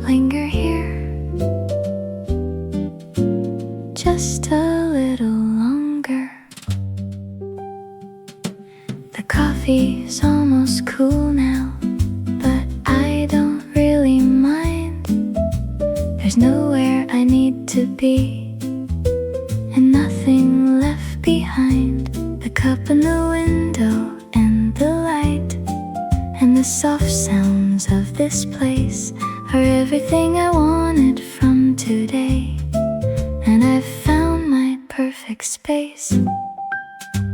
Linger here just a little longer. The coffee's almost cool now, but I don't really mind. There's nowhere I need to be, and nothing left behind. The cup in the window and the light, and the soft sounds of this place are everything I wanted from today. And I've found my perfect space.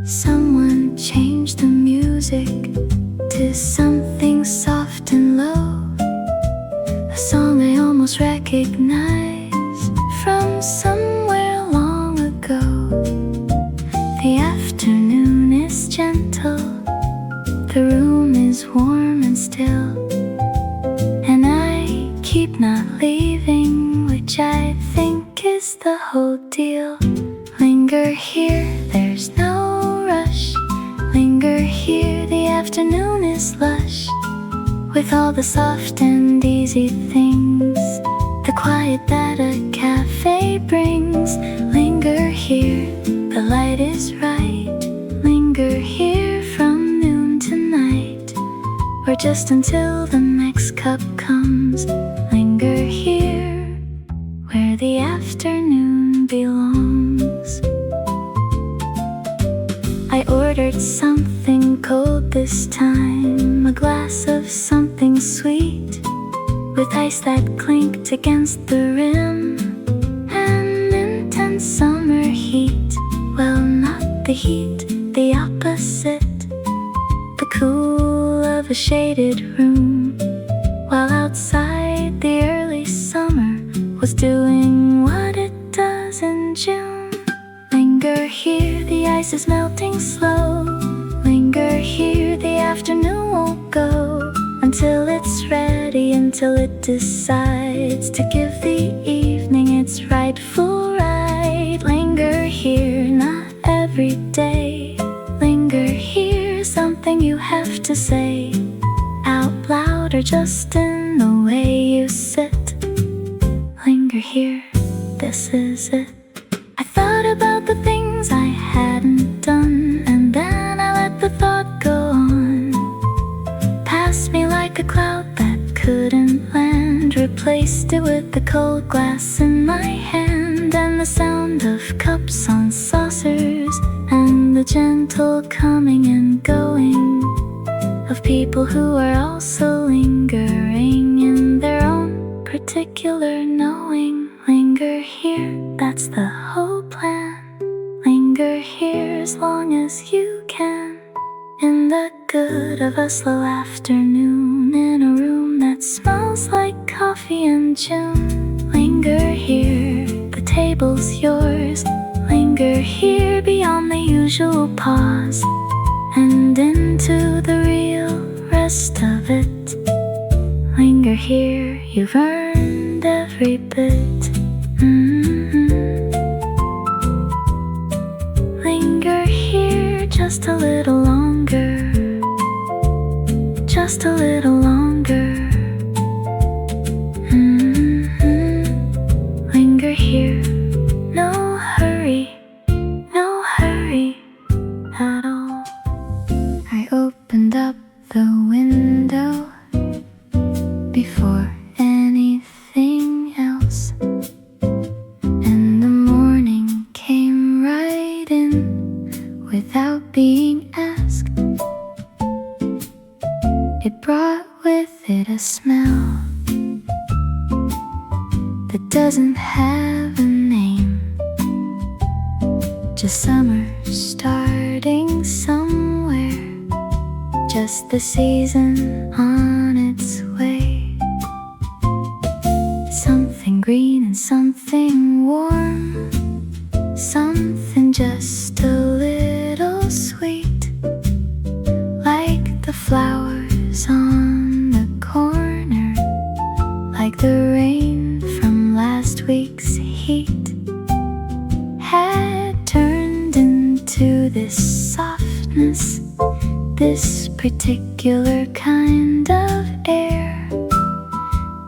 Someone changed the music to something soft and low, a song I almost recognize from somewhere long ago. The afternoon is gentle, the room is warm and still, and I keep not leaving, which I think is the whole deal. Linger here, there's no rush. Linger here, the afternoon is lush, with all the soft and easy things, the quiet that a cafe brings. Linger here, the light is right. Linger here from noon to night, or just until the next cup comes. Linger here, where the afternoon belongs. I ordered something cold this time, a glass of something sweet, with ice that clinked against the rim, and intense summer heat. Well, not the heat, the opposite, the cool of a shaded room, while outside the early summer was doing what it does in June. Linger here, the ice is melting slow. Linger here, the afternoon won't go until it's ready, until it decides to give the evening its rightful right. Linger here, not every day. Linger here, something you have to say out loud or just in the way you sit. Linger here, this is it. I thought about the things I hadn't done, and then I let the thought go on past me like a cloud that couldn't land, replaced it with the cold glass in my hand, and the sound of cups on saucers, and the gentle coming and going of people who are also lingering in their own particular knowing. Linger here, that's the whole plan. Linger here as long as you can, in the good of a slow afternoon, in a room that smells like coffee and June. Linger here, the table's yours. Linger here beyond the usual pause, and into the real rest of it. Linger here, you've earned every bit. Linger here just a little longer, just a little longer. Linger here, no hurry, no hurry at all. I opened up the window before anything else, and the morning came right in without being asked. It brought with it a smell that doesn't have a name, just summer starting somewhere, just the season on its way. Something green and something warm, something just a little sweet, like the flowers on the corner, like the rain from last week's heat, had turned into this softness this particular kind of air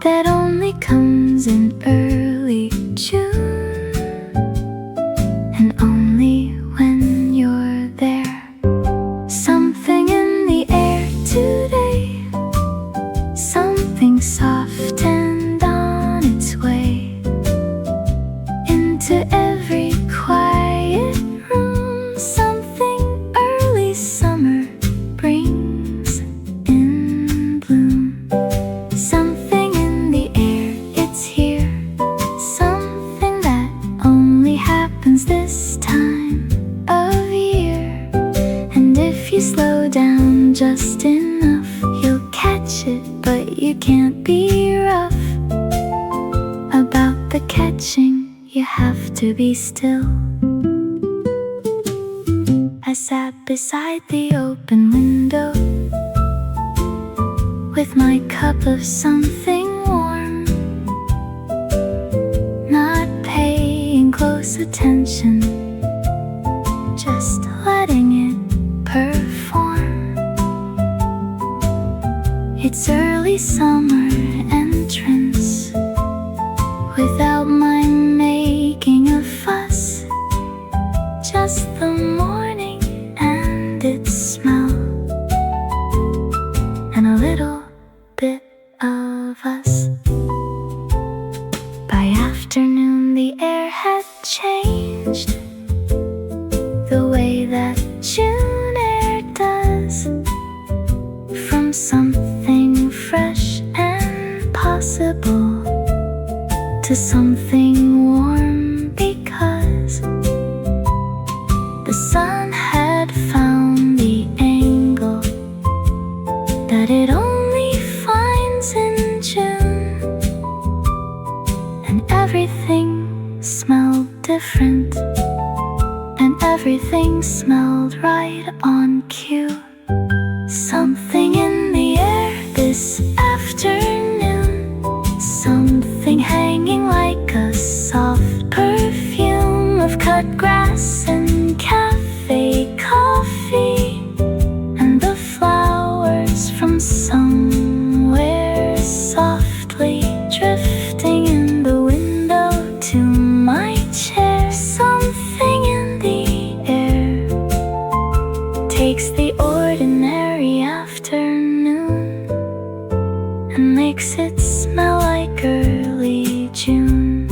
that only comes in early June, and only when you're there. Something in the air today, something soft and on its way into every quiet room. Something early summer brings in bloom. Something in the air, it's here. Something that only happens this time of year. And if you slow down just enough, you'll catch it, but you can't be rough about the catching. You have to be still. I sat beside the open window with my cup of something warm, not paying close attention, just letting it perform its early summer entrance without my making a fuss. Just the morning and its smell, and a little bit of us. By afternoon the air had changed, the way that June air does, from something fresh and possible to something warm, because the sun had found the angle that it only finds in June. And everything smelled different, and everything smelled right on cue. Something in the air this afternoon, something hanging like a soft perfume of cut grass and cafe coffee, and the flowers from somewhere softly drifting in the window to my chair. Something in the air takes the ordinary afternoon and makes it smell like early June.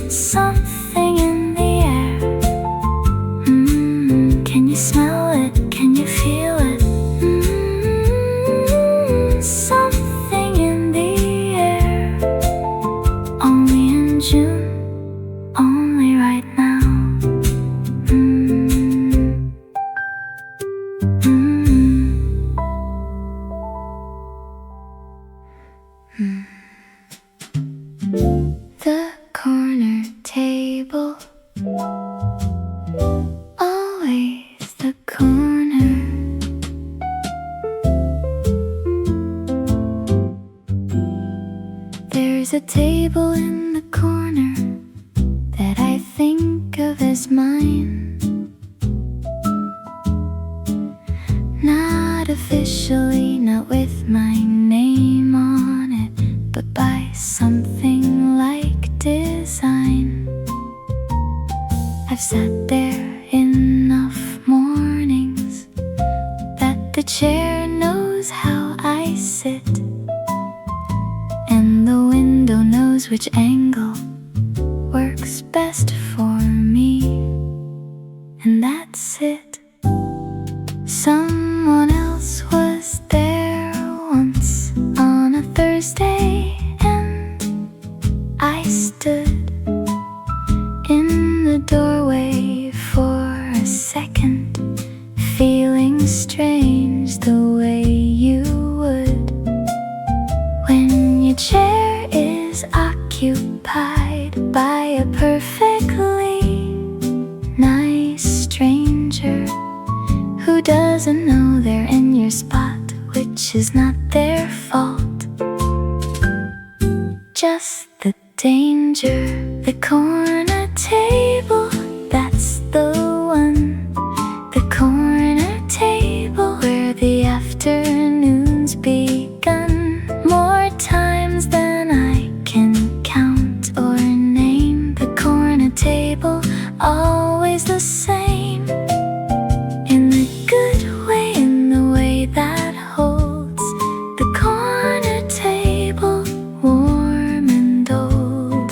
Something in the air. Can you smell it? Can you feel it? Something in the air. Only in June, only right now. The corner table, always the corner. There's a table in the corner that I think of as mine, not officially, not with my name on it, but by something like design. I've sat there enough mornings that the chair knows how I sit, and the window knows which angle works best for me. And that's it. Someone else was there once on a Thursday, and I stood in the doorway for a second, feeling strange the way you would when your chair is occupied by a perfectly nice stranger who doesn't know they're in your spot, which is not their fault. Just the danger, the corner table, that's always the same. In the good way, in the way that holds the corner table warm and old.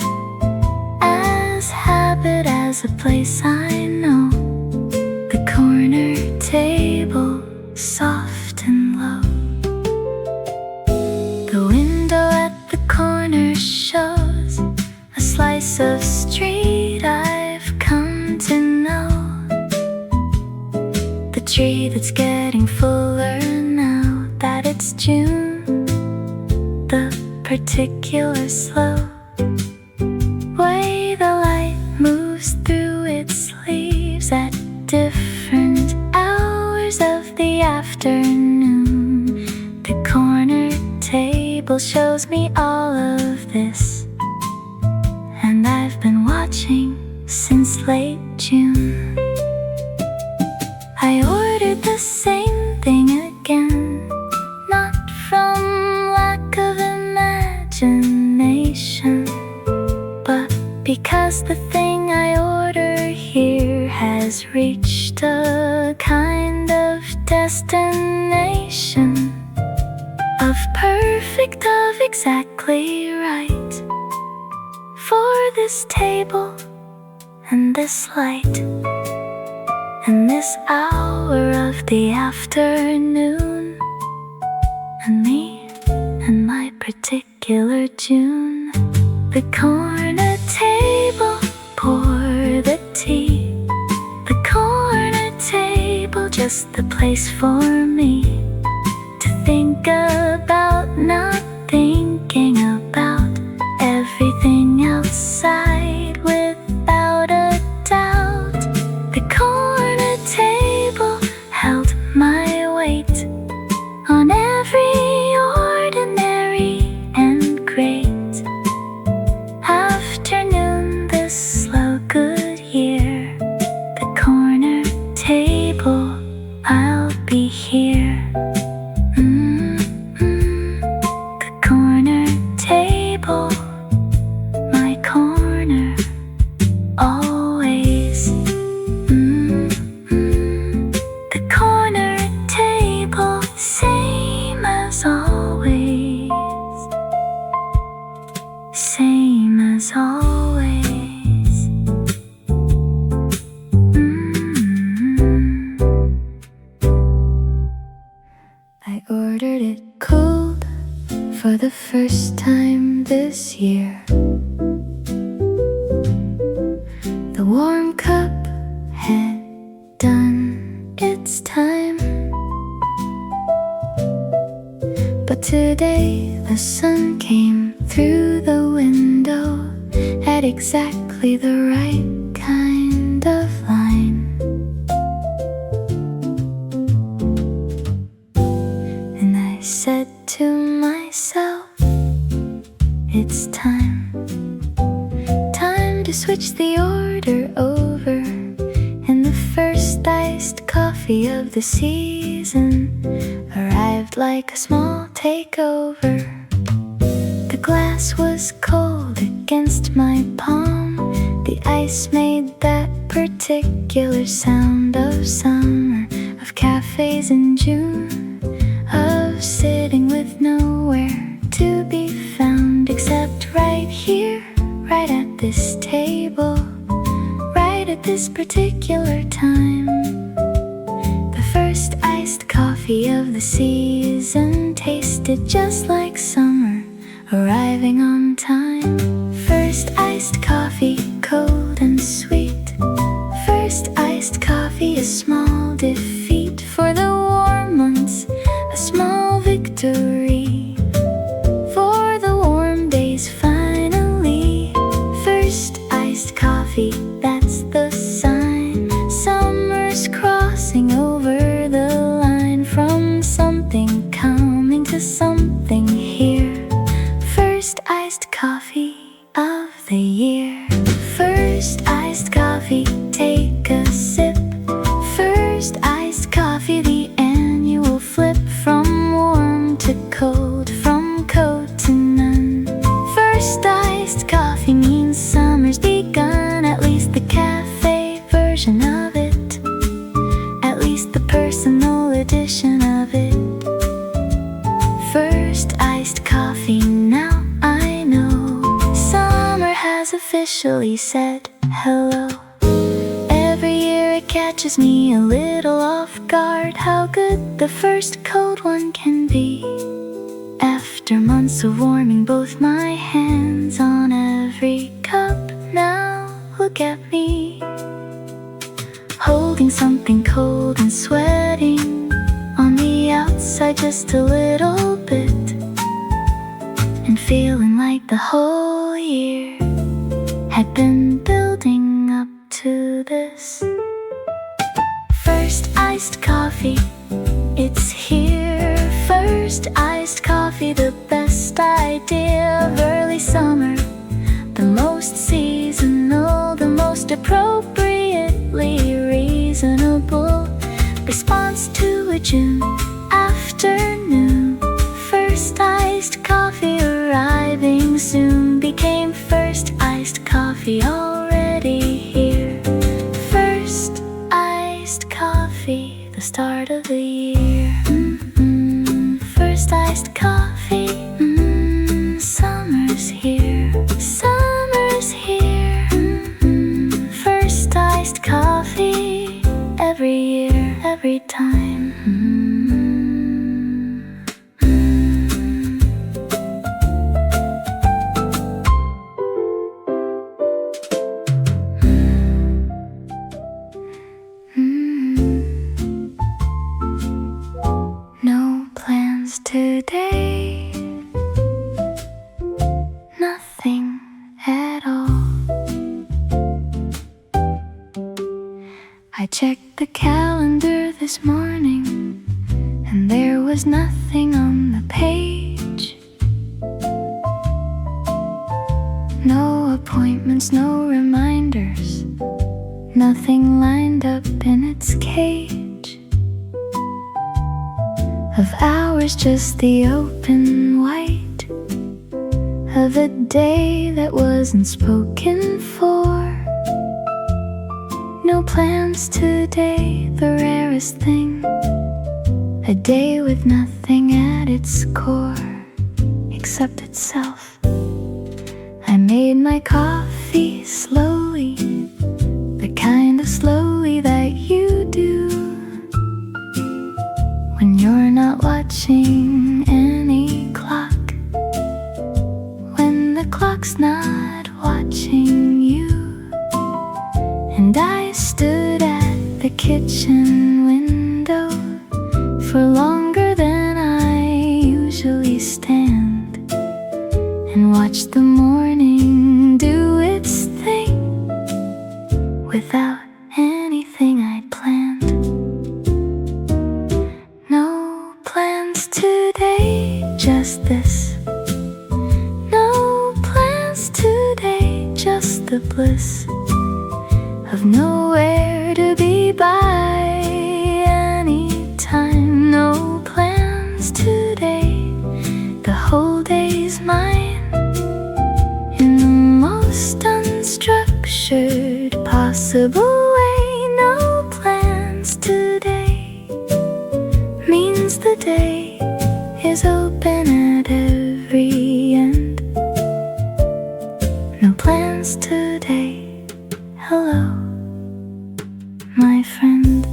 As habit, as a place I know, the corner table, soft and low. The window at the corner shows a slice of street I've come to know. The tree that's getting fuller now that it's June. The particular slow way the light moves through its leaves at different hours of the afternoon. The corner table shows me all of this, and I've been watching since late June. I ordered the same thing again, not from lack of imagination, but because the thing I order here has reached a kind of destination, of perfect, of exactly right, for this table and this light and this hour of the afternoon, and me and my particular June. The corner table, pour the tea. The corner table, just the place for me to think about, not thinking about everything outside without a doubt. The corner table held my weight on every ordinary and great afternoon this slow good year. The corner table, I'll be here. The corner table, my corner, always. The corner table, same as always. Same as always. I ordered it cold for the first time this year. The warm cup had done its time, but today the sun came through the window at exactly the right kind of line. And I said to myself, it's time to switch the order over. And the first iced coffee of the season arrived like a small takeover. The glass was cold against my palm. The ice made that particular sound of summer, of cafes in June, of sitting with nowhere to be found except right here, right at this table, right at this particular time. The first iced coffee of the season tasted just like summer, arriving on time. First iced coffee, cold and sweet. First iced coffee, a small defeat for the warm months, a small victory for the warm days finally. First iced coffee, that's the sign. Summer's crossing over the line, from something coming to something here. First iced coffee of the year. First iced coffee, take a sip. First iced coffee, the annual flip, from warm to cold, from cold to none. First iced coffee means summer's begun, at least the cafe officially said hello. Every year it catches me a little off guard, how good the first cold one can be. After months of warming both my hands on every cup, now look at me, holding something cold and sweating on the outside just a little bit, and feeling like the whole year had been building up to this. First iced coffee, it's here. First iced coffee, the best idea of early summer, the most seasonal, the most appropriately reasonable response to a June afternoon. First iced coffee arriving soon became first iced coffee already here. First iced coffee, the start of the year. First iced coffee, summer's here. Summer's here. First iced coffee, every year, every time. No plans today, nothing at all. I checked the calendar this morning, and there was nothing on the page. No appointments, no reminders, nothing lined up in its cage. Of hours, just the open white of a day that wasn't spoken for. No plans today, the rarest thing, a day with nothing at its core except itself. I made my coffee slowly, the kind of slowly that you do when you're not watching any clock, when the clock's not watching you. And I stood at the kitchen window for longer than I usually stand, and watched the morning do its thing without anything I'd planned. No plans today, just this. No plans today, just the bliss of nowhere to be by any time. No plans today, the whole day's mine, in the most unstructured possible way. No plans today means the day is open at every end. No plans today, hello, my friend.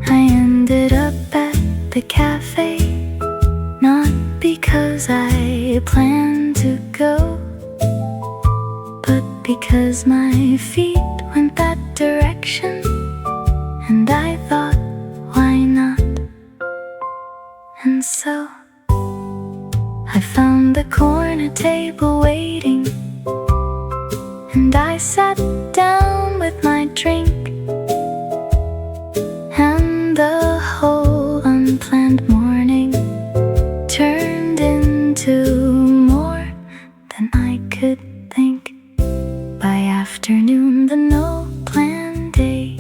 I ended up at the cafe, not because I planned to go, but because my feet went that direction, and I thought, why not? And so I found the corner table waiting, and I sat down with my drink, and the whole unplanned morning turned into more than I could think. By afternoon, the no-plan day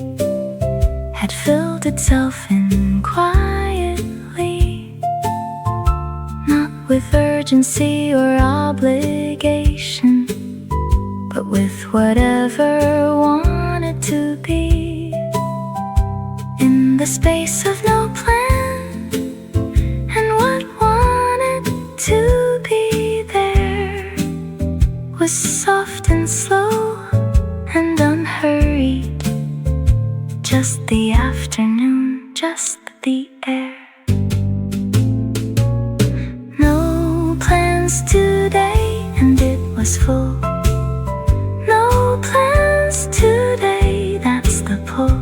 had filled itself in quietly, not with urgency or obligation, but with whatever wanted to be. In the space of no plan, and what wanted to be there was soft and slow and unhurried. Just the afternoon, just the air. No plans today, and it was full. No plans today, that's the pull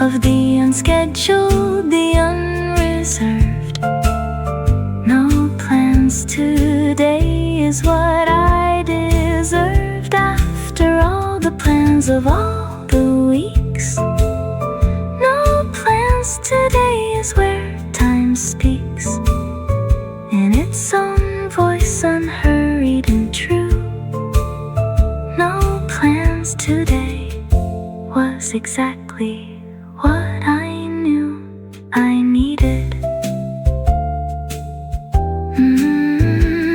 of the unscheduled, the unreserved. No plans today is what I deserved after all the plans of all the weeks. No plans today is where time speaks in its own voice, unhurried and true. No plans today was exactly what I knew I needed.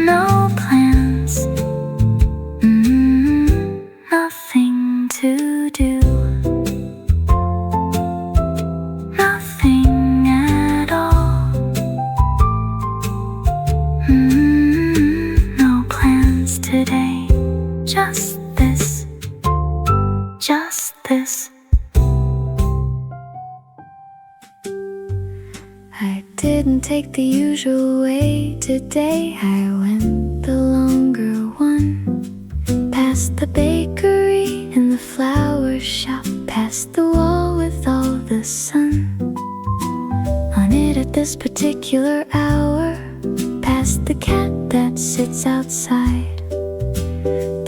No plans, nothing to do, nothing at all. No plans today, just this, just this. I didn't take the usual way today. I went the longer one, past the bakery and the flower shop, past the wall with all the sun on it at this particular hour, past the cat that sits outside,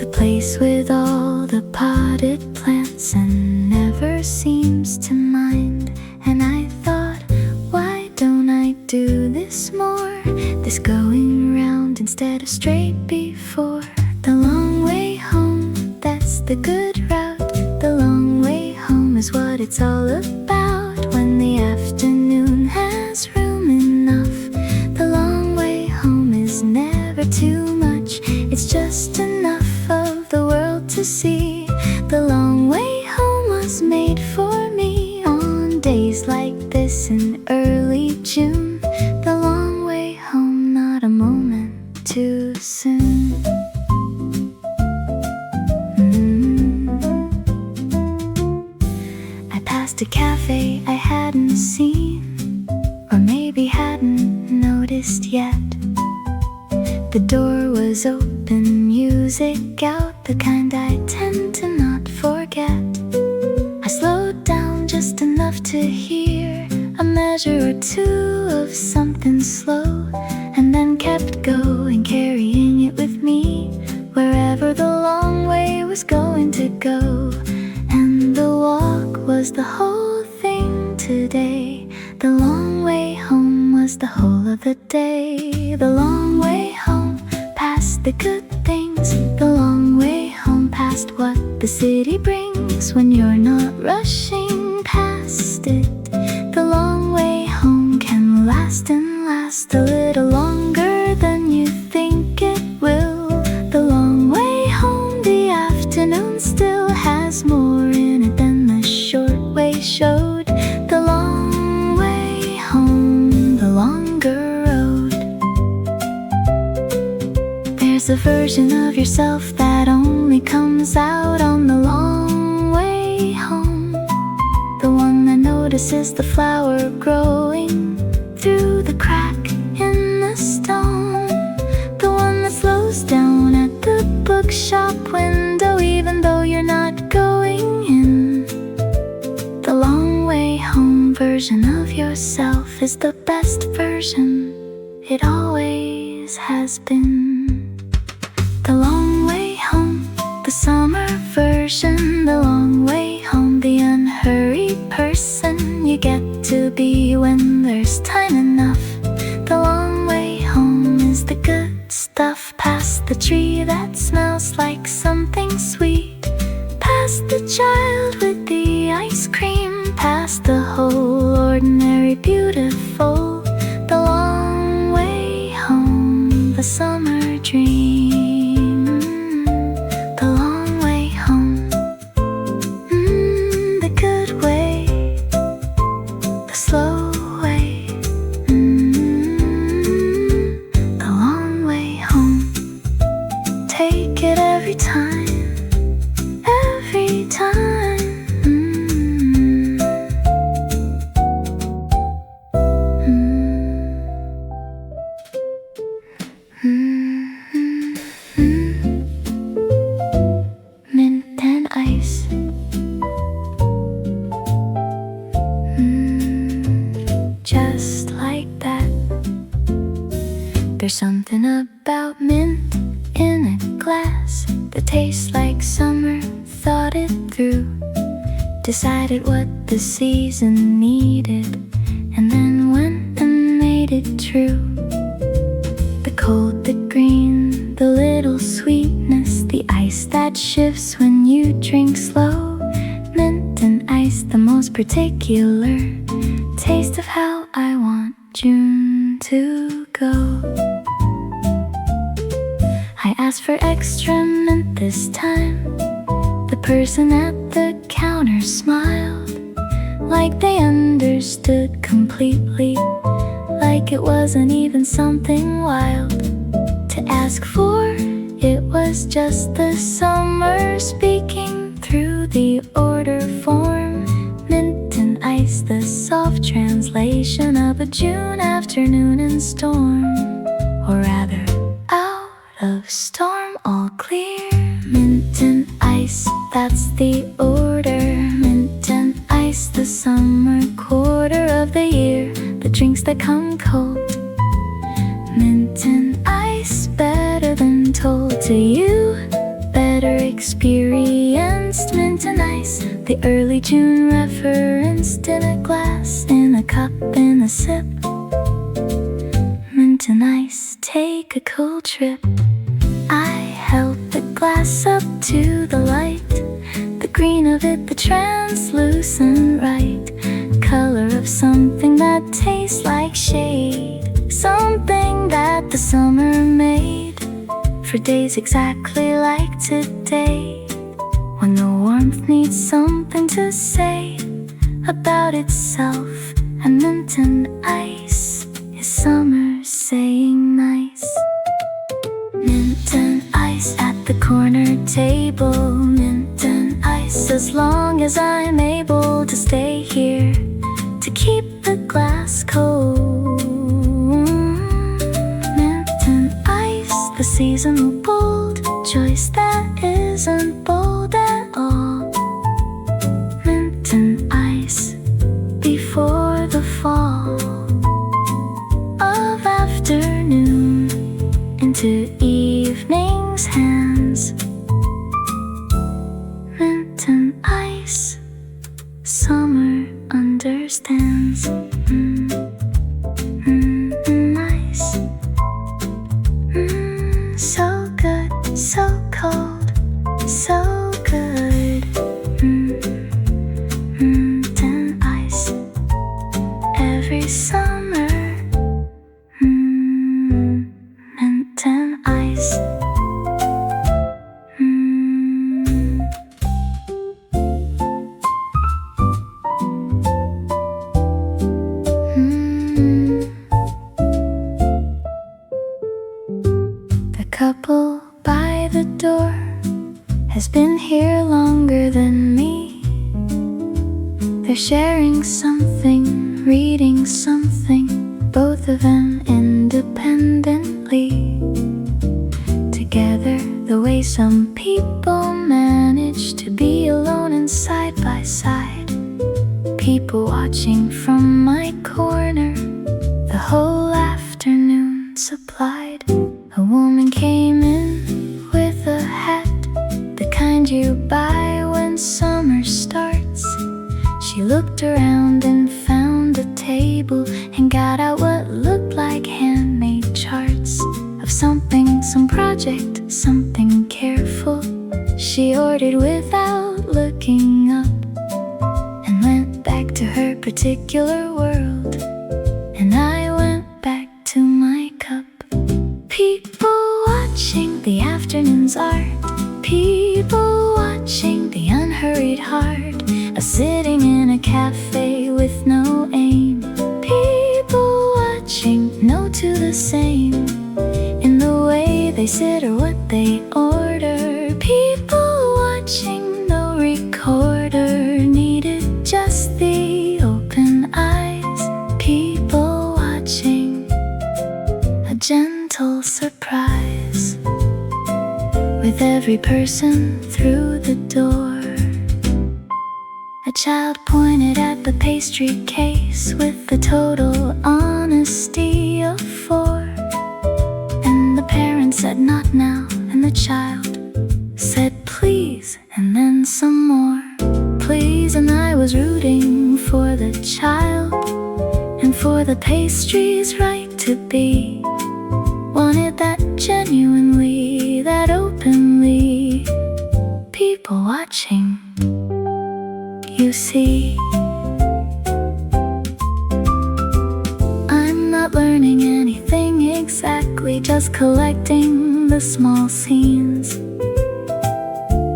the place with all the potted plants and never seems to mind. And I thought, why don't I do this more, this going round instead of straight before? The long way home, that's the good route. The long way home is what it's all about, when the afternoon has room enough. The long way home is never too much, it's just enough of the world to see. The long way home was made for me on days like this in early June. The long way home, not a moment too soon. I passed a cafe I hadn't seen, or maybe hadn't noticed yet. The door was open, music out, the kind I tend to not forget. I slowed down just enough to hear a measure or two of something slow, and then kept going, carrying it with me wherever the long way was going to go. And the walk was the whole thing today. The long way home was the whole of the day. The long way home, past the good things. The long way home, past what the city brings when you're not rushing past it. The long way home can last and last a little longer than you think it will. The long way home, the afternoon still has more in it than the short way showed. The long way home, the longer road. There's a version of yourself that only comes out on the long way home, the one that notices the flower growing through the crack in the stone, the one that slows down at the bookshop window even though you're not going in. The long way home version of yourself is the best version, it always has been. The long way home, the summer version. The long way home, the unhurried person you get to be when there's time enough. The long way home is the good stuff, past the tree that smells like something sweet, past the child with the ice cream, past the whole ordinary beautiful. The long way home, the summer dream. The long way home, the good way, the slow way, the long way home. Take it every time, every time. Mint and ice. Just like that. There's something about mint in a glass that tastes like summer. Thought it through, decided what the season needed, and then went and made it true. The cold, the green, the little sweetness, the ice that shifts when you drink slow. Mint and ice, the most particular taste of how I want June to go. I asked for extra mint this time. The person at the counter smiled, like they understood completely, like it wasn't even something wild to ask for. It was just the summer speaking through the order form. Mint and ice, the soft translation of a June afternoon in storm, or rather, out of storm, all clear. Mint and ice, that's the order. Mint and ice, the summer quarter of the year, the drinks that come cold. Mint and ice, better than told to you, better experienced. Mint and ice, the early June referenced in a glass, in a cup, in a sip. Mint and ice, take a cool trip. I held the glass up to the light, the green of it, the translucent right color of something that tastes like shade, something that the summer made for days exactly like today, when the warmth needs something to say about itself. And mint and ice is summer saying nice. Mint and ice at the corner table. Mint and ice as long as I'm able to stay here, to keep the glass cold. Mint and ice, the seasonal bold choice that isn't bold at all. Mint and ice before the fall of afternoon into evening's hands. Mint and ice, summer understands. Nice. So good, so cold, so good. Mint and ice, every summer. Mint and ice. The couple by the door has been here longer than me. They're sharing something, reading something, both of them independently. Together, the way some people manage to be alone and side by side. People watching from my corner, the whole afternoon supplied. A woman came in with a hat, the kind you buy when summer starts. She looked around and found a table and got out what looked like handmade charts of something, some project, something careful. She ordered without looking up and went back to her particular world, and I went back to my cup. People watching the afternoon's art, people watching the unhurried heart of sitting in a cafe with no aim. People watching, no two the same, in the way they sit or what they order. with every person through the door. A child pointed at the pastry case with the total honesty of 4. And the parent said, "Not now," and the child said, "Please," and then some more please. And I was rooting for the child and for the pastry's right to be. Wanted that genuinely, that openly. People watching, you see. I'm not learning anything exactly, just collecting the small scenes.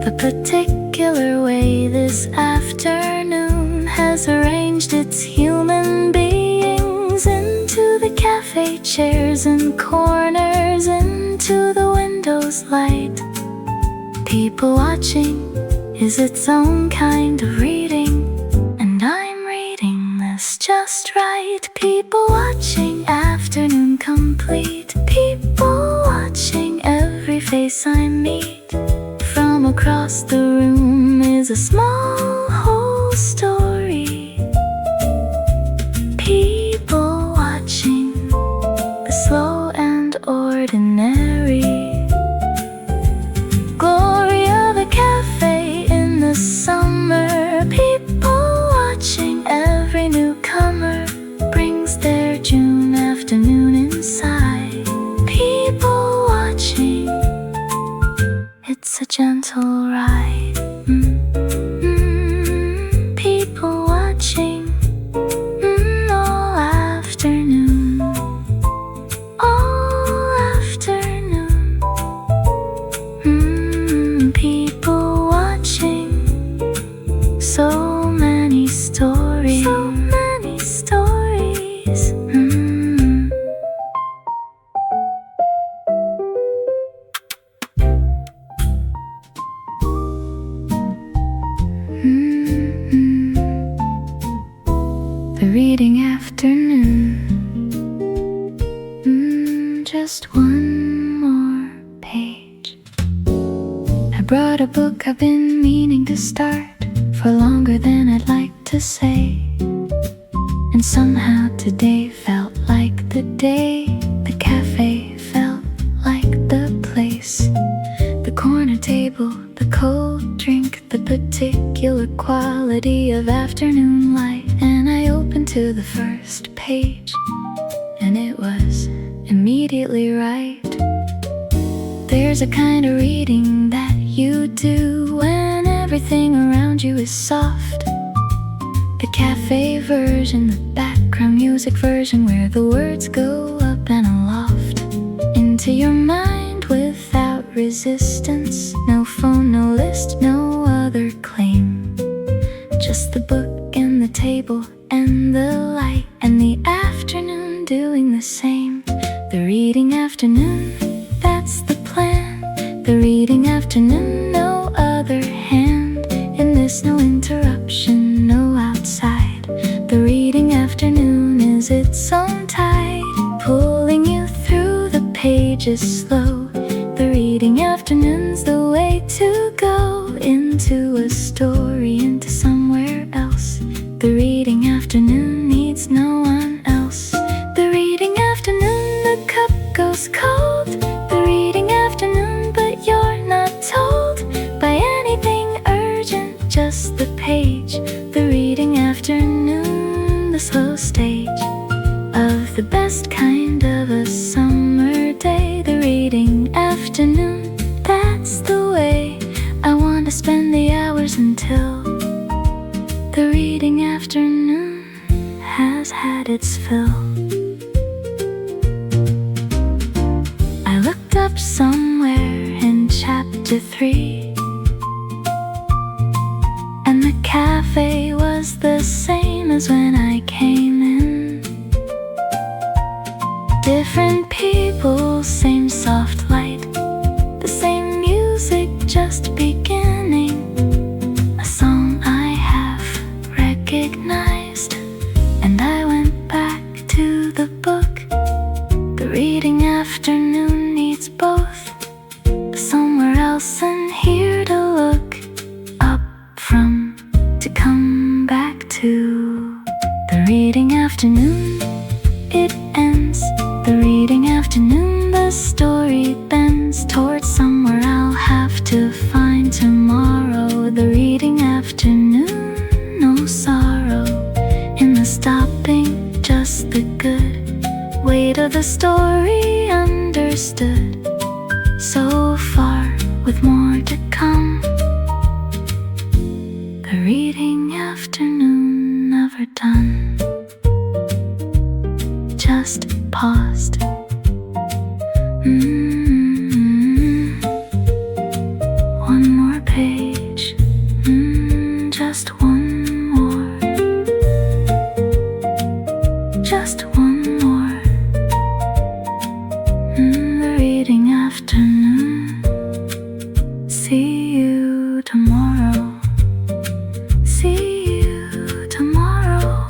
The particular way this afternoon has arranged its human beings into the cafe chairs and corners, into the window's light. People watching is its own kind of reading, and I'm reading this just right. People watching, afternoon complete. People watching, every face I meet. From across the room is a small whole story. People watching, the slow and ordinary glory of a cafe in the summer. People watching, every newcomer brings their June afternoon inside. People watching, it's a gentle ride. People watching, all afternoon, all afternoon. People watching, so many stories, so many stories. The reading afternoon. Just one more page. I brought a book I've been meaning to start for longer than I'd like to say. And somehow today felt like the day. The cafe felt like the place. The corner table, the cold drink, the particular quality of afternoon light. And I opened to the first page, and it was immediately right. There's a kind of reading that you do when everything around you is soft. The cafe version, the background music version, where the words go up and aloft into your mind without resistance. No phone, no list, no other claim. Just the book and the table and the light, and the afternoon doing the same. The reading afternoon, that's the plan. The reading afternoon, no other hand. In this, no interruption, no outside. The reading afternoon is its own tide, pulling you through the pages slow. The reading afternoon's the way to go, into a story, into somewhere else. The reading afternoon needs no one else. The reading afternoon, the cup goes cold. The reading afternoon, but you're not told by anything urgent, just the page. The reading afternoon, the slow stage of the best kind of a summer day. The reading afternoon, that's the way I want to spend the hours until the reading afternoon has had its fill. I looked up somewhere in chapter 3, and the cafe was the same as when I came in. Different people, same soft light, the same music just beginning. A song I have recognized, and I went back to the book. The reading afternoon needs both. Somewhere else story understood. So far, with more to come. The reading afternoon never done. Just paused. One more page. Just one more. Just one more. The reading afternoon. See you tomorrow. See you tomorrow.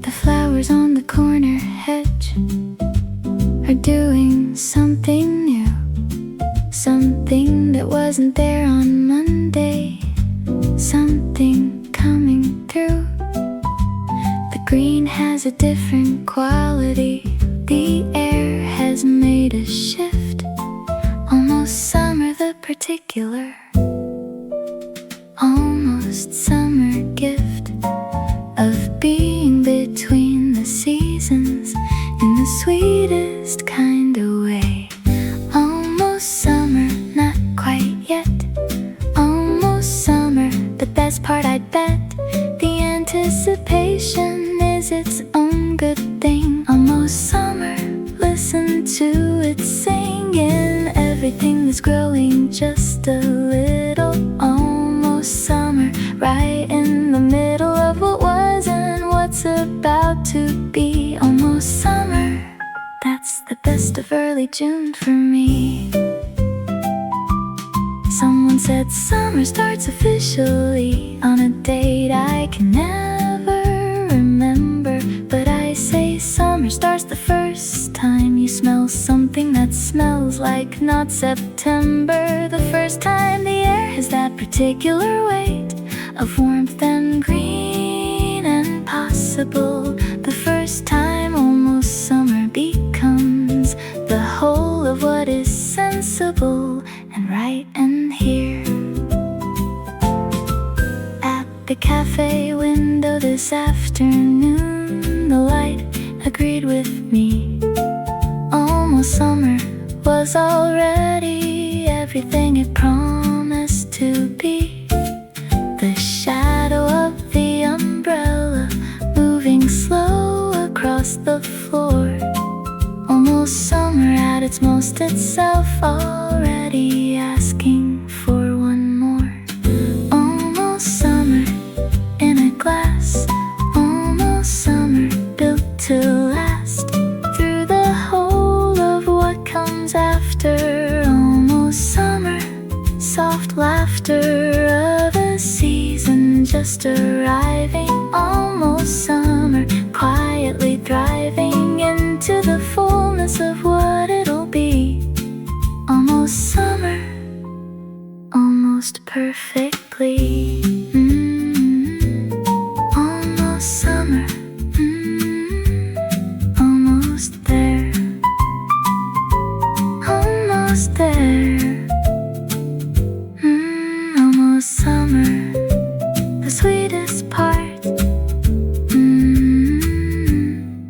The flowers on the corner hedge are doing something new, something that wasn't there on Monday, something coming through. The green has a different quality. The air has made a shift. Almost summer, the particular, almost summer gift of being between the seasons in the sweetest kind of way. Almost summer, not quite yet. Almost summer, the best part, I'd bet. The anticipation is its own good thing. Almost summer, listen to it singing. Everything is growing just a little. Almost summer, right in the middle of what was and what's about to be. Almost summer, that's the best of early June for me. Someone said summer starts officially on a date I can never remember, but I say summer starts the first time you smell something that smells like not September. The first time the air has that particular weight of warmth and green and possible. The first time almost summer becomes the whole of what is sensible and right and here. At the cafe window this afternoon, the light agreed with me. Almost summer was already everything it promised to be. The shadow of the umbrella moving slow across the floor. Almost summer at its most itself, already asking for one more. Almost summer in a glass. Almost summer built to last through the whole of what comes after. Almost summer, soft laughter of a season just arriving. Almost summer, quietly thriving into the fullness of what it'll be. Almost summer, almost perfectly. Almost summer, almost there. Almost there. Almost summer, the sweetest part.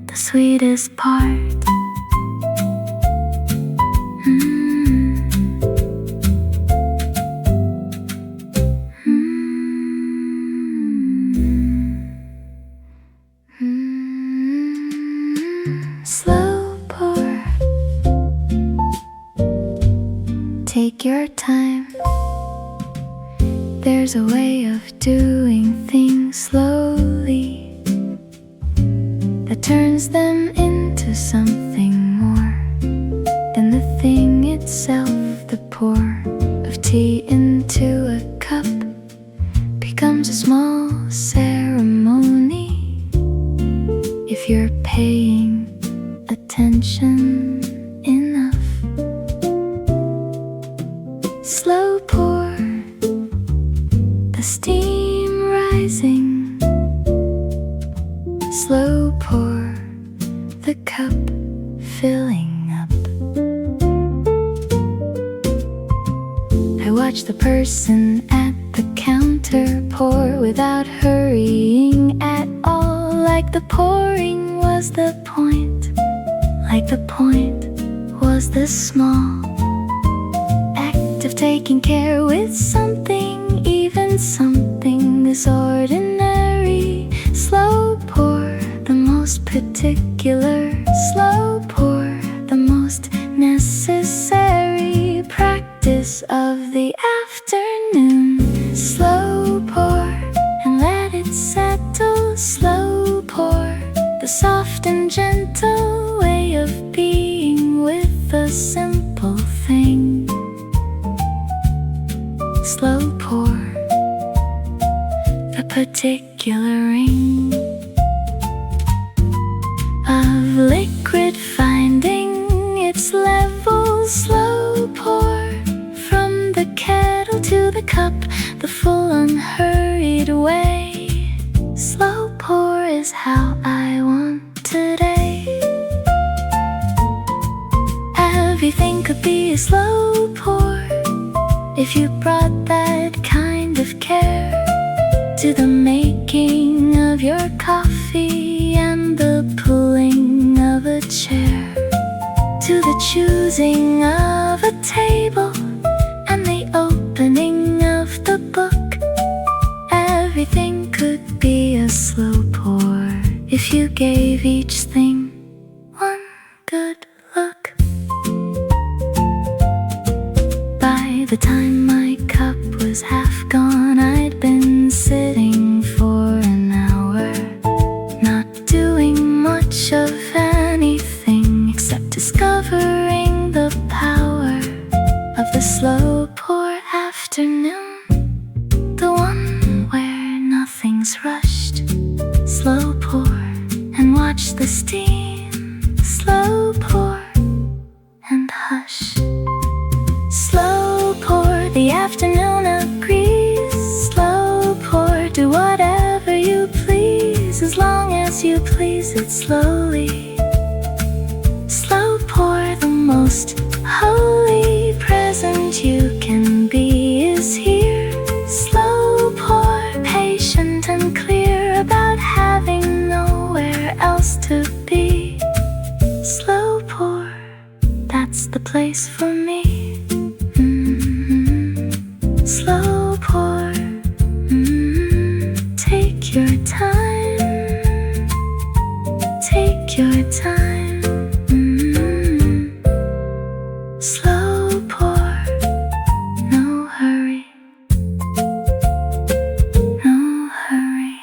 The sweetest part. Slow pour. Take your time. There's a way of doing things slowly that turns them into something more than the thing itself. The pour of tea into a cup becomes a small ceremony if you're paying attention enough. Slow pour, the steam rising. Slow pour, the cup filling up. watch the person at the counter pour without hurrying at all, like the pouring was the point, like the point was the small act of taking care with something, even something this ordinary. Slow pour, the most particular. Slow pour, the most necessary practice of the afternoon. Slow pour and let it settle. Slow pour, the soft and gentle way of being with a simple thing. Slow pour, the particular ring of liquid finding its level. Slow pour, from the kettle to the cup, the full unhurried way. Slow pour is how I want today. Everything could be a slow pour if you brought that kind of care to the making of your coffee and the pulling of a chair, to the choosing of a table and the opening of the book. Everything could be a slow pour if you gave each thing one good look. By the time my cup was half gone, I'd been sitting for an hour, not doing much of anything except discovering the power of the slow pour afternoon, the one where nothing's rushed. Slow pour and watch the steam. Slow pour and hush. Slow pour, the afternoon agrees. Slow pour, do whatever you please, as long as you please it slowly. Slow pour, the most holy present you can be is here. Slow pour, patient and clear about having nowhere else to be. Slow pour, that's the place for me. Slow pour, take your time, take your time. Slow pour, no hurry, no hurry.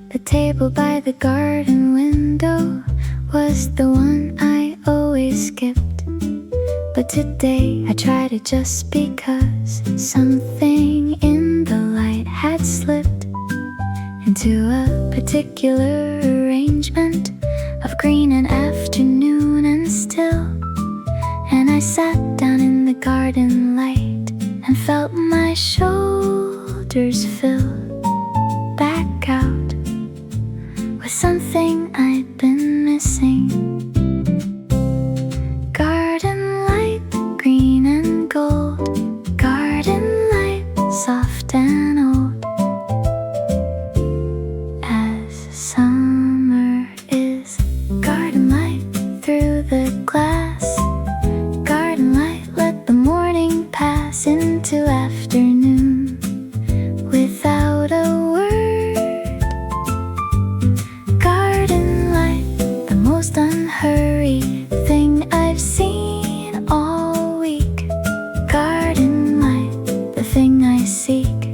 The table by the garden window was the one I always skipped, but today I tried it just because something in the light had slipped into a particular arrangement of green and afternoon and still. And I sat down in the garden light and felt my shoulders fill back out with something I'd been missing. Garden light, green and gold. Garden light, soft and old. As summer is. Garden light through the glass. Garden light, let the morning pass into afternoon without a word. Garden light, the most unhurried thing I've seen all week. Garden light, the thing I seek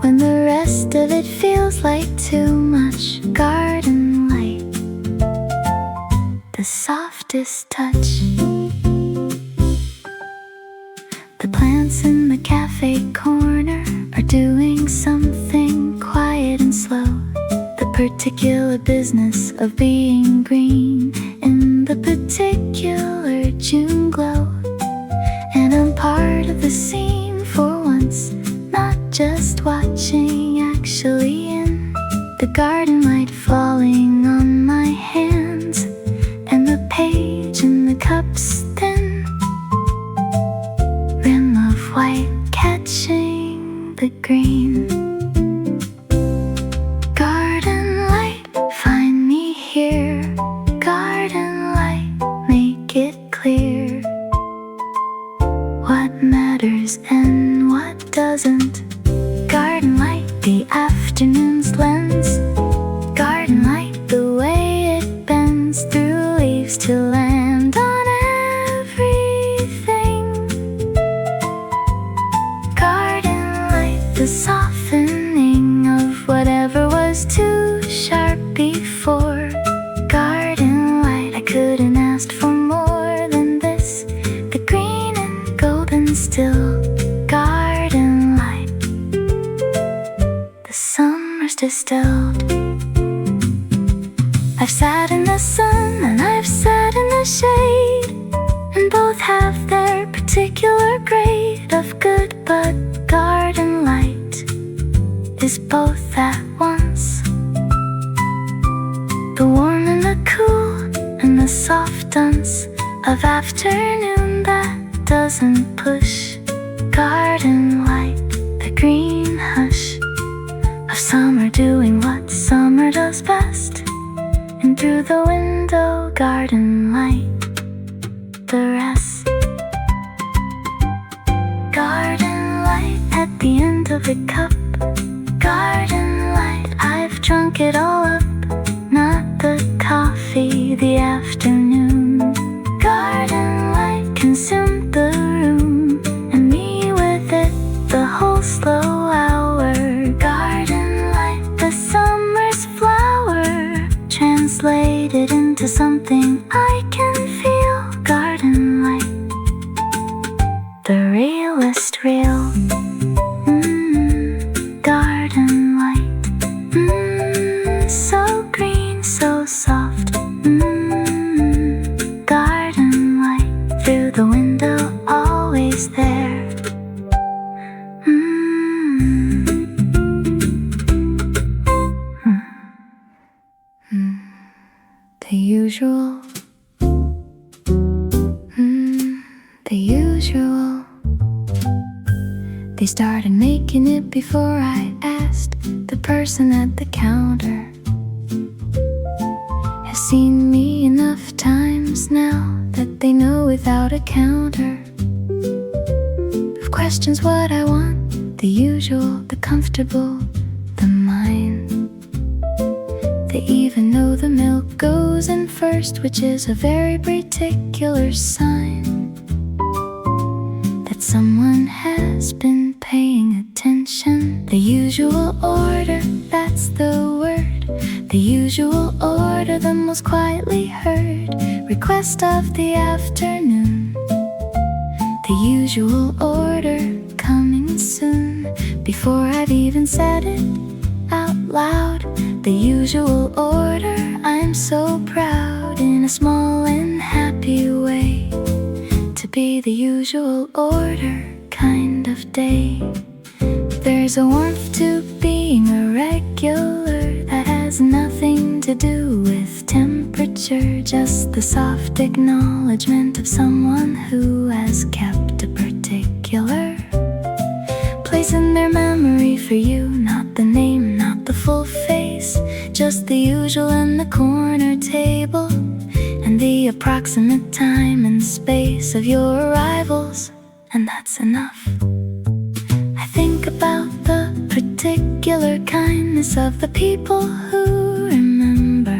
when the rest of it feels like too much. Garden light, the softest touch. The plants in the cafe corner are doing something quiet and slow. The particular business of being green in the particular June glow. of the scene for once, not just watching, actually in the garden light falling on my hands, and the page in the cup's thin rim of white catching the green. Garden light, find me here. Garden light, make it clear what matters and what doesn't. Garden light, the afternoon's lens. Garden light, the way it bends through leaves to land on everything. Garden light, the softening of whatever was too sharp before. Garden light, I couldn't ask for more than this. The green and golden still. Garden light, the summer's distilled. I've sat in the sun and I've sat in the shade, and both have their particular grade of good, but garden light is both at once. The warm and the cool and the soft dance of afternoon that doesn't push. Garden light, the green hush of summer doing what summer does best. And through the window, garden light, the rest. Garden light at the end of the cup. Garden light, I've drunk it all up. Not the coffee, the afternoon. Garden light consumed the room, and me with it the whole slow hour. Garden light, the summer's flower, translated into something I can feel. Garden light, the realest real. Garden light, so green, so soft. Garden light, through the window, always there. The usual. The usual. They started making it before I asked. The person at the counter has seen me enough times now that they know without a counter of questions what I want. The usual, the comfortable, the mine. They even know the milk goes in first, which is a very particular sign that someone has been paying attention. The usual order, that's the word. The usual order, the most quietly heard request of the afternoon. The usual order, coming soon, before I've even said it out loud. The usual order, I'm so proud in a small and happy way to be the usual order kind of day. There's a warmth to being a regular that has nothing to do with temperature, just the soft acknowledgement of someone who has kept a particular place in their memory for you. Not the name, not the full face, just the usual and the corner table, and the approximate time and space of your arrivals, and that's enough. I think about the particular kindness of the people who remember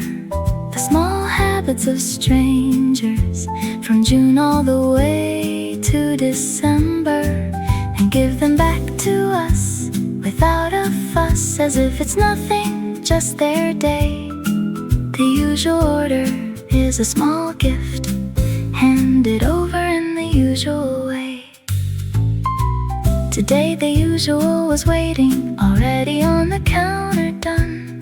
the small habits of strangers from June all the way to December, and give them back to us without a fuss, as if it's nothing, just their day. The usual order is a small gift handed over in the usual way. Today the usual was waiting, already on the counter done,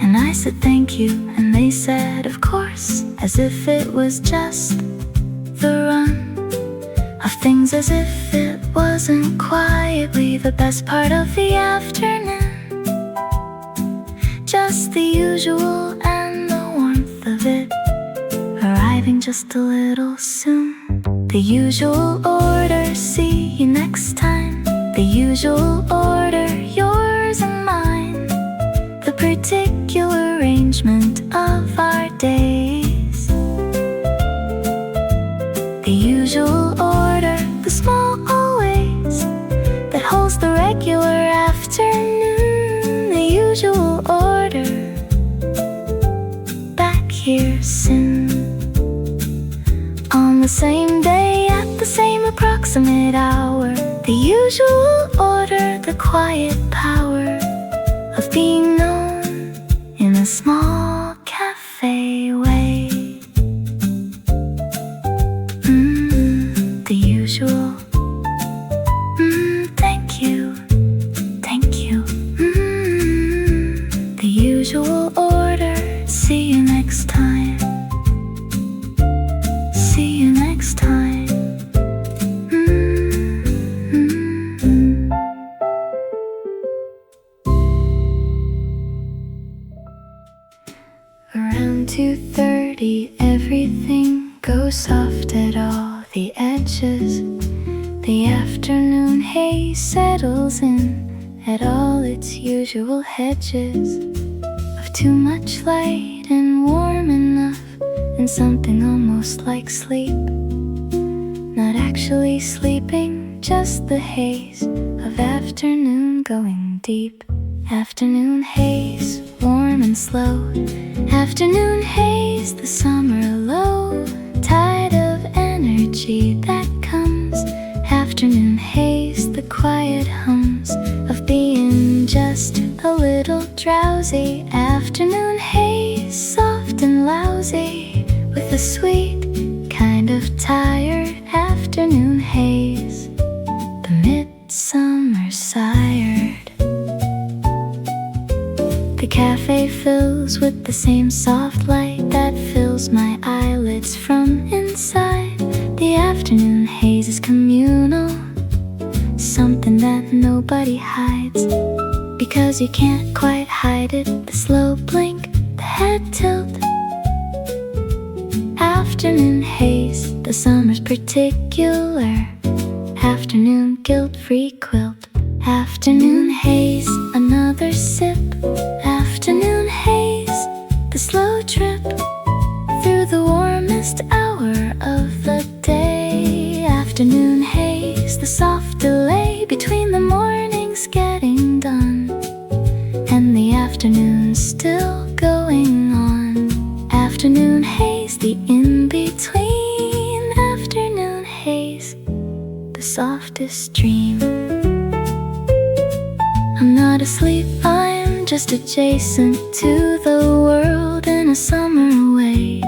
and I said thank you, and they said of course, as if it was just the run of things as if it wasn't quietly the best part of the afternoon. Just the usual and the warmth of it arriving just a little soon. The usual order, see you next time. The usual order, yours and mine. The particular arrangement of our days. The usual order, the small always, that holds the regular afternoon. The usual order, back here soon. On the same day, at the same approximate hour. The usual order, the quiet power of being known in a small cafe way. The usual. Thank you, thank you. The usual order. See you next time. See you next time. Around 2:30, everything goes soft at all the edges. The afternoon haze settles in at all its usual hedges of too much light and warm enough, and something almost like sleep. Not actually sleeping, just the haze of afternoon going deep. Afternoon haze, warm and slow. Afternoon haze, the summer low tide of energy that comes. Afternoon haze, the quiet hums of being just a little drowsy. Afternoon haze, soft and lousy, with a sweet kind of tired. Afternoon haze, the midsummer sired. The cafe fills with the same soft light that fills my eyelids from inside. The afternoon haze is communal, something that nobody hides, because you can't quite hide it. The slow blink, the head tilt. Afternoon haze, the summer's particular. Afternoon guilt-free quilt. Afternoon haze, another sip. Afternoon haze, the slow trip through the warmest hour of the day. Afternoon haze, the soft delay between the mornings getting done and the afternoon still going on. Afternoon haze, the in-between. Afternoon haze, the softest dream. I'm not asleep, I'm just adjacent to the world in a summer way.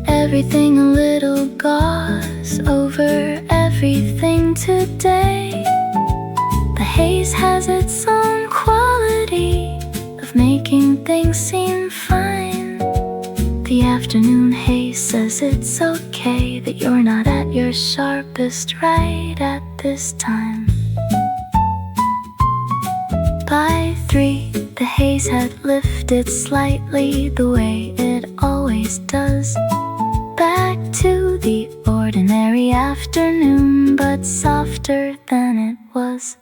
Everything a little gauze over everything today. The haze has its own quality of making things seem fine. The afternoon haze says it's okay that you're not at your sharpest right at this time. By 3, the haze had lifted slightly, the way it always does, back to the ordinary afternoon, but softer than it was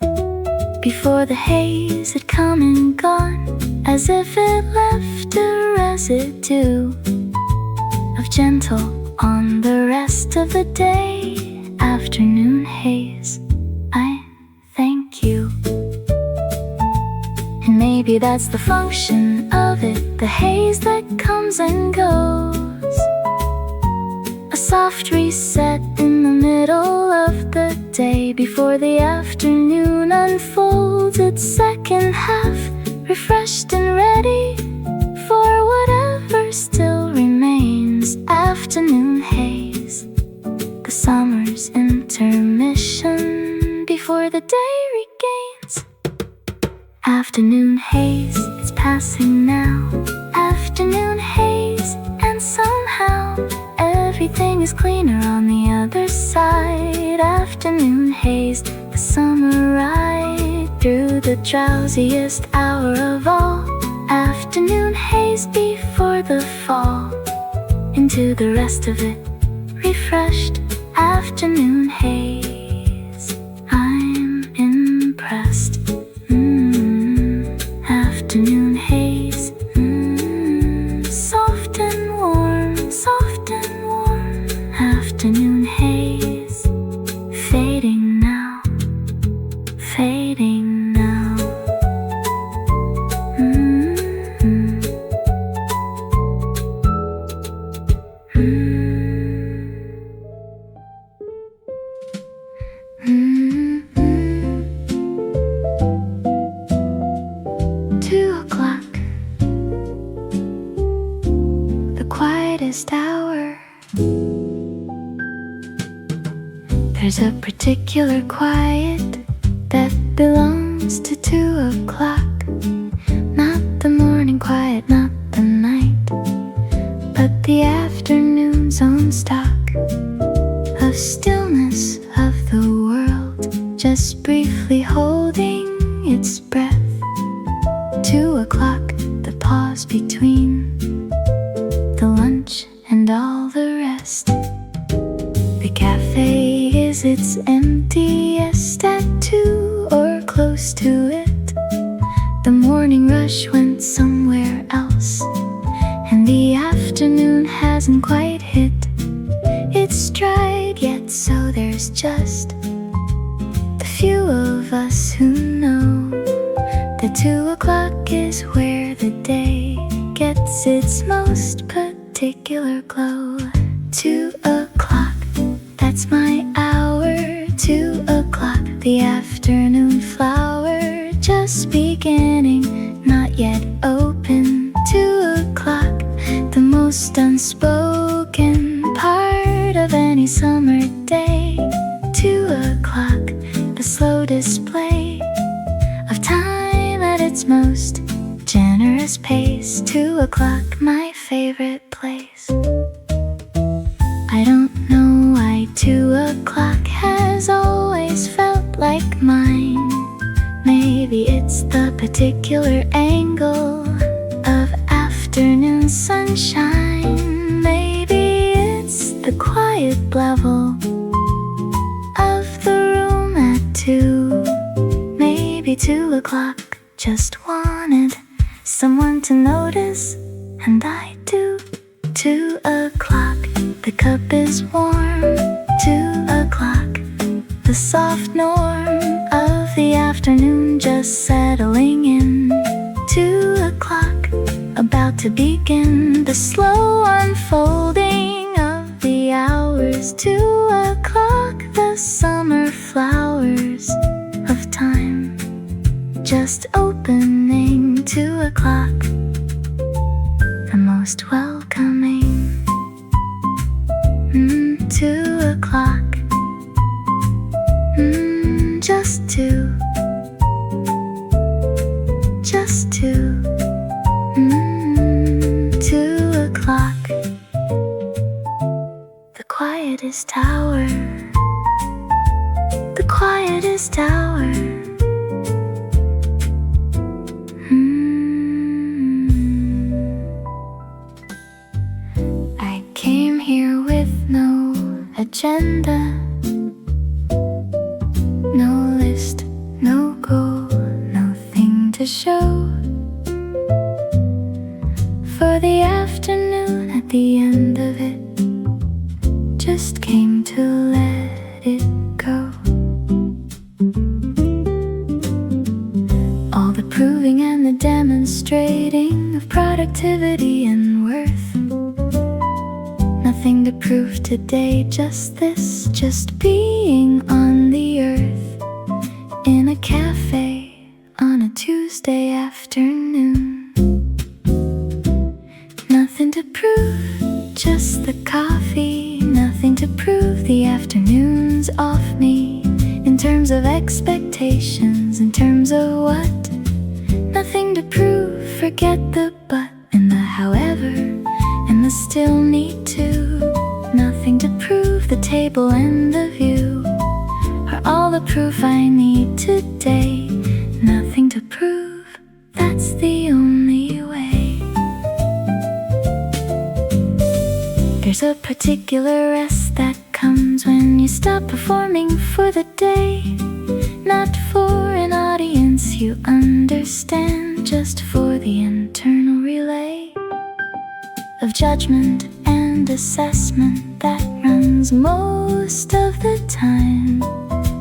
before the haze had come and gone, as if it left a residue of gentle on the rest of the day. Afternoon haze, I thank you. And maybe that's the function of it, the haze that comes and goes. A soft reset in the middle of the day before the afternoon unfolds its second half, refreshed and ready for whatever still remains. Afternoon haze, the summer's intermission before the day regains. Afternoon haze, it's passing now. Afternoon haze, and somehow everything is cleaner on the other side. late afternoon haze, the summer ride through the drowsiest hour of all. Afternoon haze before the fall, into the rest of it, refreshed. Afternoon haze, I'm impressed. Afternoon haze, soft and warm, soft and warm. Afternoon haze, fading now, fading now. Quietest hour. There's a particular quiet that belongs to 2 o'clock. Not the morning quiet, not the night, but the afternoon's own stock of stillness of the world, just briefly holding its breath. 2 o'clock, the pause between the lunch and all the rest. The cafe is its emptiest at 2 or close to it. The morning rush went somewhere else, and the afternoon hasn't quite hit its stride yet. So there's just the few of us who know that 2 o'clock is where the day gets its most particular glow. 2 o'clock, that's my hour. 2 o'clock, the afternoon flower, just beginning, not yet open. 2 o'clock, the most unspoken part of any summer day. 2 o'clock, the slow display of time at its most generous pace. 2 o'clock, my favorite place. I don't know why 2 o'clock has always felt like mine. Maybe it's the particular angle of afternoon sunshine. Maybe it's the quiet level of the room at 2. Maybe 2 o'clock just wanted someone to notice, and I do. 2 o'clock, the cup is warm. 2 o'clock, the soft norm of the afternoon just settling in. 2 o'clock, about to begin the slow unfolding of the hours. 2 o'clock, the summer flowers of time just opening. 2 o'clock, the most welcoming. 2 o'clock, just 2, just 2. 2 o'clock, the quietest hour, the quietest hour. I came here with no agenda, no list, no goal, nothing to show. For the afternoon at the end of it, just came to let it go. All the proving and the demonstrating of productivity and worth. Nothing to prove today, just this, just being on the earth. In a cafe on a Tuesday afternoon. Nothing to prove, just the coffee. Nothing to prove, the afternoon's off me. In terms of expectations, in terms of what? Nothing to prove, forget the but and the however and the still need to. Nothing to prove, the table and the view. proof I need today. Nothing to prove, that's the only way. There's a particular rest that comes when you stop performing for the day. Not for an audience you understand, just for the internal relay of judgment and assessment that runs most of the time.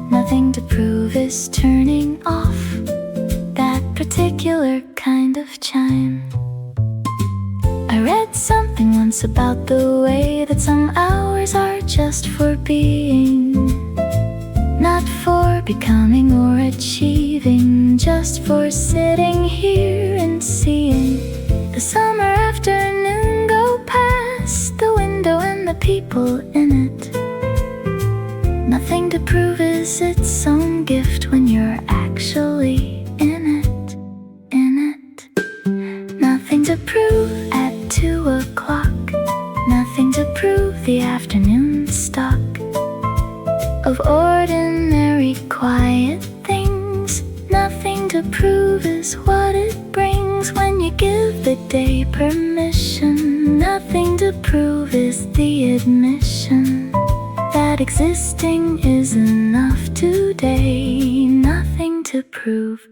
Nothing to prove is turning off that particular kind of chime. I read something once about the way that some hours are just for being, not for becoming or achieving, just for sitting here and seeing the summer afternoon go past the window and the people in it. Nothing to prove is its own gift when you're actually in it, in it. Nothing to prove at 2 o'clock, nothing to prove the afternoon stock of ordinary quiet things. Nothing to prove is what it brings when you give the day permission. Nothing to prove is the admission that existing is enough today. Nothing to prove,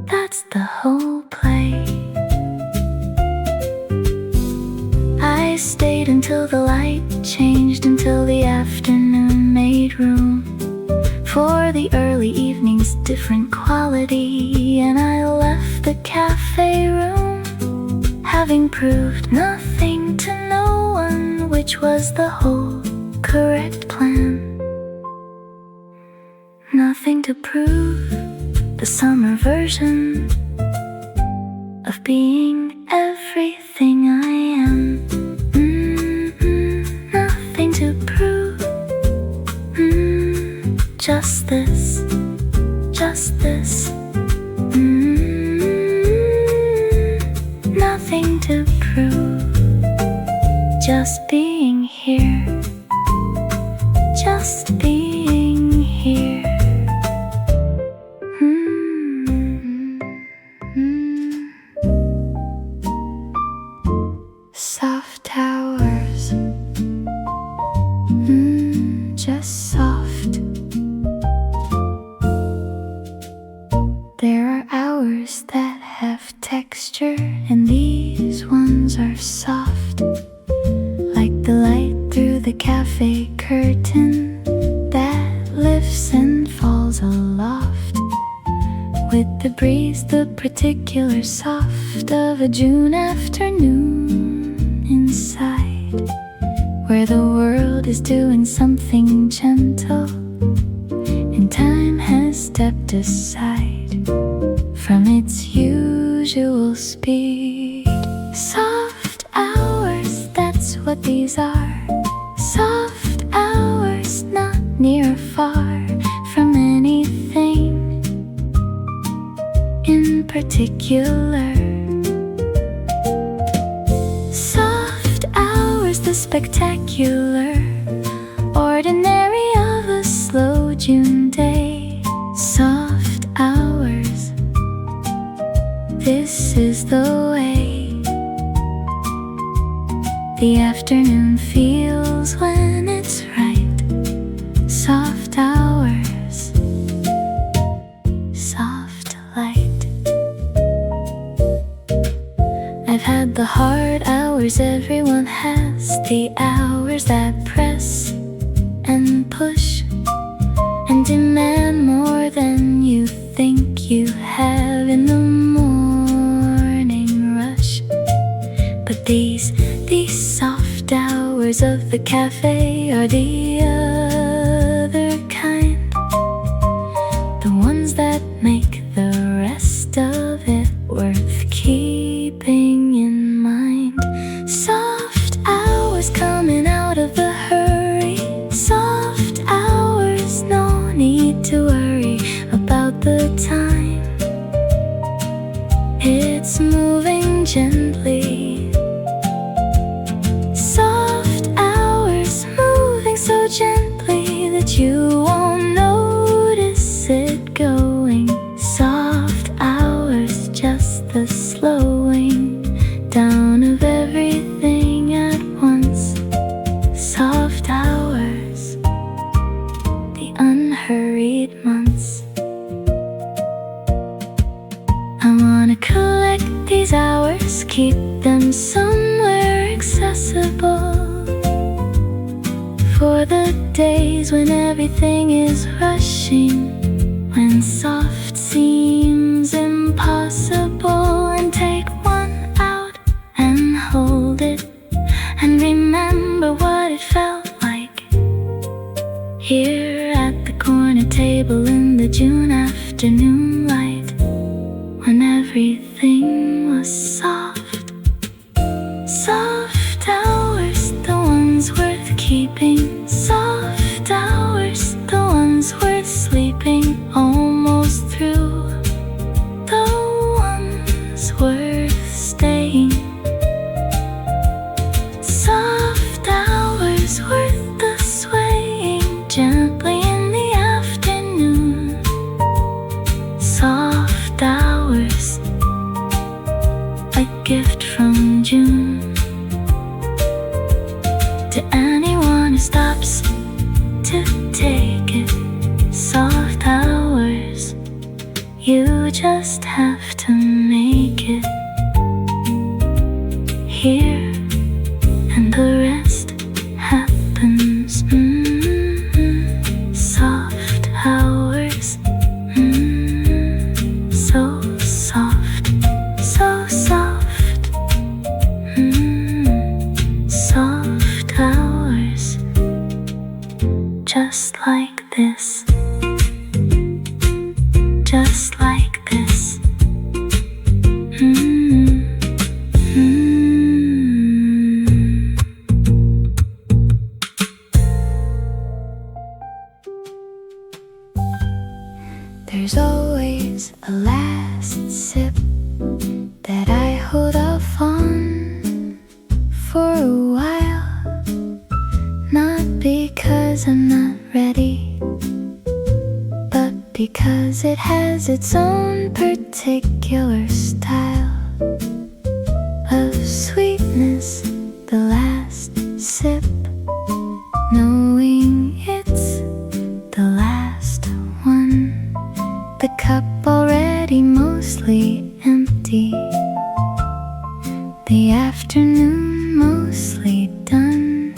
that's the whole play. I stayed until the light changed, until the afternoon made room for the early evening's different quality, and I left the cafe room, having proved nothing to no one, which was the whole correct plan. Nothing to prove, the summer version of being everything I am. Nothing to prove, just this, just this. Nothing to prove, just being here, just being here. Soft hours, just soft. There are hours that have texture, and these ones are soft, like the light through the cafe curtain that lifts and falls aloft with the breeze, the particular soft of a June afternoon inside, where the world is doing something gentle and time has stepped aside from its usual speed. Soft hours, that's what these are. Soft hours, not near or far from anything in particular. Soft hours, the spectacular ordinary of a slow June day. Soft hours, this is the way the afternoon feels when it's right. Soft hours, soft light. I've had the hard hours everyone has, the hours that press and push and demand more than you think you have in the morning rush. But these soft hours of the cafe are the other kind, the ones that make the rest of it worth keeping in mind. Soft hours coming out of the hurry. Soft hours, no need to worry about the time. It's moving gently. Soft hours moving so gently. hurried months. I wanna collect these hours, keep them somewhere accessible, for the days when everything is rushing, when soft seems impossible. And take one out and hold it, and remember what it felt like here at the corner table in the June afternoon light, when everything was soft. Soft hours, the ones worth keeping. Soft hours, the ones worth sleeping almost through. The ones worth staying. Soft hours worth the swaying gently in the afternoon. Soft hours, a gift from June. To anyone who stops to take it, soft hours, you just have to make it here, and the rest happens. Soft hours, so soft, so soft. Soft hours, just like this, just like this. There's always a last sip that I hold off on for a while, not because I'm not ready, but because it has its own particular style of sweetness. The last sip, knowing it's the last one, the cup already mostly empty, the afternoon mostly done.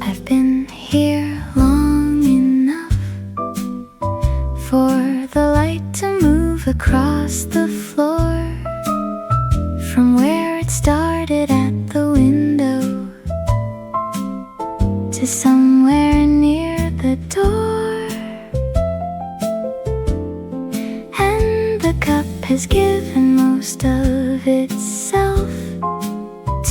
I've been here long enough for the light to move across the floor, from where it started at the window to somewhere near the door. And the cup has given most of itself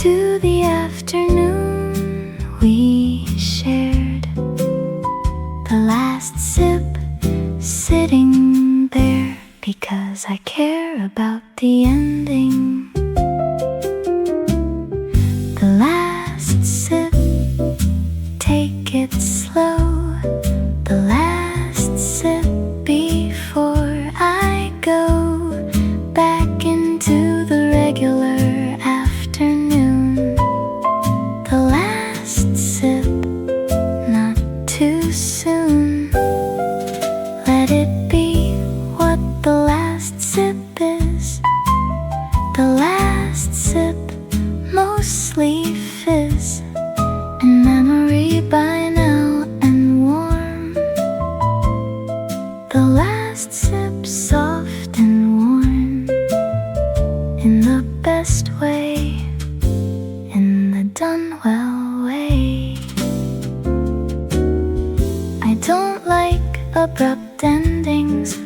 to the afternoon we shared. The last sip sitting there because I care about the ending. The last sip, take it slow. The last sip before I go back into the regular afternoon. The last sip, not too soon. Let it be what the last sip is. The last sip, mostly fizz, and memory by now and warm. The last sip, soft and warm, in the best way, in the done well way. I don't like abrupt endings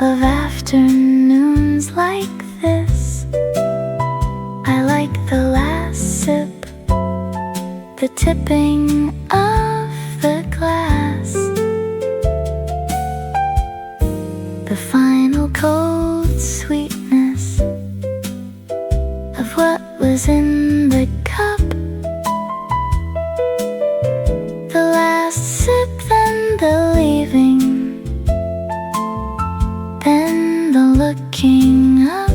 of afternoons like this. I like the last sip, the tipping of the glass, the final cold sweetness of what was in the cup. The last sip, then the leaving, then the looking up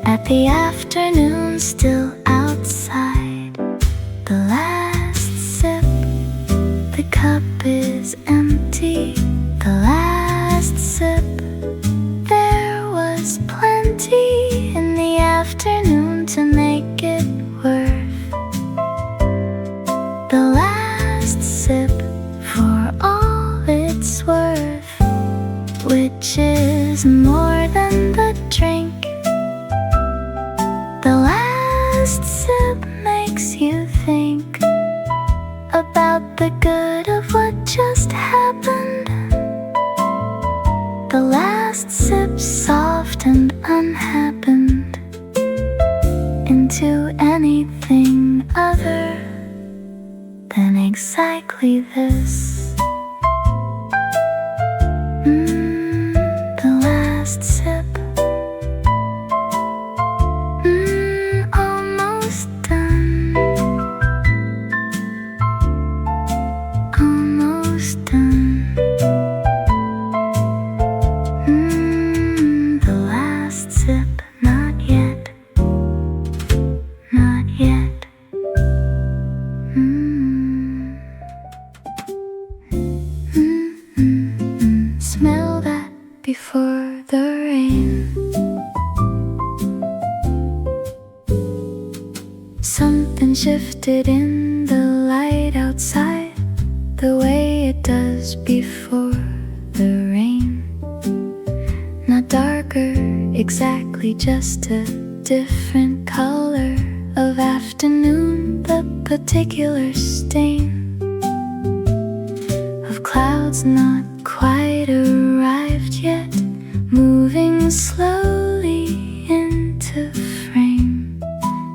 at the afternoon still outside. The last sip, cup is empty. The last sip, there was plenty in the afternoon to make it worth the last sip for all it's worth, which is more than the drink. The last sip makes you think about the good of what just happened. The last sip softened unhappened into anything other than exactly this. The last sip. Almost done. Almost done. The last sip, not yet. Not yet. Smell that before the rain. Something shifted in the light outside, the way it does before the rain. Not darker exactly, just a different color of afternoon. The particular stain of clouds not quite arrived yet, moving slowly into frame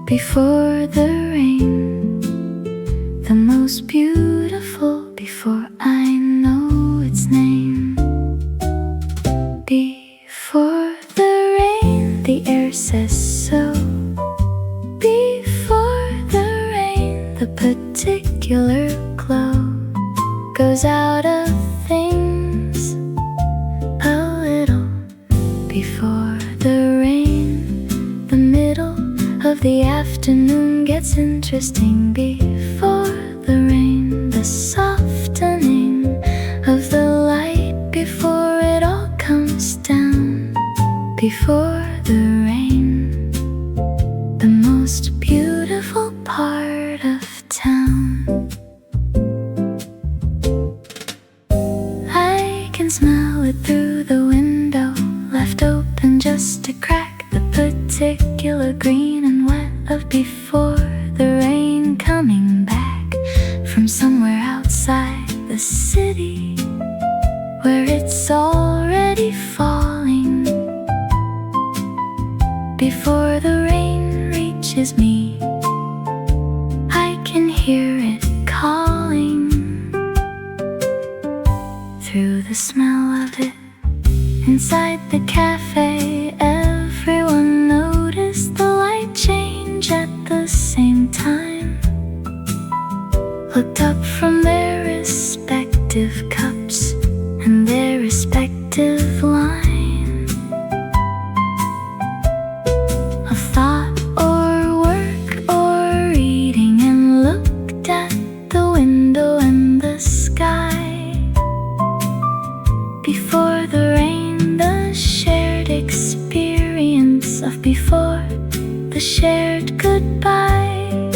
before the rain. The most beautiful before I know its name. Before the rain, the air says so. Before the rain, the particular glow goes out of things a little. Before the rain, the middle of the afternoon gets interesting. Before the rain, the softening of the light before it all comes down. Before the rain, the most beautiful part of town. I can smell it through the window, left open just a crack. The particular green and wet of before the rain coming back from somewhere outside the city, where it's already falling. Before the rain reaches me, I can hear it calling. Through the smell of it, inside the cafe, everyone noticed the light change at the same time. Looked up from their respective cups and their respective line of thought or work or reading, and looked at the window and the sky. Before the rain, the shared experience of before, the shared goodbye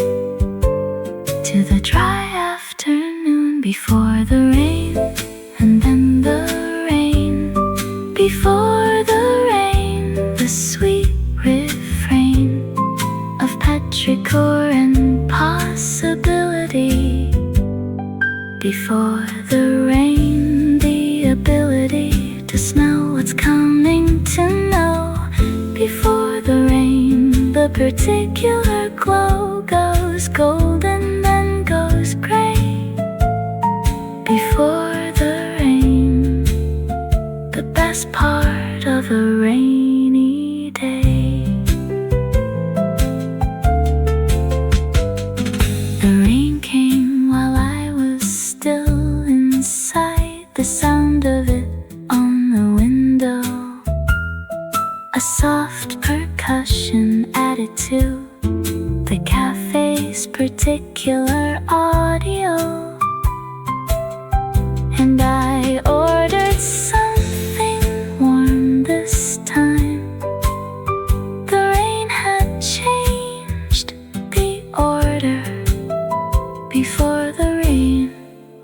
to the dry afternoon. Before the rain, and then the rain. Before the rain, the sweet refrain of petrichor and possibility. Before the rain, the ability to smell what's coming to know. Before the rain, the particular glow goes golden then goes gray. Before the rain, the best part of a rainy day. The rain came while I was still inside, the sound of it on the window, a soft percussion added to the cafe's particular audio.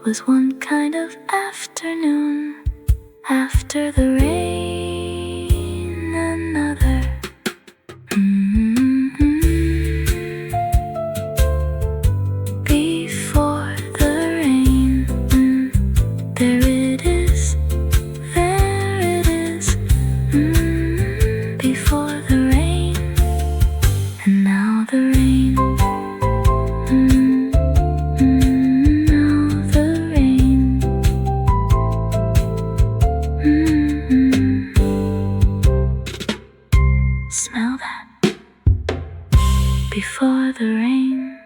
was one kind of afternoon. After the rain, another. Before the rain, there it is, there it is. Before the rain, and now the rain. Now the rain. Smell that. Before the rain.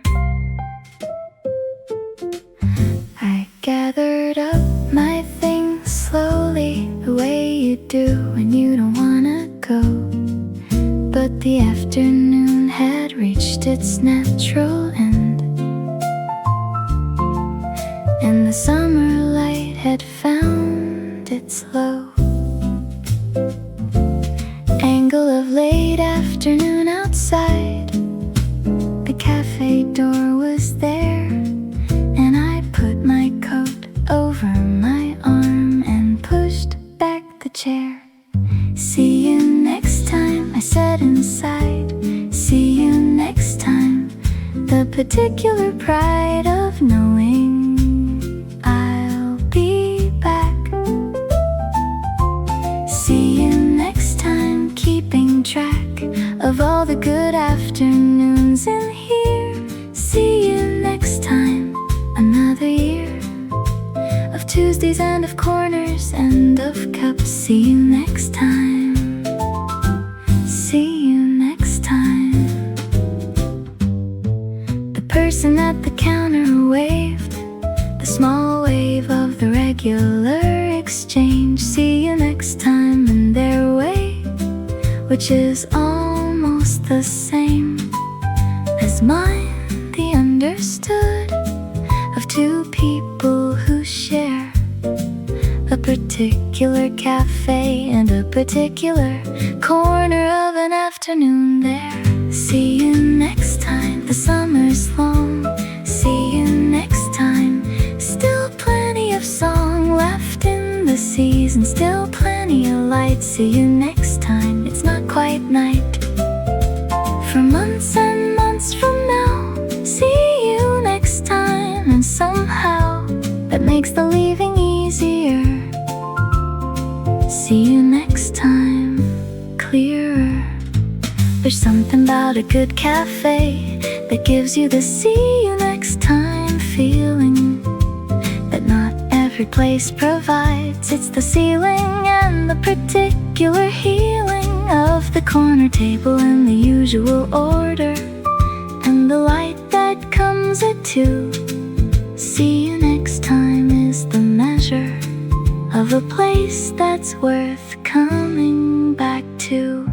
I gathered up my things slowly, the way you do when you don't wanna go. But the afternoon had reached its natural end, and the summer light had found its low. Angle of late afternoon outside, the cafe door was there, and I put my coat over my arm and pushed back the chair. See you next time, I said inside. See you next time. The particular pride of knowing I'll be back. See you next time, keeping track of all the good afternoons in here. See you next time, another year of Tuesdays and of corners and of cups. See you next time. See you next time. The person at the counter waved, the small wave of the regular exchange. See you next time in their way, which is almost the same as mine. The understood of two people who share a particular cafe and a particular corner of an afternoon there. See you next time, the summer's long. See you next time, still plenty of song left in the season, still plenty of light. See you next time, it's not quite night. For months and months from now, see you next time, and somehow that makes the leaving easier. See you next time, clearer. There's something about a good cafe that gives you the see you next time feeling that not every place provides. It's the ceiling and the particular healing of the corner table in the usual order, and the light that comes at 2. See you next time is the measure of a place that's worth coming back to.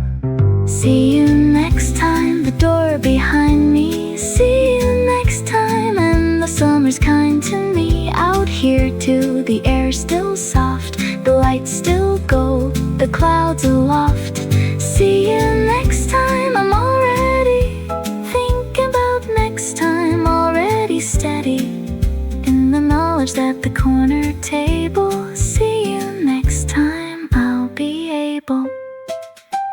See you next time, the door behind me. See you next time, and the summer's kind to me. Out here too, the air's still soft, the light's still gold, the clouds aloft. See you next time, I'm already thinking about next time, already steady in the knowledge that the corner table. See you next time, I'll be able.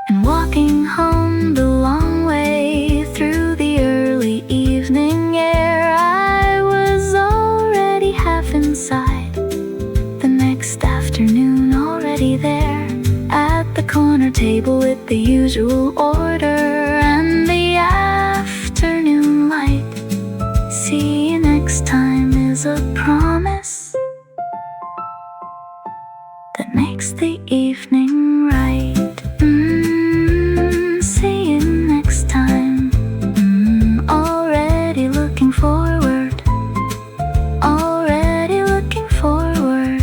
And walking home the long way through the early evening air, I was already half inside. The next afternoon already there, at the corner table with the usual order and the afternoon light. See you next time is a promise that makes the evening right. See you next time. Already looking forward. Already looking forward.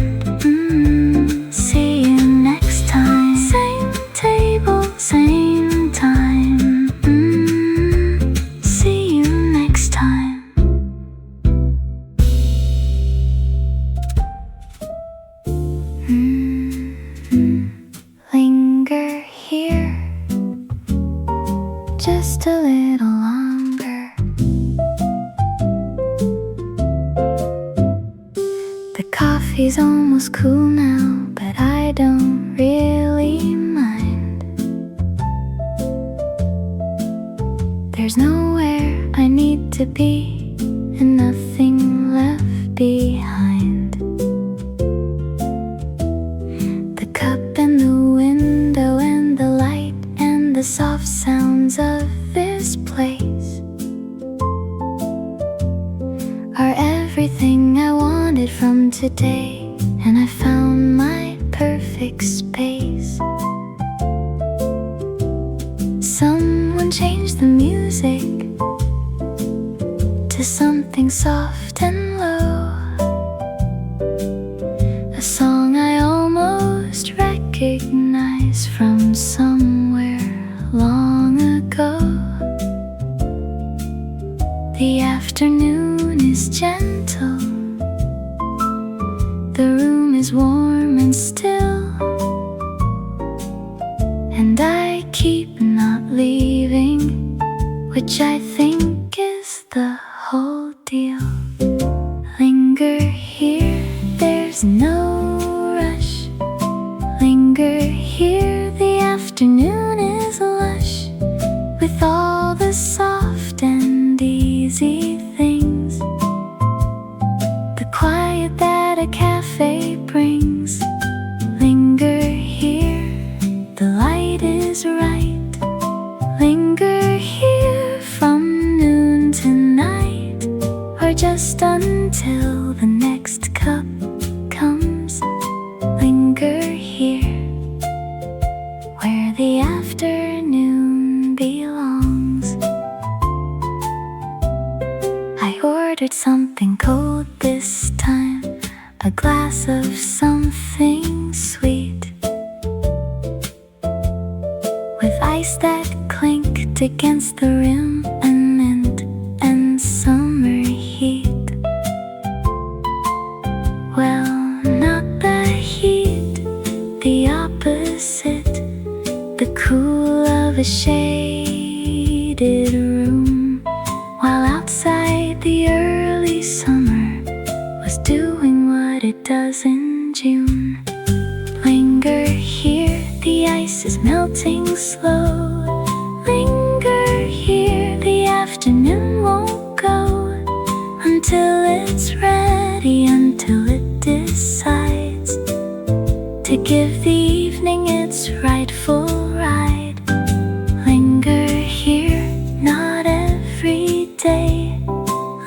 See you next time. Same table, same time. See you next time. Linger The coffee's almost cool now, but I don't really mind. There's nowhere I need to be, and nothing left behind. The cup and the window and the light and the soft sounds of this place are everything I wanted from today, and I found my perfect space. Someone changed the music to something soft and low, a song I almost recognize from somewhere long ago. The afternoon is gentle, the room is warm and still, and I keep not leaving, which I think is the whole deal. Linger here, there's no rush. Linger here, the afternoon is lush, with all the soft and easy things, the quiet that a cafe brings. Linger here, the light is right. Linger here from noon to night, or just until the next cup comes. Linger here, where the afternoon belongs. I ordered something cold this time, a glass of something sweet, with ice that clinked against the rim, and mint and summer heat. Well, not the heat, the opposite, the cool of a shaded room, while outside the early summer was doing what it does in June. Linger here, the ice is melting slow. Linger here, the afternoon won't go until it's ready, until it decides to give the evening its rightful ride. Linger here, not every day.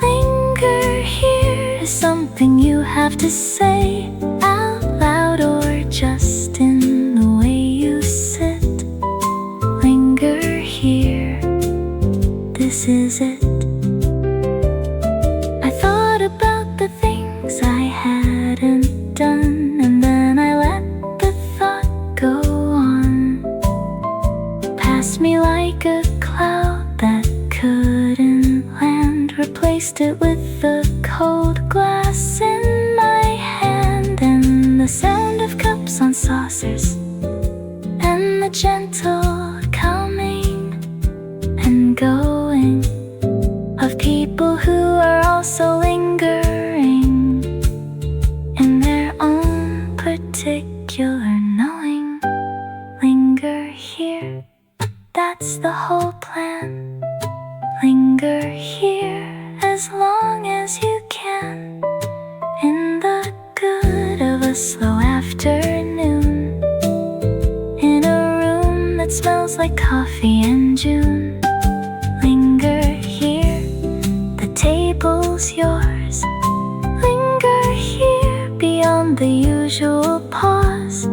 Linger here is something you have to say out loud, or just in the way you sit. Linger here, this is it. I thought about the things I hadn't done, and then I let the thought go on past me like a cloud that couldn't land. Replaced it with the cold glass in my hand, and the sound of cups on saucers, and the gentle coming and going of people who are also lingering in their own particular knowing. Linger here, that's the whole plan. Linger here as long as you can, in the good of a slow afternoon, in a room that smells like coffee and June. Linger here, the table's yours. Linger here beyond the usual pause,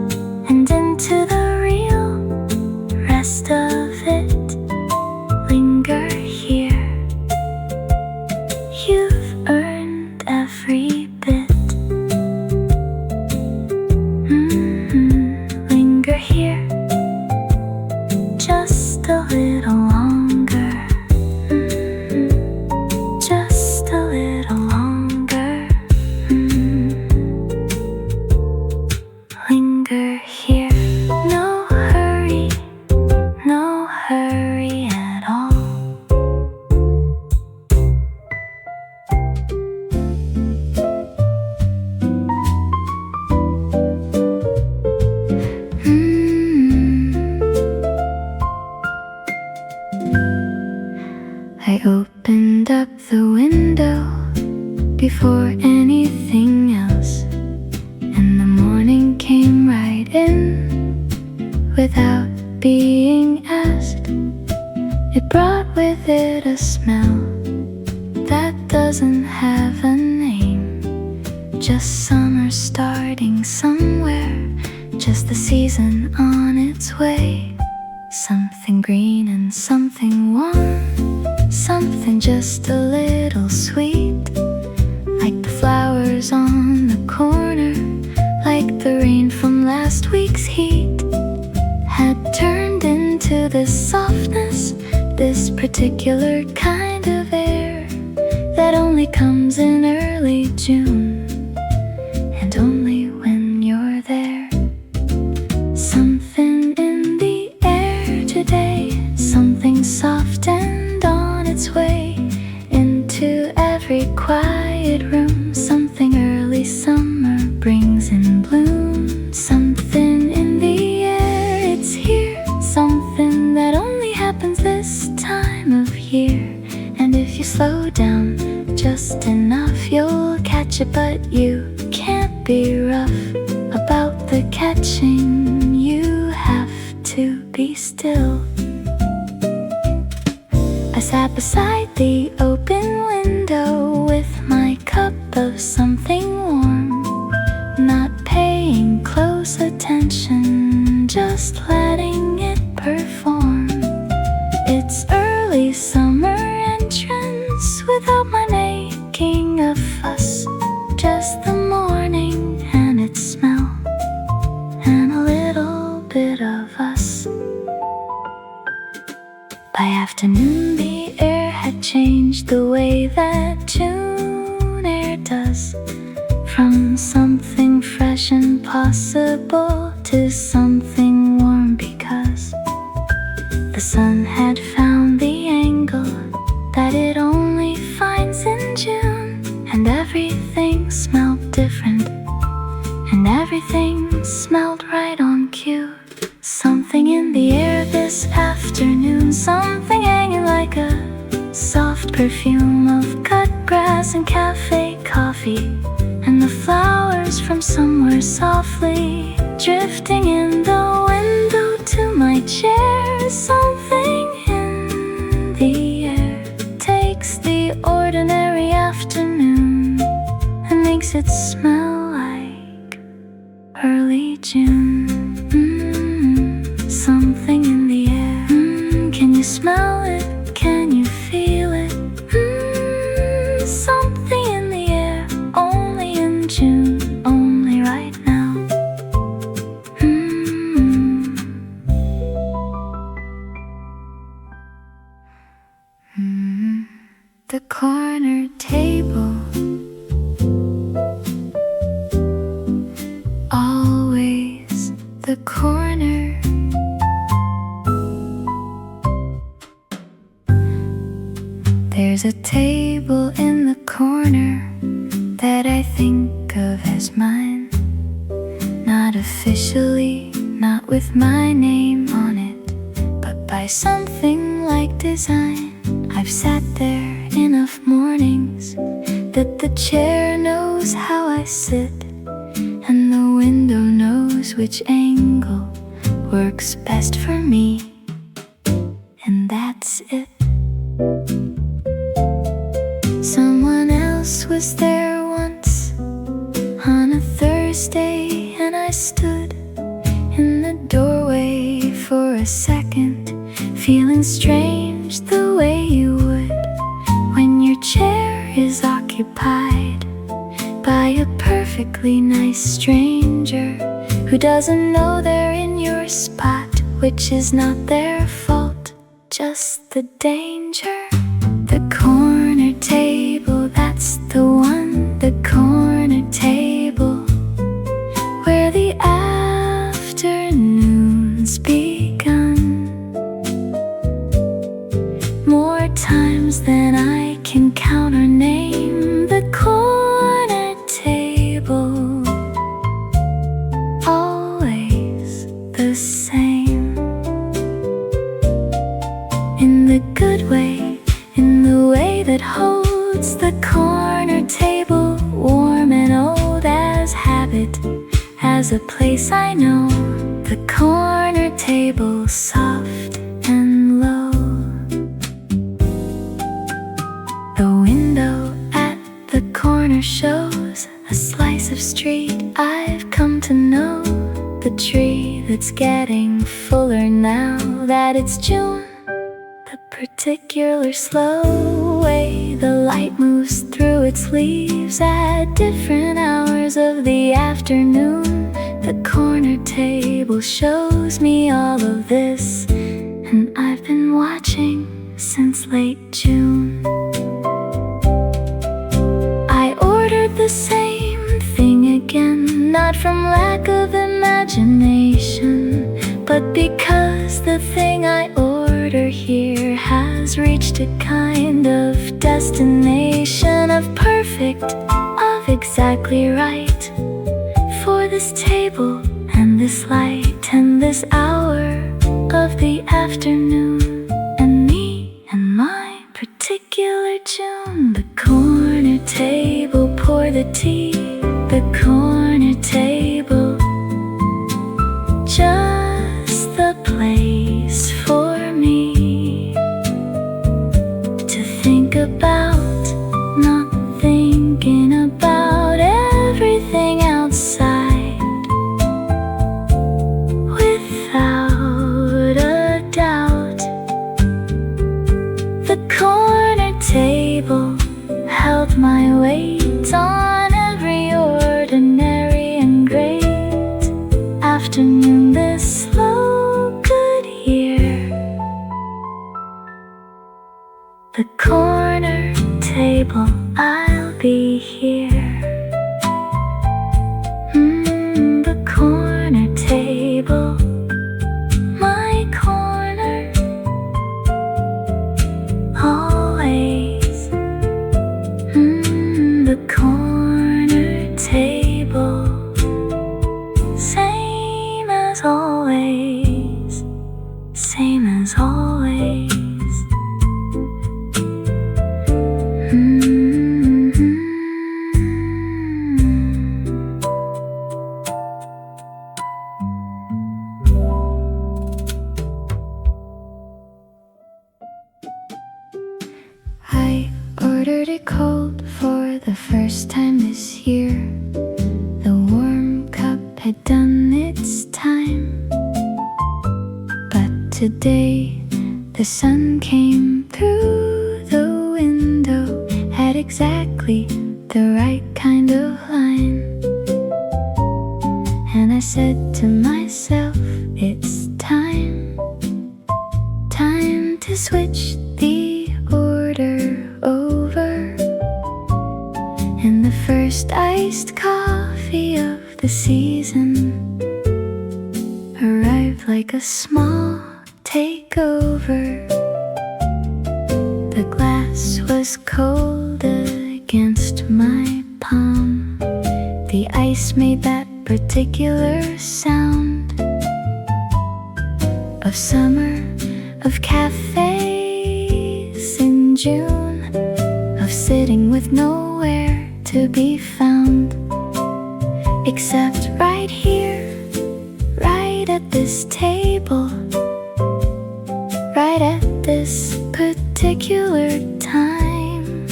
and into the real rest of it. Linger here, you've earned every bit. Linger here, just a little longer. Just a little longer. without being asked. It brought with it a smell that doesn't have a name. Just summer starting somewhere, just the season on its way. Something green and something warm, something just a little sweet, like the flowers on the corner, like the rain from last week's heat, had turned into this softness, this particular kind of air that only comes in early June, and only when you're there. Something in the air today, something soft and on its way into every quiet room. Something early summer brings in bloom. Something in the air, it's here. Something that only happens this time of year. And if you slow down just enough, you'll catch it. But you can't be rough about the catching. You have to be still. I sat beside the open window with my cup of something warm, not paying close attention, just letting it perform its early summer entrance without my making a fuss. Just the morning and its smell and a little bit of us. By afternoon the air had changed the way that June air does, from something fresh and possible to something warm, because the sun had found the angle that it only finds in June. And everything smelled different, and everything smelled right on cue. Something in the air this afternoon, something hanging like a soft perfume of cut grass and cafe coffee, and the flowers from somewhere softly drifting in the window to my chair. Something in the air takes the ordinary afternoon and makes it smell like early June. Something in the air, can you smell it? Can you feel it? Something in the air, only in June, only right now. The corner table, always the corner. There's a table in the corner that I think of as mine, not officially, not with my name on it, but by something like design. I've sat there enough mornings that the chair knows how I sit, and the window knows which angle works best for me, and that's it. Someone else was there once on a Thursday, and I stood in the doorway for a second, feeling strange the way you would when your chair is occupied by a perfectly nice stranger who doesn't know they're in your spot, which is not their fault, just the danger. The corner table, that's the one, the corner table where the afternoons begun. More times than I can count or name, the corner table, always the same. In the good way, in the way that holds the corner table warm and old as habit, as a place I know. The corner table soft and low. The window at the corner shows a slice of street I've come to know. The tree that's getting fuller now that it's June. The particular slow way the light moves through its leaves at different hours of the afternoon. The corner table shows me all of this, and I've been watching since late June. I ordered the same thing again, not from lack of imagination, but because the thing I order here has reached a kind of destination of perfect, of exactly right, for this table and this light and this hour of the afternoon, and me and my particular June. The corner table, pour the tea. The corner table, just the place for me to think about, not thinking about everything outside. Without a doubt, the corner table held my weight on every ordinary and great afternoon this slow good year. The corner table, I'll be here. The corner table, my corner, always. The corner table, same as always, same as always. I ordered it cold for the first time this year. The warm cup had done its time, but today the sun came through the window at exactly the right kind of line. And I said to myself, it's time to switch the order over. And the first iced coffee of the season arrived like a small takeover. The glass was cold against my palm. The ice made that particular sound of summer, of cafes in June, of sitting with nowhere to be found, except right here, right at this table, right at this particular time.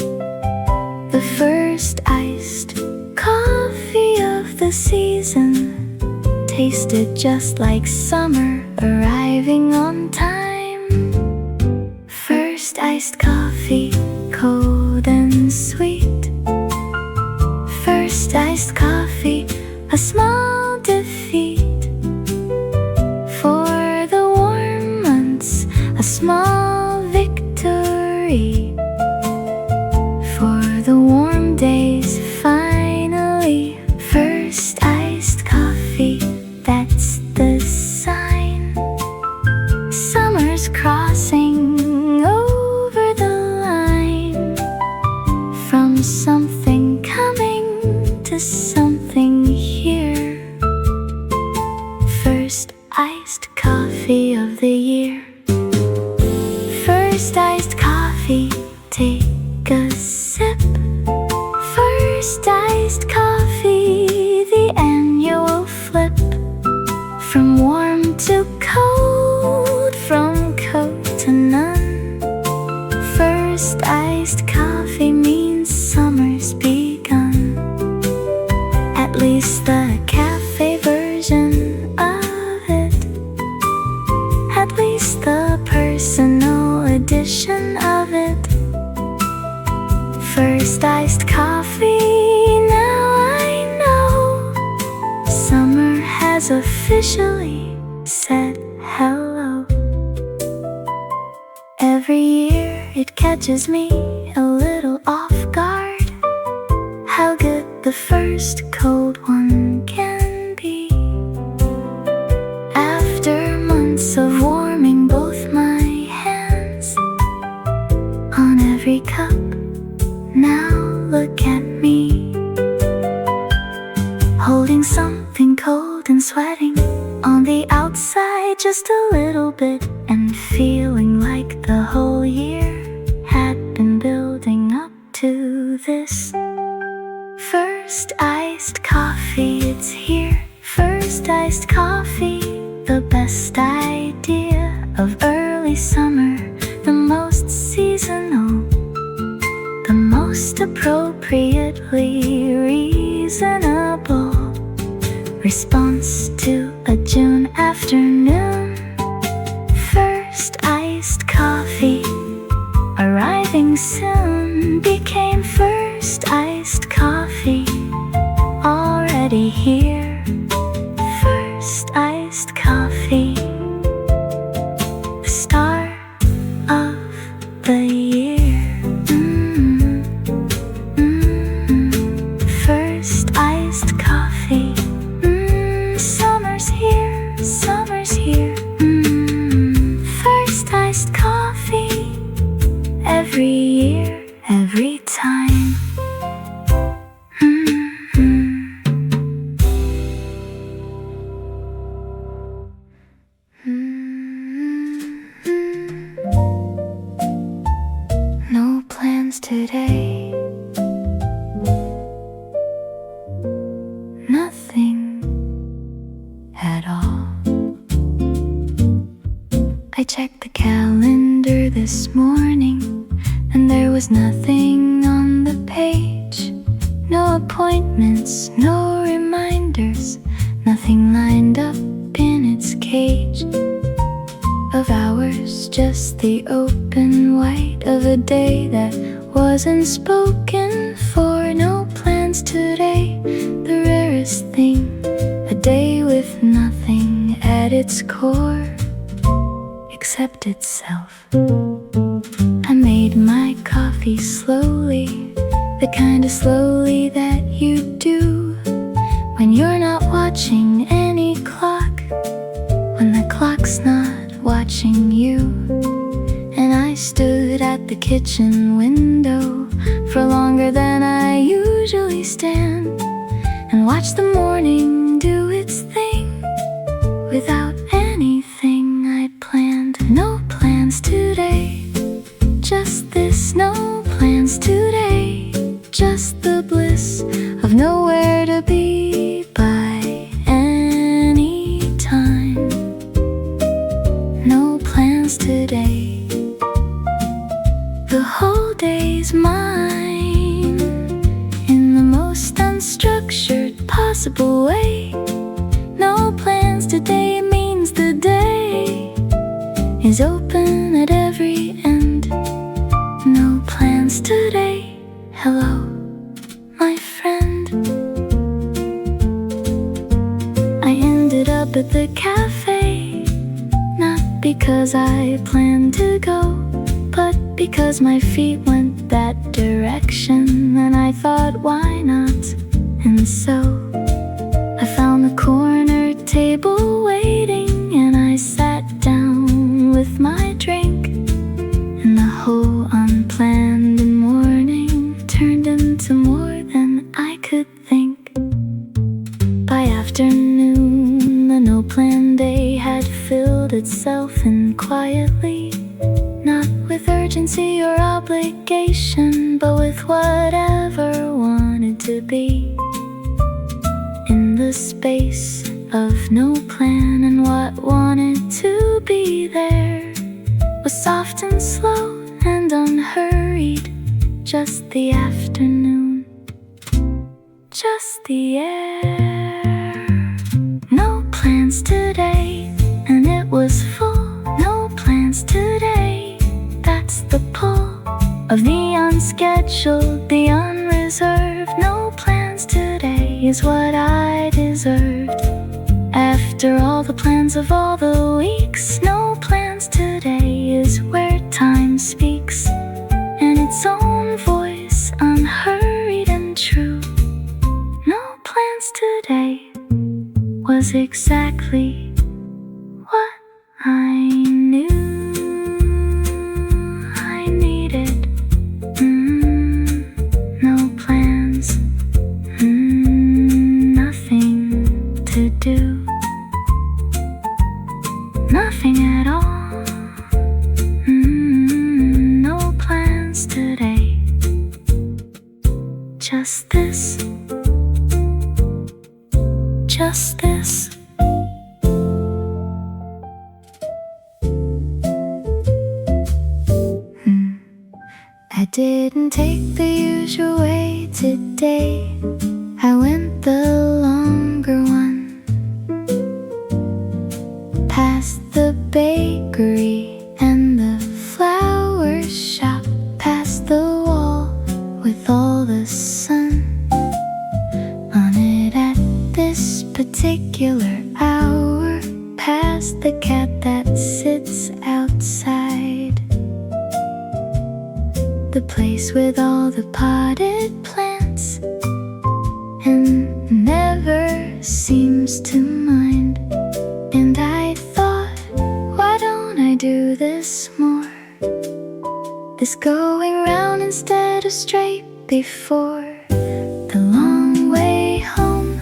The first iced coffee of the season tasted just like summer arriving on time. First iced coffee, cold and sweet. First iced coffee, a small defeat. For the warm months, a small victory. For the warm days, finally. First iced coffee, that's the sign. Summer's crossing over the line, from something coming to something here. least the cafe version of it, at least the personal edition of it. First iced coffee, now I know summer has officially said hello. Every year it catches me a little off guard, how good the first cold one can be. After months of warming both my hands on every cup, now look at me, holding something cold and sweating on the outside just a little bit, and feeling like the whole year had been building up to this. First iced coffee, it's here. First iced coffee, the best idea of early summer, the most seasonal, the most appropriately reasonable response to a June afternoon. First iced coffee, arriving soon, became first iced coffee, already here. First iced coffee, the star of the year. First iced coffee, summer's here, summer's here. First iced coffee, every year, every time. No plans today, nothing at all. I checked the calendar this morning, and there was nothing on the page. No appointments, no reminders, nothing lined up in its cage of hours, just the open white of a day that wasn't spoken for. No plans today, the rarest thing, a day with nothing at its core except itself. I made my coffee slowly, the kind of slowly that you do when you're not watching any clock, when the clock's not watching you. And I stood at the kitchen window for longer than I usually stand, and watched the morning do its thing without anything I'd planned. No plans today, just this. No plans today, just the bliss of nowhere to be by any time. No plans today, the whole day's mine in the most unstructured possible way. No plans today means the day is open at every end. No plans today, hello, my friend. I ended up at the cafe, not because I planned to go, but because my feet went that direction, and I thought, why not? And so I found the corner table waiting, and I sat down with my drink, and the whole unplanned morning turned into more than I could think. By afternoon, the no-plan day had filled itself in quietly, not with urgency or obligation, but with whatever wanted to be. In the space of no plan, and what wanted to be there was soft and slow and unhurried, just the afternoon, just the air. was full. No plans today. That's the pull of the unscheduled, the unreserved. No plans today is what I deserved. After all the plans of all the weeks, no plans today is where time speaks in its own voice, unhurried and true. No plans today was exactly what I knew I needed. No plans, nothing to do, nothing at all. No plans today, just this, just this. I didn't take the usual way today. I went the longer one, past the bakery and the flower shop, past the wall with all the sun on it at this particular hour, past the cat that sits outside, the place with all the potted plants and never seems to mind. And I thought, why don't I do this more? This going round instead of straight before. The long way home,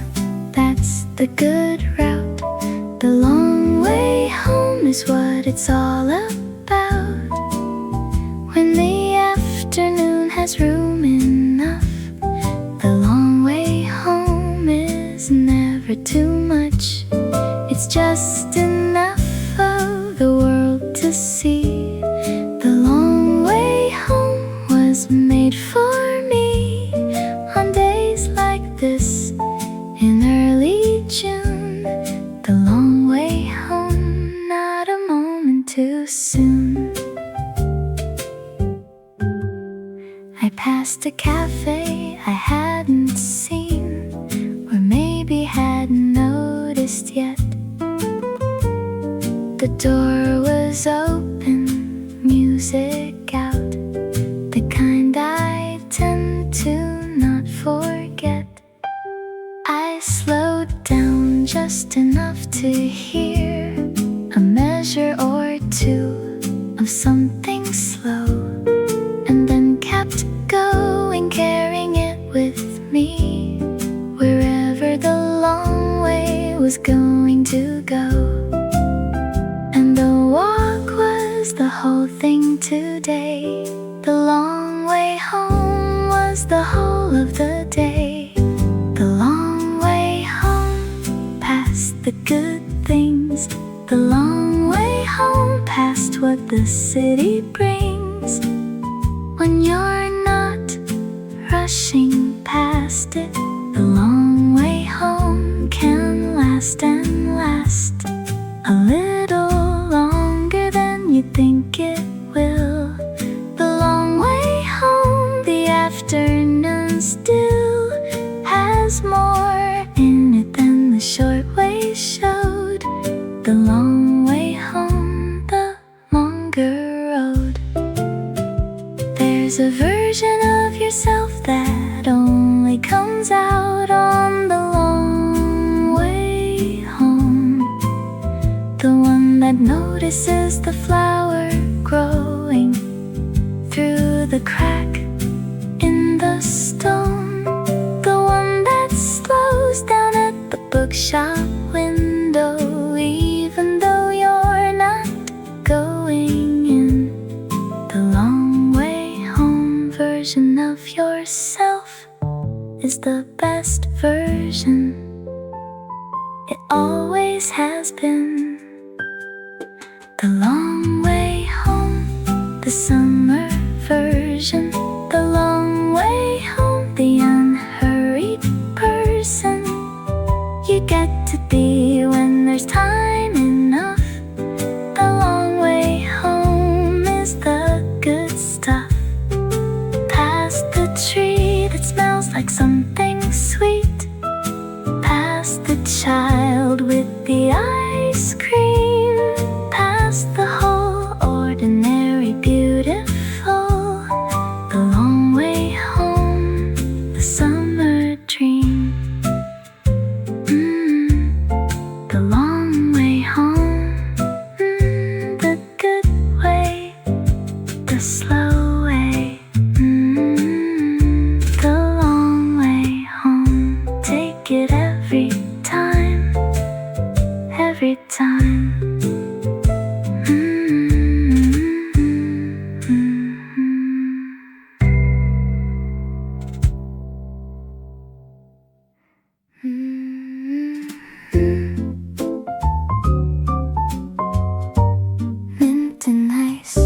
that's the good route. The long way home is what it's all about. When the afternoon has room enough, the long way home is never too much. It's just enough of the world to see. The long way home was made for me on days like this in early June. The long way home, not a moment too soon. I passed a cafe I hadn't seen, or maybe hadn't noticed yet. The door was open, music out, the kind I tend to not forget. I slowed down just enough to hear a measure or two of something slow, and then kept going, carrying it with me wherever the long way was going to go. And the walk was the whole thing today. The long way home was the whole of the day. The long way home, past the good things. The long way home, past what the city brings. When you're not rushing past it, the long way home can last and last a little longer than you think it will. The long way home, the afternoon still has more in it than the short way showed. The long way home, the longer road. There's a version of yourself that only comes out on the long way home. The one that notices the flower growing through the crack in the stone. The one that slows down at the bookshop window, even though you're not going in. The long way home version of yourself is the best version. It always has been. The long way home, the summer version. The long way home, the unhurried person you get to be when there's time enough child with the ice cream, past the whole ordinary beautiful, the long way home, the summer dream. The long way home, the good way, the slow way, the long way home. Take it every time, every time. Mint and ice,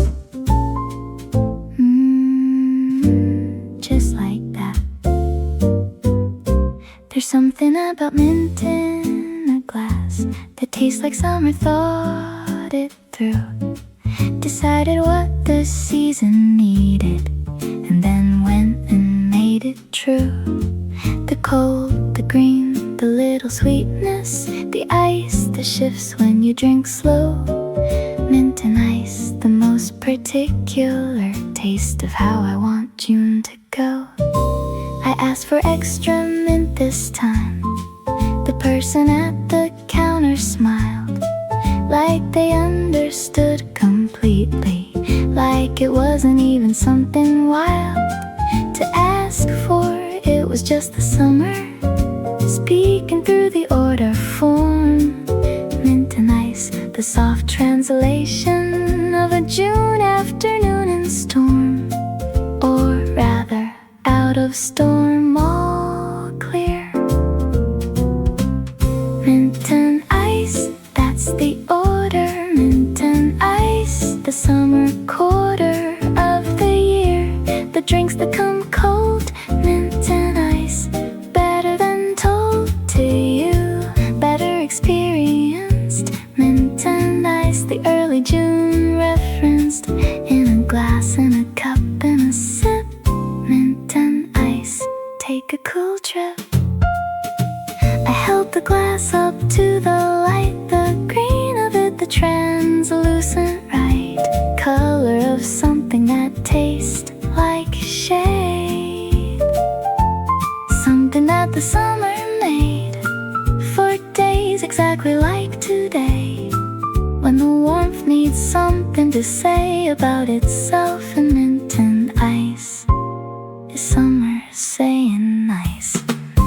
just like that. There's something about mint in a glass that tastes like summer thought it through, decided what the season needed, and then went and made it true. The cold, the green, the little sweetness, the ice that shifts when you drink slow. Mint and ice, the most particular taste of how I want June to go. I asked for extra mint this time. The person at the counter smiled, like they understood completely, like it wasn't even something wild to ask for. It was just the summer speaking through the order form. Mint and ice, the soft translation of a June afternoon in storm, or rather, out of storm, all clear. Mint and ice, that's the order. Mint and ice, the summer quarter of the year. The drinks that come cold, mint and ice, better than told to you, better experienced. Mint and ice, the early June referenced in a glass, in a cup, in a sip. Mint and ice, take a cool trip. I held the glass up to the light, the green of it, the translucent right color of something that tastes like shade, something that the summer made for days exactly like today, when the warmth needs something to say about itself. And mint and ice is summer saying nice.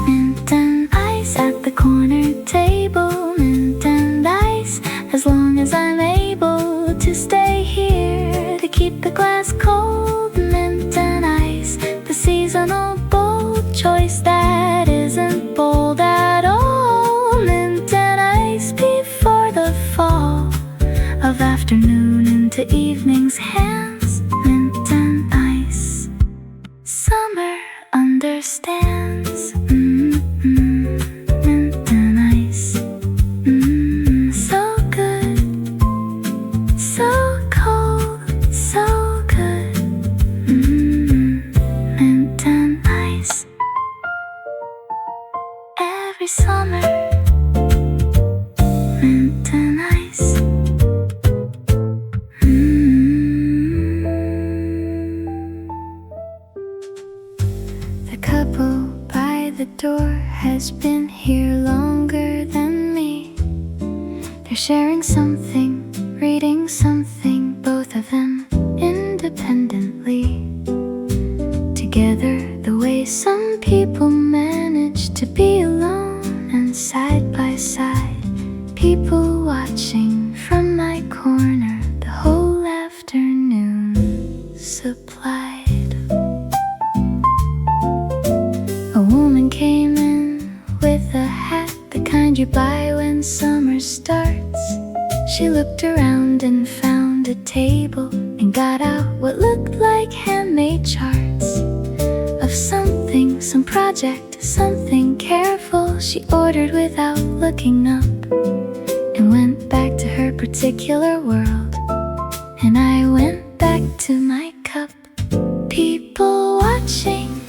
Mint and ice at the corner table. Mint and ice, as long as I'm able to stay here to keep the glass cold. Mint and ice, the seasonal bold choice that isn't bold at all. Mint and ice before the fall of afternoon into evening's hands. Mint and ice, summer understands. Mint and ice, so good, so cold, so good. Mint and ice, every summer. Mint and ice. The couple by the door has been here longer than me. They're sharing something, reading something, both of them independently. Together, the way some people manage to be alone and side by side. People watching from my corner, the whole afternoon supplied. A woman came in with a hat, the kind you buy when summer starts. She looked around and found a table and got out what looked like handmade charts of something, some project, something careful. She ordered without looking up and went back to her particular world, and I went back to my cup. People watching,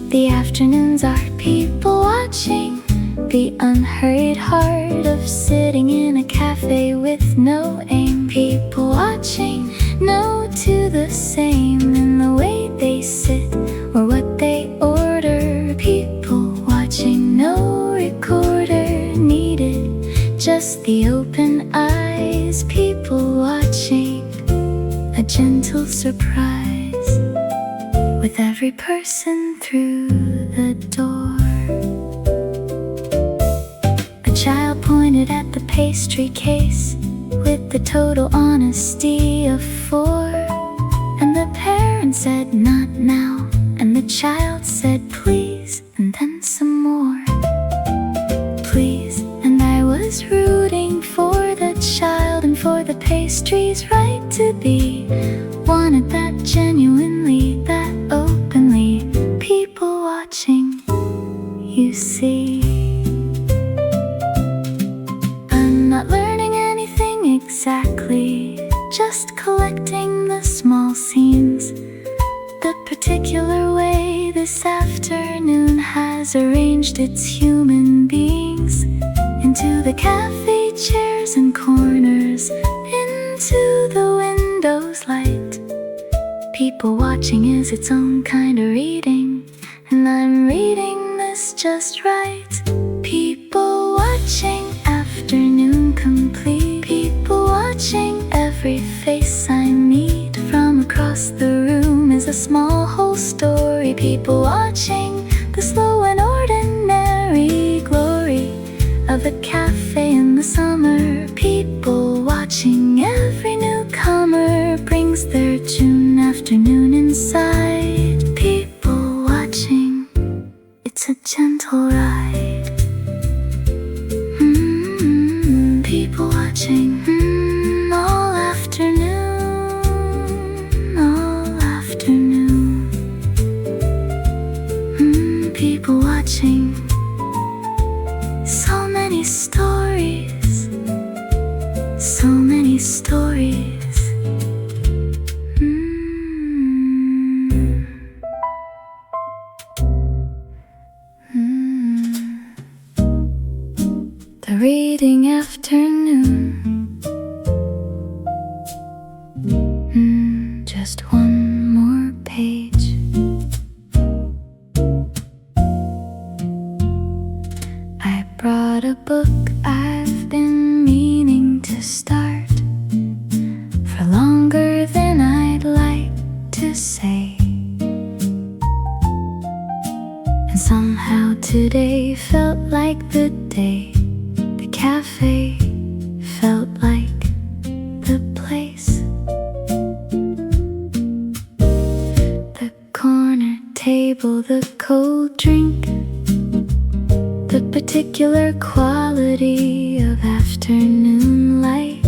the afternoons are people watching. the unhurried heart of sitting in a cafe with no aim. People watching, no to the same in the way they sit or what they order. People watching, no recorder needed, just the open eyes. People watching, a gentle surprise with every person through the door. A child pointed at the pastry case with the total honesty of 4, and the parent said, "Not now," and the child said, "Please," and then some more, "Please." And I was rooting for the child and for the pastry's right to be wanted, that genuinely, that openly. People watching, you see. I'm not learning anything exactly, just collecting the small scenes. The particular way this afternoon has arranged its human beings into the cafe chairs and corners, into the window's light. People watching is its own kind of reading, and I'm reading this just right. People watching, afternoon complete. People watching, every face I meet from across the room is a small whole story. People watching, the slow and ordinary glory of a cafe in the summer. People watching, every newcomer brings their June afternoon inside. People watching, it's a gentle ride. People watching, all afternoon, all afternoon. People watching, so many stories, so many stories. The reading afternoon. Just one more page. I brought a book I've been meaning to start for longer than I'd like to say. And somehow today felt like the day. The cafe felt like the place. The corner table, the cold drink, the particular quality of afternoon light.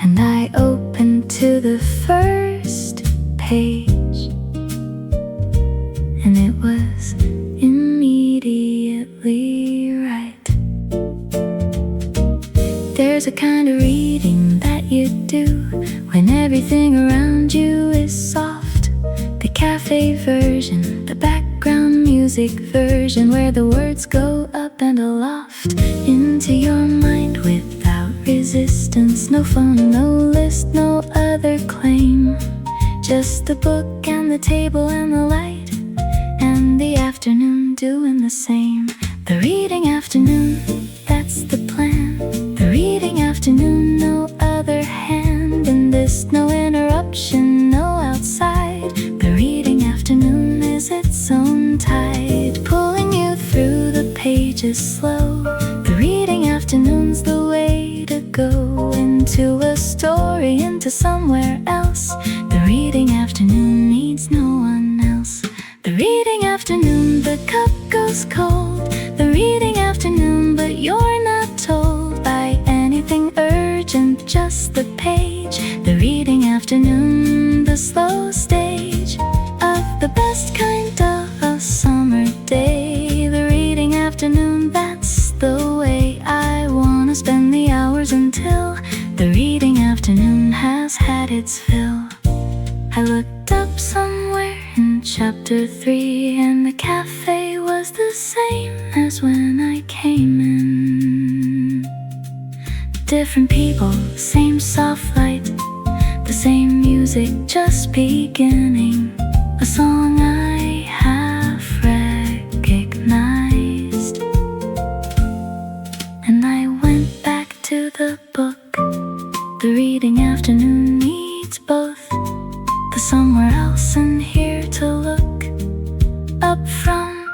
And I opened to the first page, and it was immediately right. There's a kind of reading that you do when everything around you is soft. The cafe version, the background music version, where the words go up and aloft into your mind without resistance. No phone, no list, no other claim, just the book and the table and the light, and the afternoon doing the same. The reading afternoon, that's the plan. The reading afternoon, no other hand in this, no interruption, no outside. The reading afternoon is its own tide, pulling you through the pages slow. The reading afternoon's the way to go, into a story, into somewhere else. The reading afternoon needs no one else. The reading afternoon, the cup goes cold. The reading afternoon, but you're not told by anything urgent, just the page. The reading afternoon, the slow stage of the best kind of a summer day. The reading afternoon, that's the way I wanna spend the hours until the reading afternoon has had its fill. I looked up somewhere in Chapter 3, and the cafe was the same as when I came in. Different people, same soft light, the same music just beginning. A song I have recognized. And I went back to the book. The reading afternoon needs both the somewhere else and here to look up from,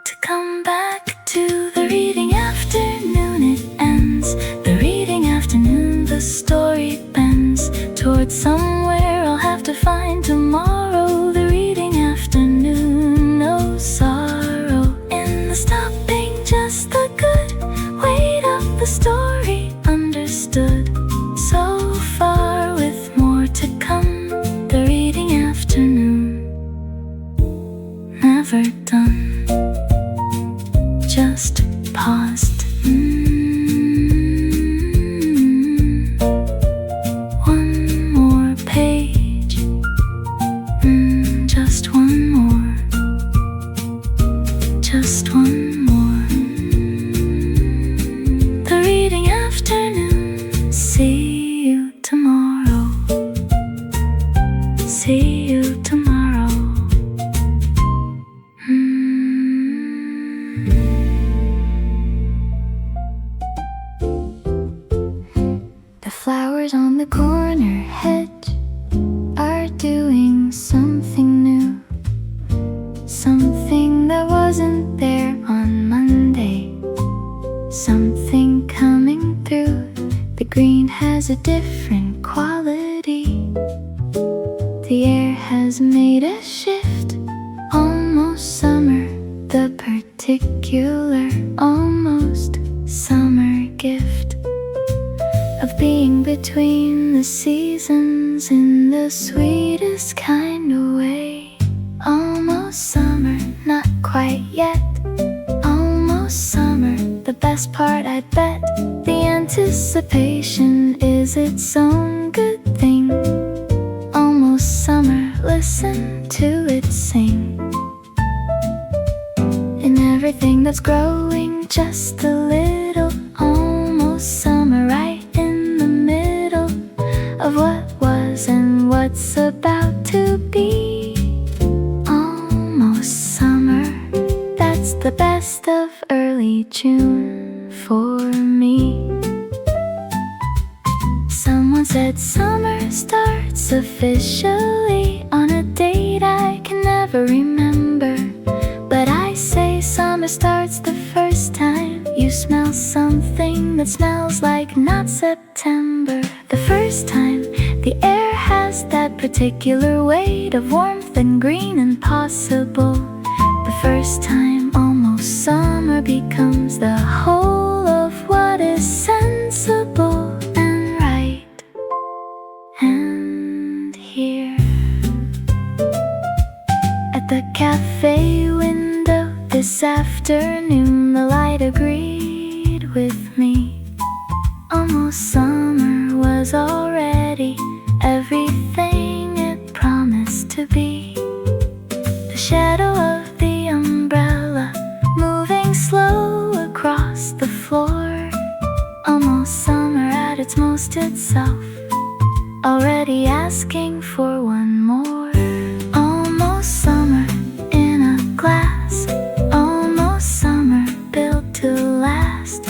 to come back to the reading afternoon. It ends, the reading afternoon, the story bends towards somewhere I'll have to find tomorrow. The reading afternoon, no sorrow in the stopping, just the good weight of the story understood. So far with more to come, the reading afternoon, never done, just paused. One more page, just one more, just one more. The reading afternoon, see you tomorrow, see you tomorrow. The flowers on the corner hedge are doing something new, something that wasn't there on Monday, something coming through. The green has a different quality. The air has made a shift, almost summer, the particular almost summer gift of being between the seasons in the sweetest kind of way. Almost summer, not quite yet. Almost summer, the best part I bet. The anticipation is its own good thing. Almost summer, listen to it sing. In everything that's growing just a little. Almost summer, right in the middle of what was and what's about to be. Almost summer, that's the best of early June for me. Someone said summer starts officially on a date I can never remember, but I say summer starts the first time you smell something that smells like not September. The first time the air has that particular weight of warmth and green and possible. The first time almost summer becomes the whole of what is sensible and right. And here at the cafe window this afternoon, the light agreed with me. Almost summer was already everything it promised to be. The shadow of the umbrella moving slow across the floor. Almost summer at its most itself, already asking for one more. Almost summer in a glass. Almost summer built to last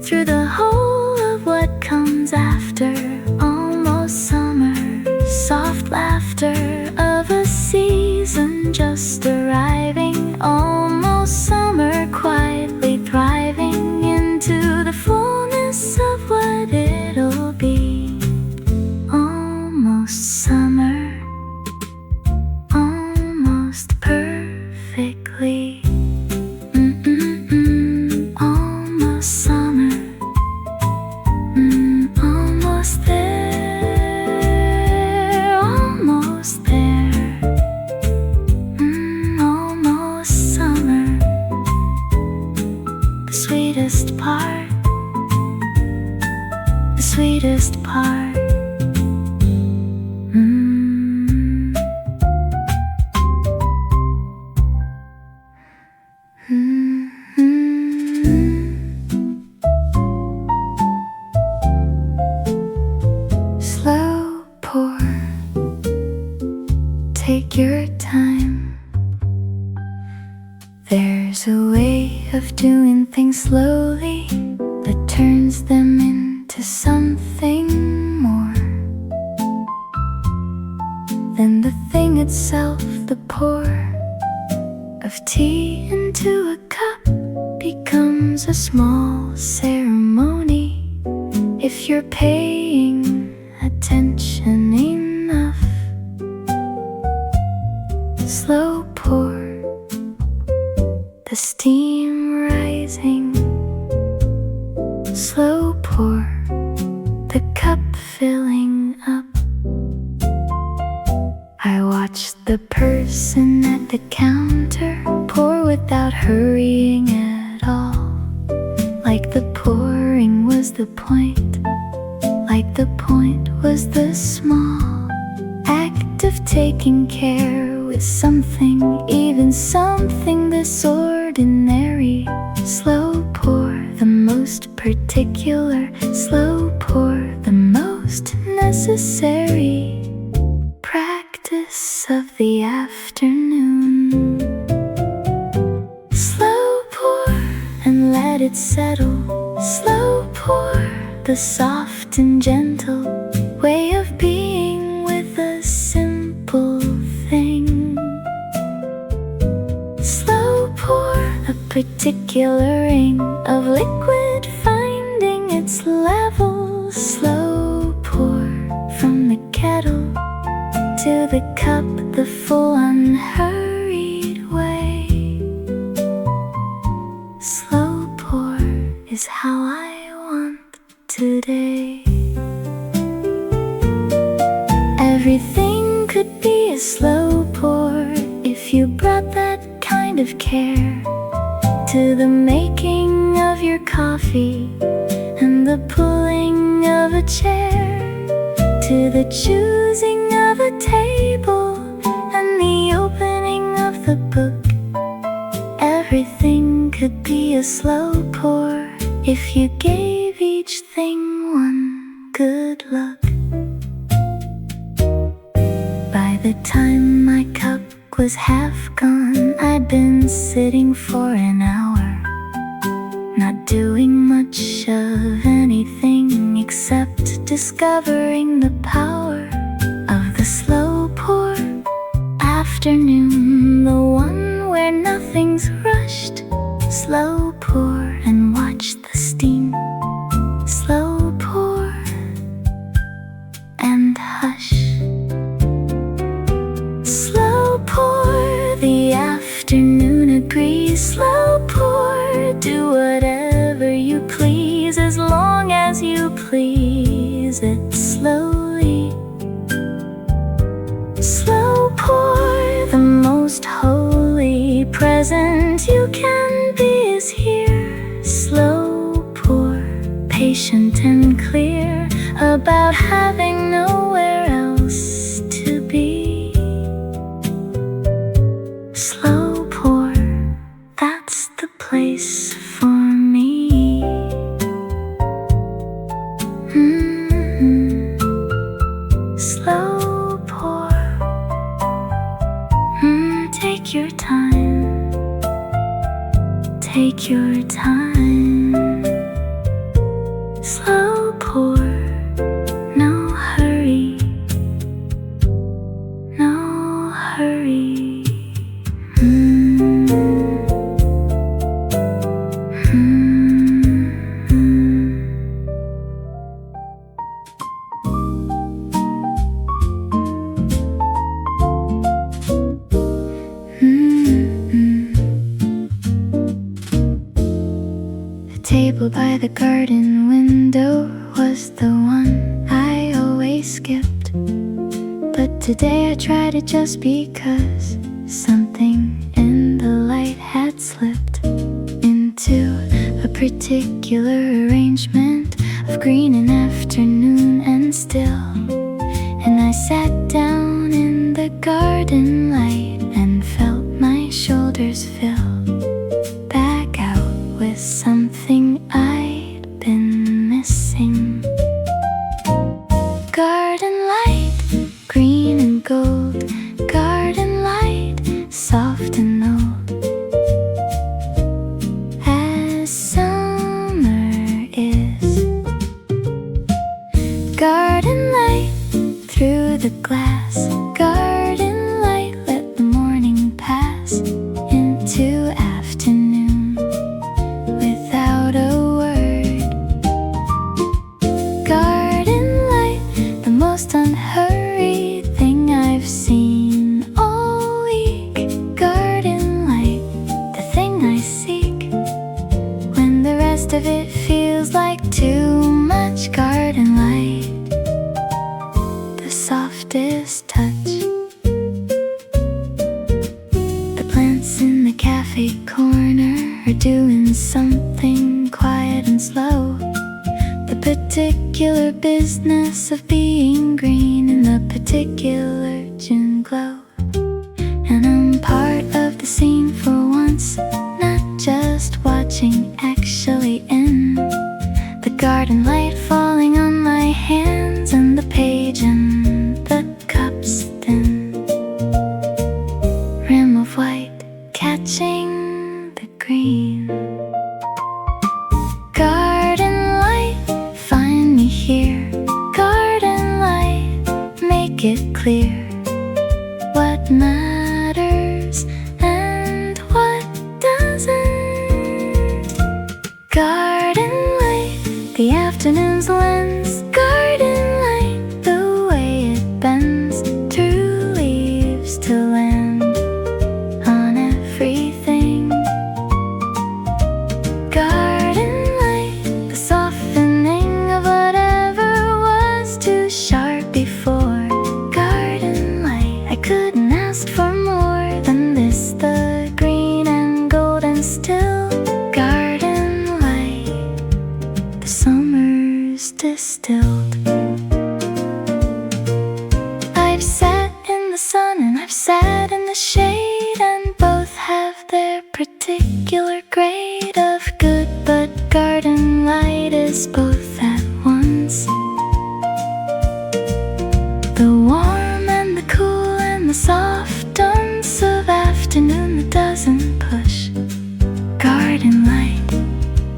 through the whole of what comes after. Almost summer, soft laughter of a season just arriving. Almost summer, quietly thriving into the fullness of what it'll be. Almost summer, almost perfectly. Almost summer, almost there, almost there. Almost summer, the sweetest part, the sweetest part. slowly that turns them into something more than the thing itself. The pour of tea into a cup becomes a small ceremony if you're paying attention enough. Slow pour, the steam rising. Slow pour, the cup filling up. I watched the person at the counter pour without hurrying at all, like the pouring was the point, like the point was the small act of taking care with something, even something this ordinary. Slow pour, the most particular. Slow pour, the most necessary practice of the afternoon. Slow pour and let it settle. Slow pour, the soft and gentle way of being with a simple thing. Slow pour, a particular ring of liquid finding its level. Slow pour from the kettle to the cup, the full unhurried way. Slow pour is how I want today. Everything could be a slow pour if you brought that kind of care to the making of your coffee and the pulling of a chair, to the choosing of a table and the opening of the book. Everything could be a slow pour if you gave each thing one good look. By the time my cup was half gone, I'd been sitting for an hour, not doing much of anything except discovering the power of the slow pour afternoon, the one where nothing's rushed. Slow pour and watch the steam. Slow pour and hush. Slow pour, the afternoon agrees. Slow pour, do whatever you please as long as you please it slowly. Slow pour, the most holy present you can be is here. Slow pour, patient and clear about having nowhere else to be. Slow pour, that's the place for me. Slow pour. Take your time. Take your time. Slow pour. No hurry. No hurry. The table by the garden window was the one I always skipped, but today I tried it just because something in the light had slipped into a particular arrangement of green and afternoon and still. And I sat down in the garden light and felt my shoulders fill back out with something I'd been missing. Garden light, green and gold. Garden light, soft and old. As some the glass. Garden light, let the morning pass into afternoon without a word. Garden light, the most unhurried thing I've seen all week. Garden light, the thing I seek when the rest of it feels like too much. Garden light, the softest touch. The plants in the cafe corner are doing something quiet and slow. The particular business of being green in the particular June glow. And I'm part of the scene for once, not just watching, actually in the garden light falling on my hands and the page and the cup's thin rim of white catching the green. Garden light, find me here. Garden light, make it clear what matters and what doesn't. Garden light, the afternoon's lens. Garden light, the way it bends through leaves to land on everything. Garden light, the softening of whatever was too sharp before. Garden light, I couldn't ask for more than this, the green and golden still. Garden light, the summer's distilled. I've sat in the sun and I've sat in the shade, and both have their particular grade of good, but garden light is both at once. The warm and the cool and the soft dance of afternoon that doesn't push. Garden light,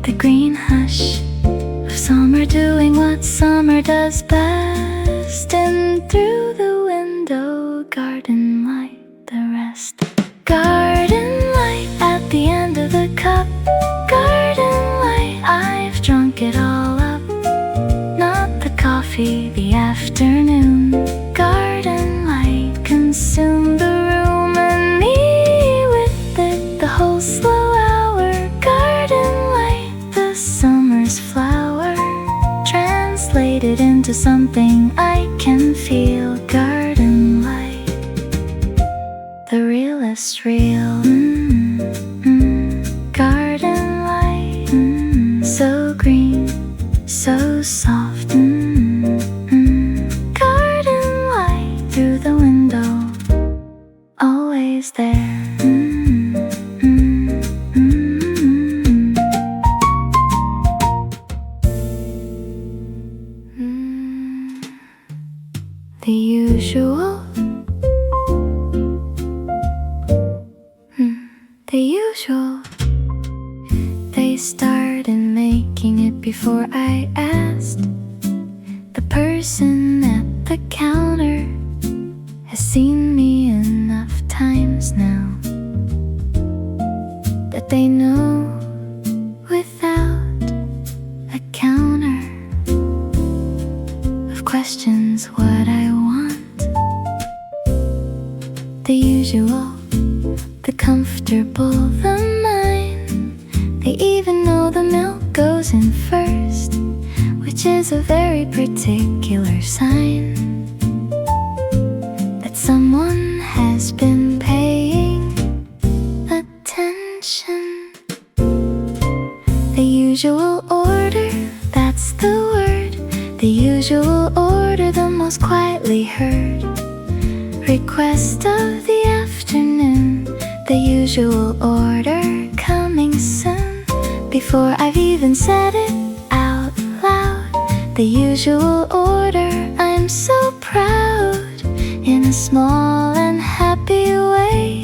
the green hush of summer doing what summer does best. And through the window, garden light, the rest. Garden light at the end of the cup. Garden light, I've drunk it all up. Not the coffee, the afternoon. Garden light consumed the room and me with it the whole slow hour. Garden light, the summer's flower, translated into something I can feel. Garden light, the realest real. Garden light, so green, so soft. Garden light through the window, always there. The usual. The usual. They started making it before I asked. The person at the counter has seen me enough times now that they know without a counter of questions what I want. The usual, the comfortable, the mine. They even know the milk goes in first, which is a very particular sign that someone has been paying attention. The usual order, that's the word. The usual order, the most quietly heard request of the afternoon. The usual order, coming soon, before I've even said it out loud. The usual order, I'm so proud, in a small and happy way,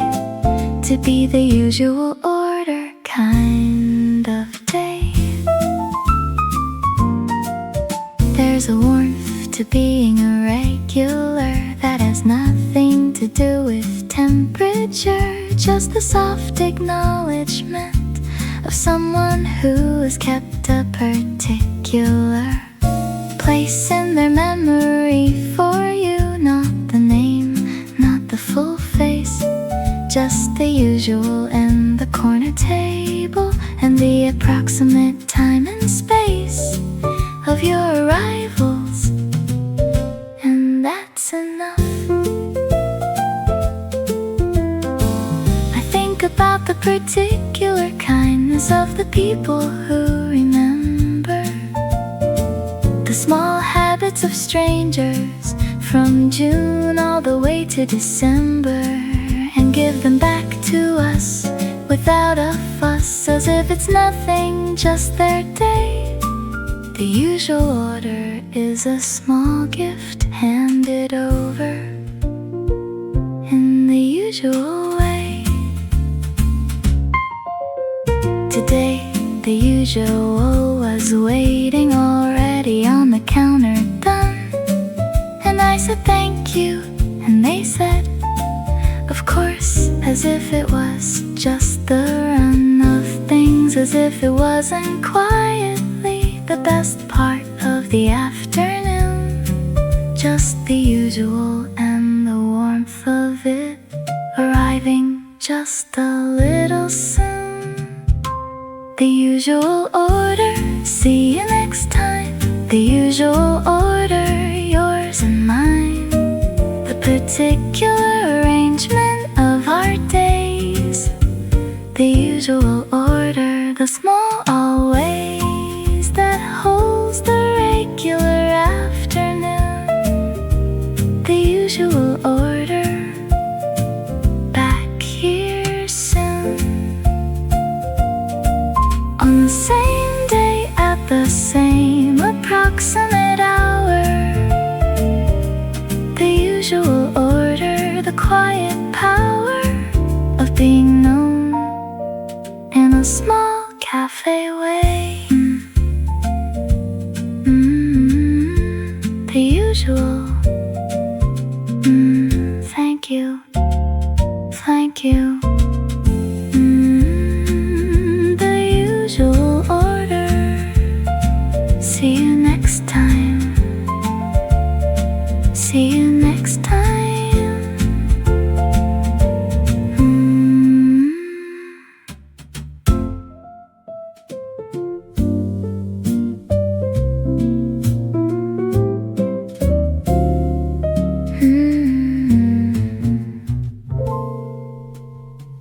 to be the usual order kind of day. There's a warmth to being a regular that has nothing to do with temperature, just the soft acknowledgement of someone who has kept a particular place in their memory for you. Not the name, not the full face, just the usual and the corner table and the approximate time and space of your arrivals, and that's enough. I think about the particular kindness of the people who remember the small habits of strangers from June all the way to December, and give them back to us without a fuss, as if it's nothing, just their day. The usual order is a small gift handed over in the usual way. Today, the usual was waiting already on the counter, done. And I said thank you, and they said of course, as if it was just the run of things, as if it wasn't quietly the best part of the afternoon, just the usual and the warmth of it arriving just a little soon. The usual order, see you next time. The usual order, yours and mine. The particular arrangement of our days. The usual order, the small always that holds the regular afternoon. The usual order, back here soon. On the same day at the same approximate hour. The usual order, the quiet power of being known in a small cafe way. The usual. Thank you. Thank you. The usual order. See you next time. See you next time.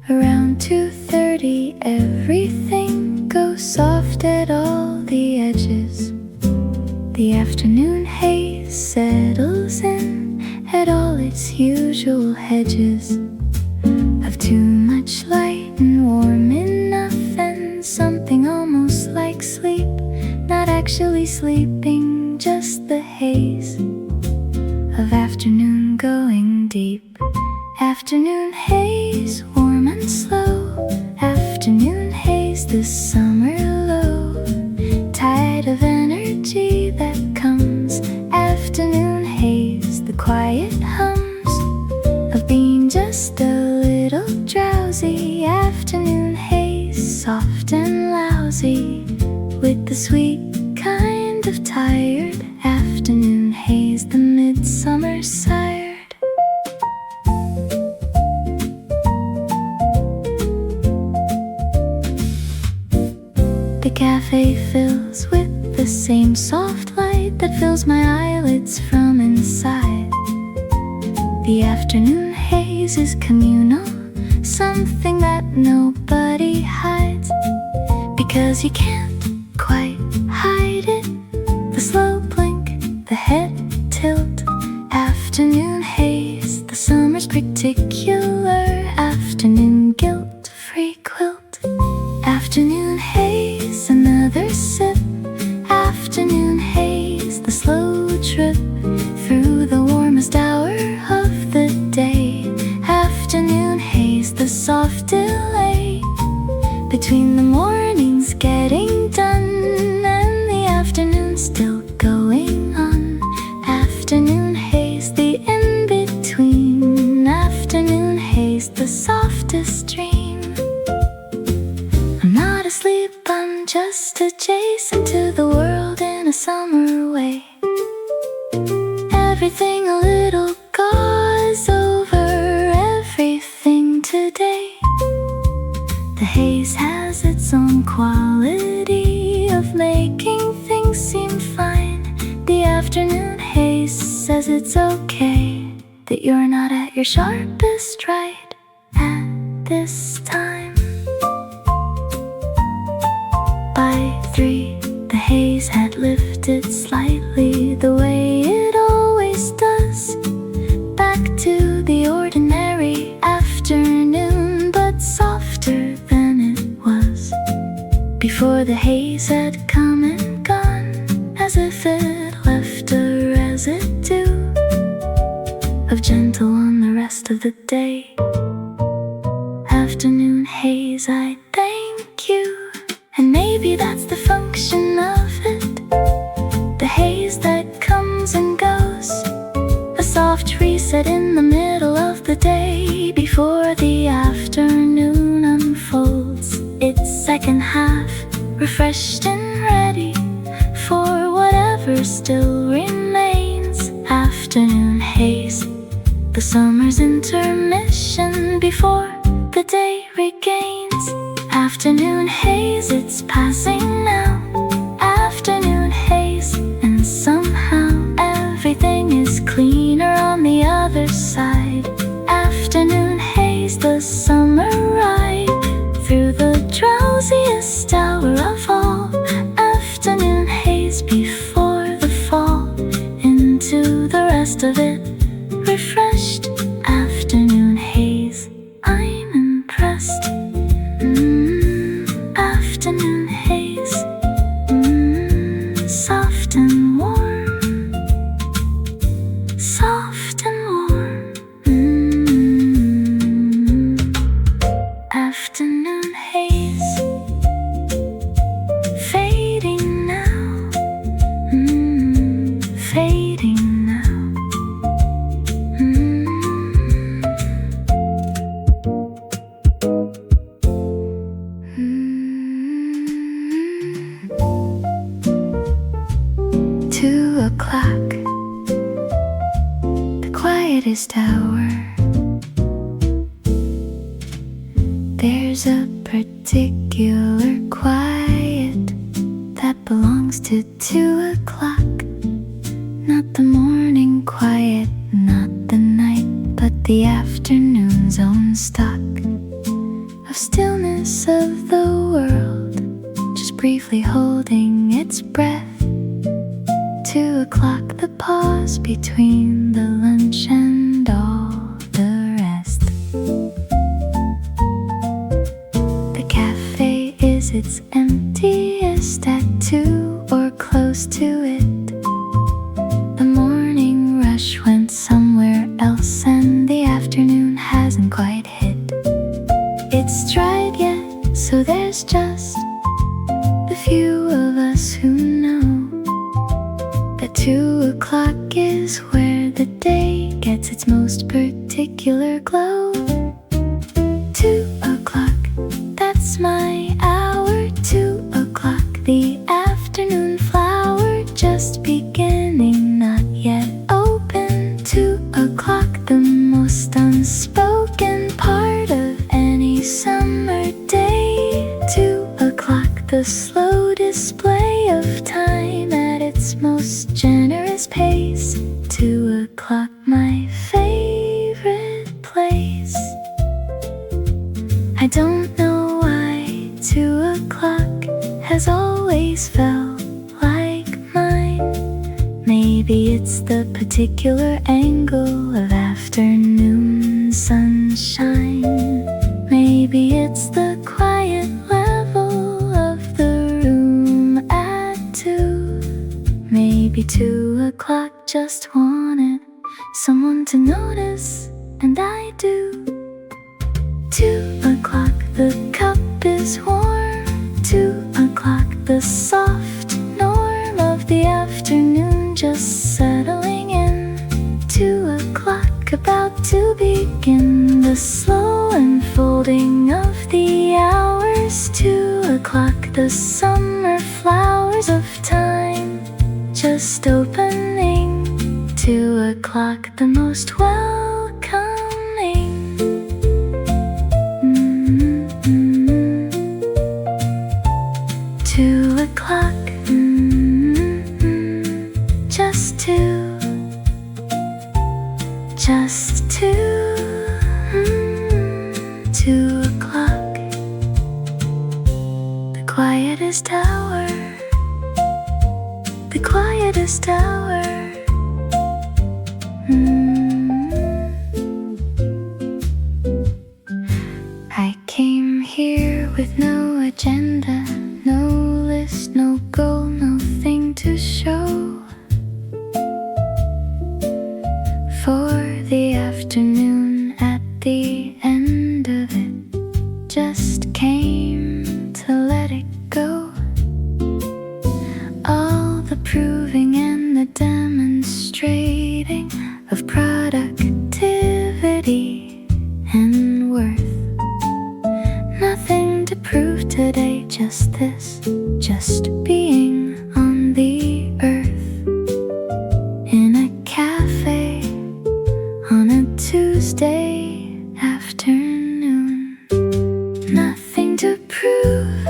Around 2:30 everything goes soft at all the edges. The afternoon haze settles in at all its usual hedges of too much light and warm enough and something almost like sleep, not actually sleeping, just the haze of afternoon going deep. Afternoon haze, warm and slow. Afternoon haze, this summer low. Tide of energy that comes. Afternoon haze, the quiet hums of being just a little drowsy. Afternoon haze, soft and lousy, with the sweet kind of tired. Afternoon haze, the midsummer sired. The cafe fills with the same soft light that fills my eyelids from inside. The afternoon haze is communal, something that nobody hides, because you can't quite hide it. The slow blink, the head tilt. Afternoon haze, the summer's particular. Afternoon guilt-free quilt. Afternoon haze, another sip. Afternoon haze, the slow trip through the warmest hour of the day. Afternoon haze, the soft delay between the mornings getting done and the afternoon still going on. into the world in a summer way. Everything a little gauze over everything today. The haze has its own quality of making things seem fine. The afternoon haze says it's okay that you're not at your sharpest right at this time. By 3, the haze had lifted slightly, the way it always does, back to the ordinary afternoon, but softer than it was before the haze had come and gone, as if it left a residue of gentle on the rest of the day. Afternoon haze, I thank you. And maybe that's the function of it, the haze that comes and goes, a soft reset in the middle of the day before the afternoon unfolds its second half, refreshed and ready for whatever still remains. Afternoon haze, the summer's intermission before the day regains. Afternoon haze, it's passing now. Afternoon haze, and somehow everything is cleaner on the other side. Afternoon haze, the summer ride through the drowsiest hour of all. Afternoon haze before the fall into the rest of it, refreshed. Afternoon haze, I'm impressed. Afternoon haze, soft and warm, soft and warm. Afternoon haze, fading now, fading now. The quietest hour. There's a particular quiet that belongs to 2 o'clock. Not the morning quiet, not the night, but the afternoon's own stock of stillness of the world, just briefly holding its breath. 2 o'clock, the pause between the lunch and all the rest. The cafe is its emptiest at 2 or close to it. The morning rush went somewhere else, and the afternoon hasn't quite hit its stride yet, so there's just the few of us who know that 2 o'clock is where the day gets its most particular glow. 2 o'clock, that's my hour. 2 o'clock, the afternoon flower, just beginning, not yet open. 2 o'clock, the most unspoken part of any summer day. 2 o'clock, the slow display of time at its most generous pace. 2 o'clock, my favorite place. I don't know why 2 o'clock has always felt like mine. Maybe it's the particular angle of afternoon sunshine. Maybe it's the quiet level of the room at 2. Maybe 2 o'clock just wanted someone to notice, and I do. 2 o'clock, the cup is warm. 2 o'clock, the soft norm of the afternoon just settling in. 2 o'clock, about to begin the slow unfolding of the hours. 2 o'clock, the summer flowers doors of time just opening. 2 o'clock, the most welcoming. 2 o'clock, just two, just two, 2 o'clock, the quietest hour, the quietest hour. I came here with no agenda, no list, no goal, nothing to show. For the afternoon at the end of it just came to let it go. All the proving and the demonstrating of productivity and worth. Nothing to prove today, just this, just being on the earth. In a cafe on a Tuesday afternoon. Nothing to prove,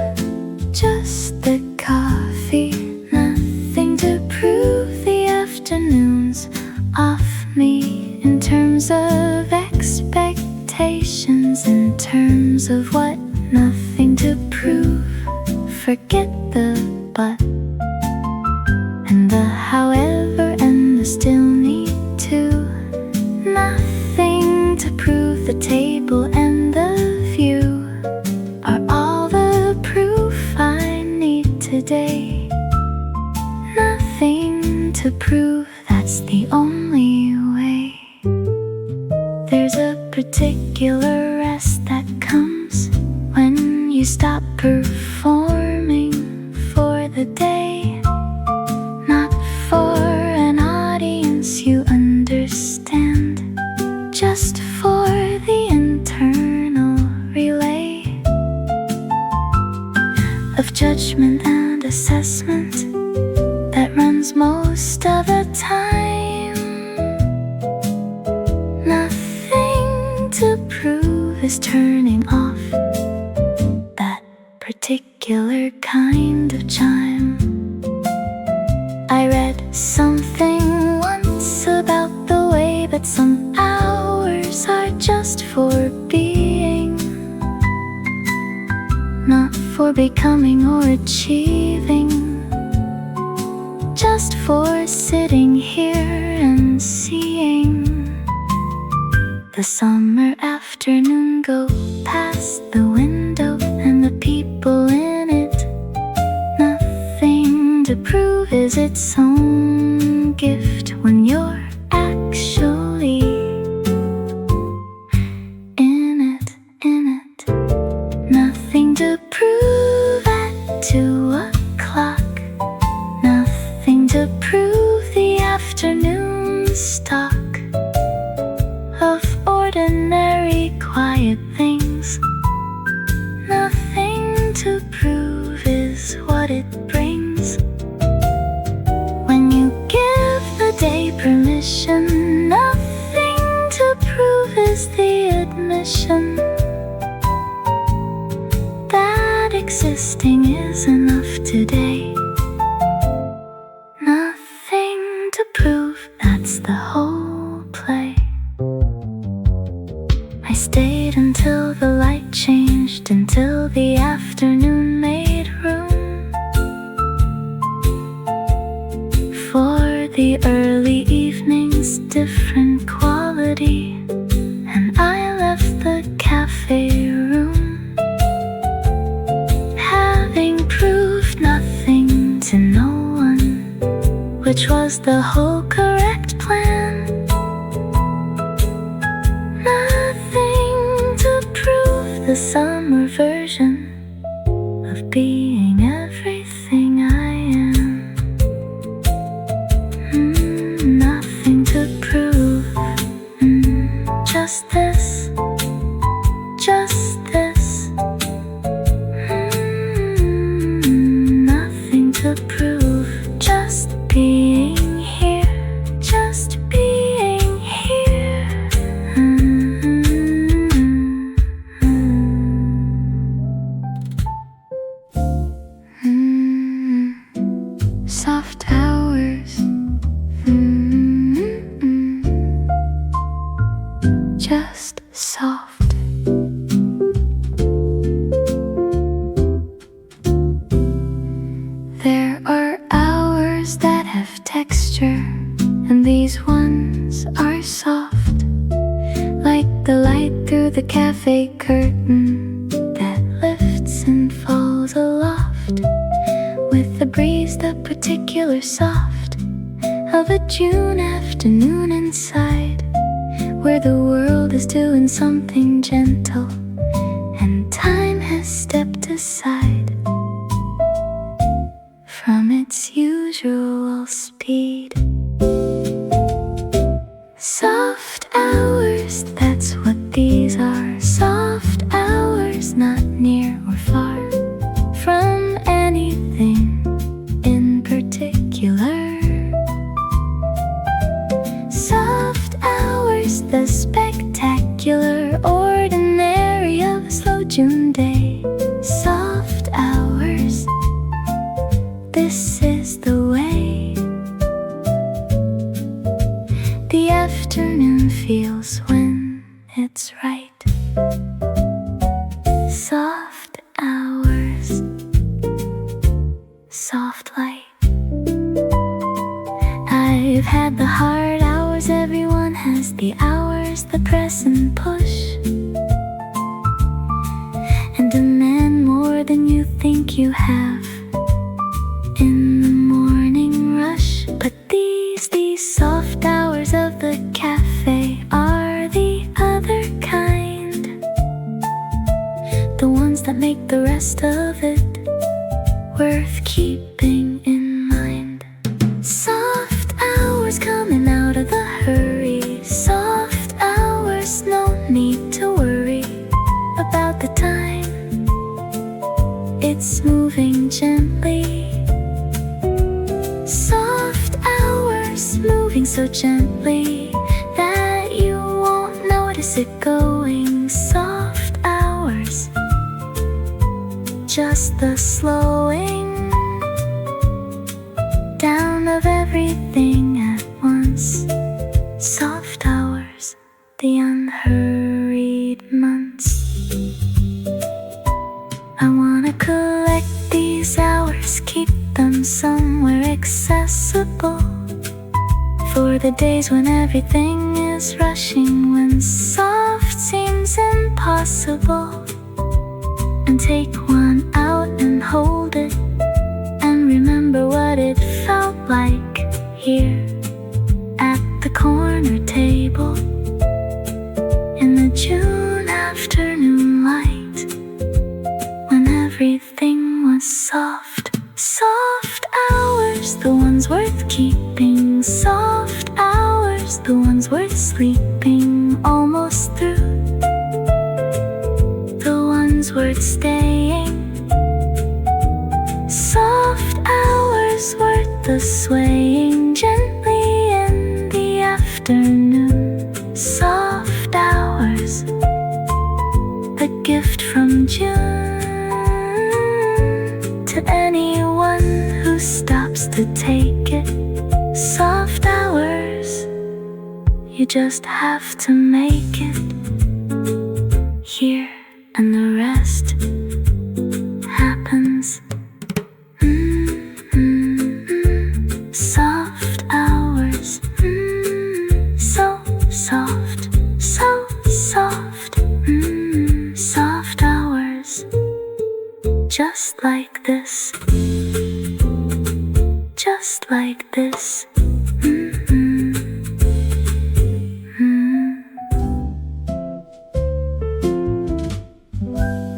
just the coffee. Nothing to prove, the afternoon's off me. In terms of expectations, in terms of what, nothing to prove. Forget the but and the however and the still need to. Nothing to prove, the table and the view are all the proof I need today. Nothing to prove, that's the only way. There's a particular rest that comes when you stop performing for the day. Not for an audience you understand, just for the internal relay of judgment and assessment that runs most of the time. Nothing to prove is turning off that particular kind of chime. I read something once about the way that some hours are just for being, not for becoming or achieving, just for sitting here and seeing the summer afternoon go past the window and the people in it. Nothing to prove is its own gift when you're actually in it, in it. Nothing to prove at 2 o'clock. Nothing to prove, the afternoon stock of ordinary quiet things. Nothing to prove is what it brings. When you give the day permission, nothing to prove is the admission that existing is enough today. Nothing to prove, that's the whole play. I stayed until the light changed, until the afternoon made room for the early evening's different quality. And I left the cafe room, having proved nothing to no one, which was the whole correct plan. Nothing to prove, the summer version of being everything I am. Nothing to prove, just this, just this. Nothing to prove. being here, just being here. Soft hours, just soft. There are hours that have texture, and these ones are soft, like the light through the cafe curtain that lifts and falls aloft, with the breeze the particular soft of a June afternoon inside, where the world is doing something gentle and time has stepped aside from its usual speed. Soft hours, that's what these are. Soft hours, not near or far from anything in particular. Soft hours, the spectacular ordinary of a slow June day. Soft hours, this is the way the afternoon feels when it's right. Soft hours, soft light. I've had the hard hours, everyone has the hours, the press and push, and demand more than you think you have in the morning rush. But these soft hours of the cafe are the other kind, the ones that make the rest of it worth keeping in mind. Soft hours coming out of the hurry. Soft hours, no need to worry about the time. It's moving gently. Soft hours, moving so gently that you won't notice it going. Soft hours, just the slowing down of everything at once. Soft hours, the unhurried months. I wanna collect these hours, keep them somewhere accessible, for the days when everything is rushing, when soft seems impossible. And take one out and hold it, and remember what it felt like here at the corner table in the June afternoon light, when everything was soft. Soft hours, the ones worth keeping. Soft hours, the ones worth sleeping almost through. The ones worth staying. Soft hours worth the swaying gently in the afternoon. Soft hours, the gift from June to anyone who stops to take it. Soft hours, you just have to make it here, and the rest happens. Soft hours, so soft, so soft. Soft hours, just like this, just like this.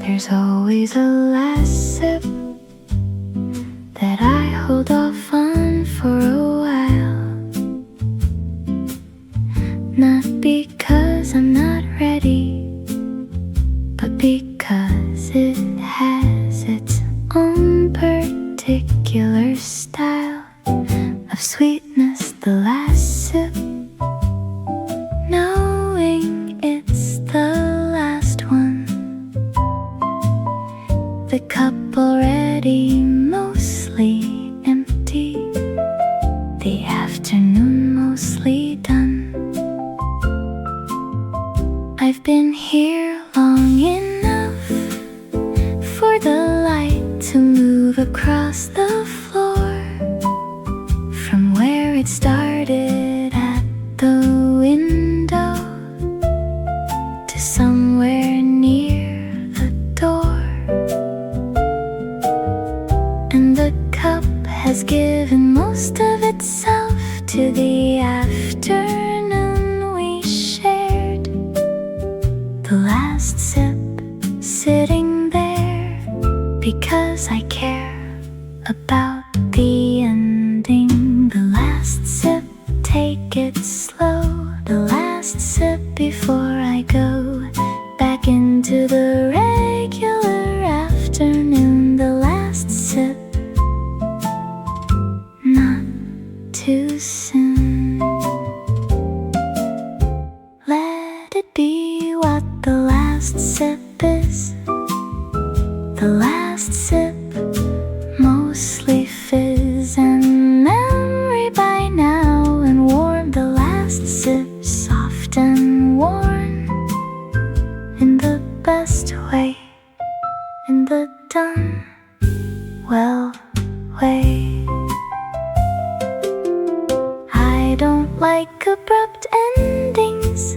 There's always a last sip that I hold off on for a while. Not because I'm not ready, but because it has its own particular style of sweetness, the last sip, knowing it's the last one. The cup already mostly empty, the afternoon mostly done. I've been here long enough for the light to move across the floor, from where it started at the window to somewhere near the door. And the cup has given most of itself to the afternoon we shared. The last sip sitting there because I care about the ending. The last sip, take it slow. The last sip before I go back into the regular afternoon. The last sip, not too soon. Let it be what the last sip is. The last sip, mostly fizz and memory by now, and warm. The last sip, soft and worn, in the best way, in the done well way. I don't like abrupt endings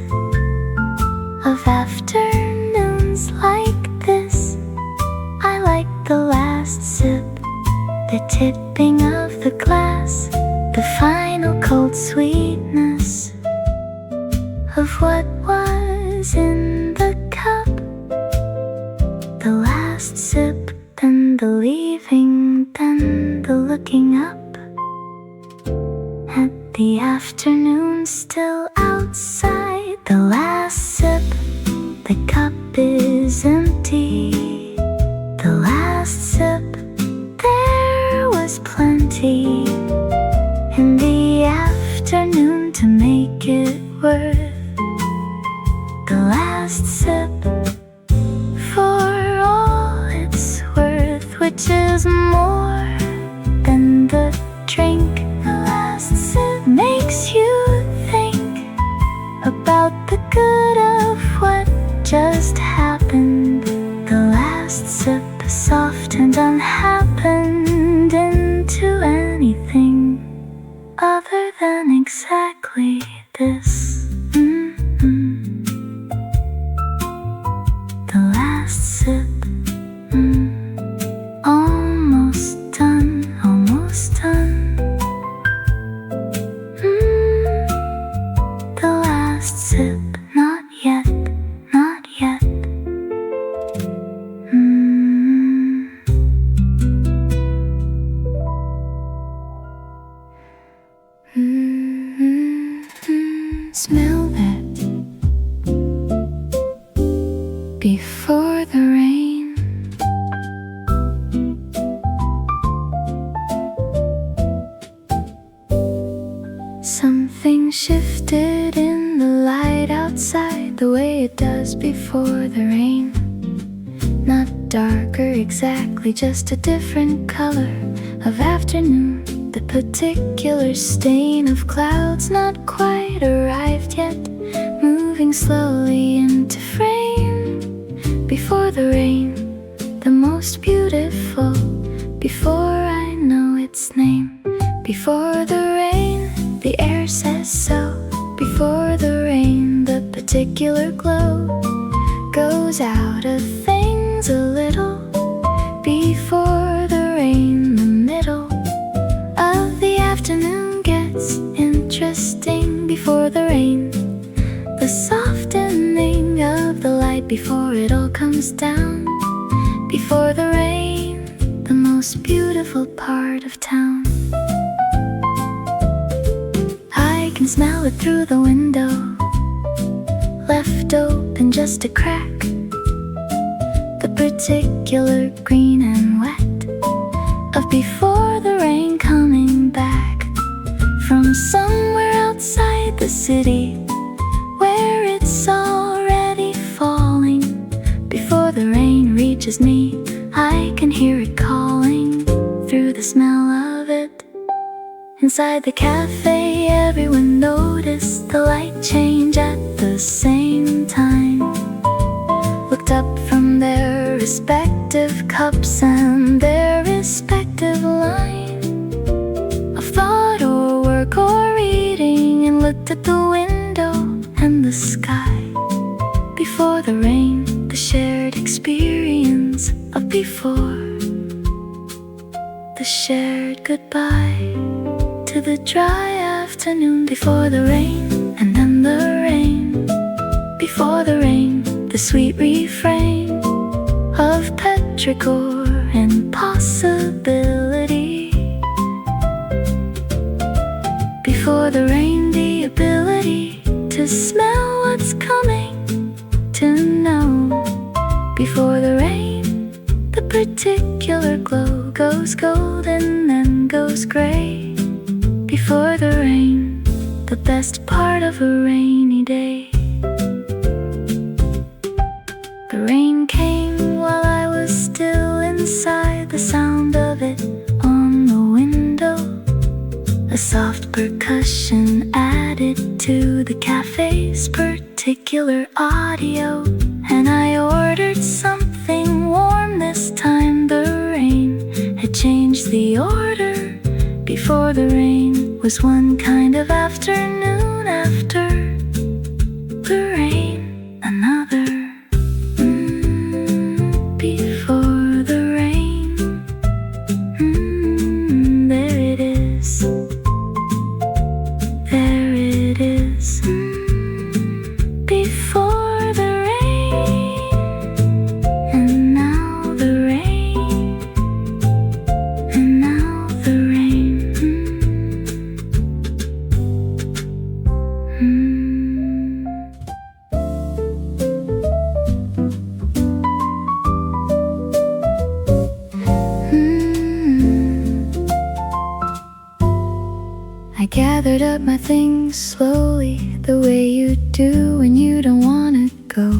of afternoons like this. I like the last sip, the tipping of the glass, the final cold sweetness of what was in the cup. The last sip, then the leaving, then the looking up at the afternoon still outside. The last sip, the cup is empty. The last sip, there was plenty in the afternoon to make it worth. The last sip, for all it's worth, which is more than the drink. The last sip makes you think about the good of what just happened. The last sip, soft and unhappened into anything other than exactly this. The last sip, almost done, almost done. The last sip, not yet, not yet. Smell that before the rain. Something shifted in the light outside, the way it does before the rain. Not darker exactly, just a different color of afternoon. The particular stain of clouds not quite arrived yet, moving slowly into frame. Before the rain, the most beautiful, before I know its name. Before the rain, the air says so. Before the rain, the particular glow goes out of things a little. Before the rain, the middle of the afternoon gets interesting. Before the rain, the softening of the light before it all comes down. Before the rain, the most beautiful part of town. I can smell it through the window, left open just a crack. The particular green and wet of before the rain coming back. somewhere outside the city, where it's already falling. Before the rain reaches me, I can hear it calling through the smell of it. Inside the cafe, everyone noticed the light change at the same time. Looked up from their respective cups and their respective line of thought or work or reading, and looked at the window and the sky. Before the rain, the shared experience of before, the shared goodbye to the dry afternoon. Before the rain, and then the rain. Before the rain, the sweet refrain of petrichor and possibility. Before the rain, the ability to smell what's coming, to know. Before the rain, the particular glow goes gold and then goes gray. Before the rain, the best part of a rainy day. The rain came while I was still inside, the sound of it on the window, a soft percussion added to the cafe's particular audio. And I ordered something warm this time. The rain had changed the order. Before the rain was one kind of afternoon, after the rain another. Before the rain, there it is, there it is. Before the rain, and now the rain, and now the rain. I gathered up my things slowly, the way you do when you don't wanna go.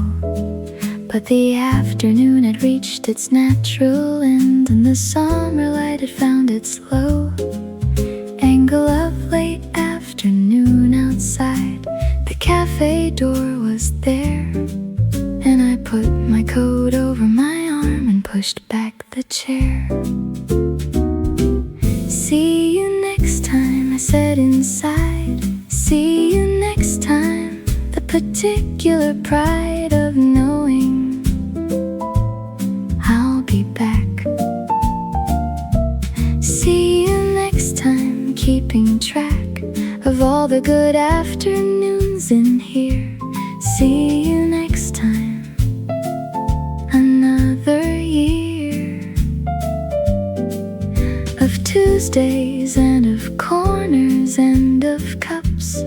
But the afternoon had reached its natural end, and the summer light had found its low angle of late afternoon outside. The cafe door was there, and I put my coat over my arm and pushed back the chair. See you next time, I said inside. See you next time. The particular pride of knowing I'll be back. See you next time, keeping track of all the good afternoons in here. See you next time, another year of Tuesdays and of corners and of cups.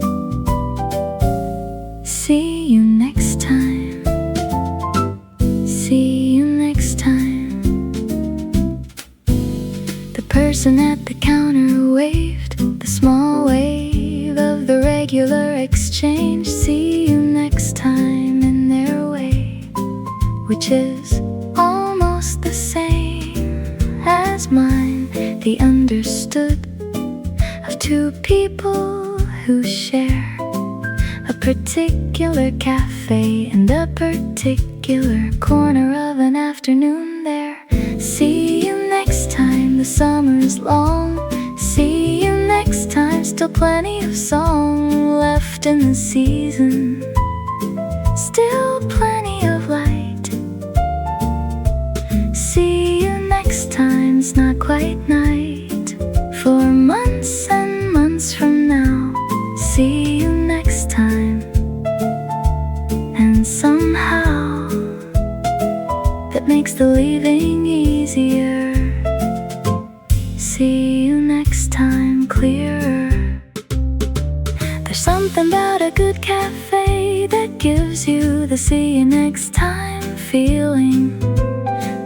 See you next time. See you next time. The person at the counter waved, the small wave of the regular exchange. See you next time in their way, which is almost the same as mine. The understood of two people who share a particular cafe and a particular corner of an afternoon there. See you next time, the summer's long. See you next time, still plenty of song left in the season, still plenty of light. See you next time, it's not quite night for months and months from now. See you next time, and somehow that makes the leaving easier. See you next time clearer. There's something about a good cafe that gives you the see you next time feeling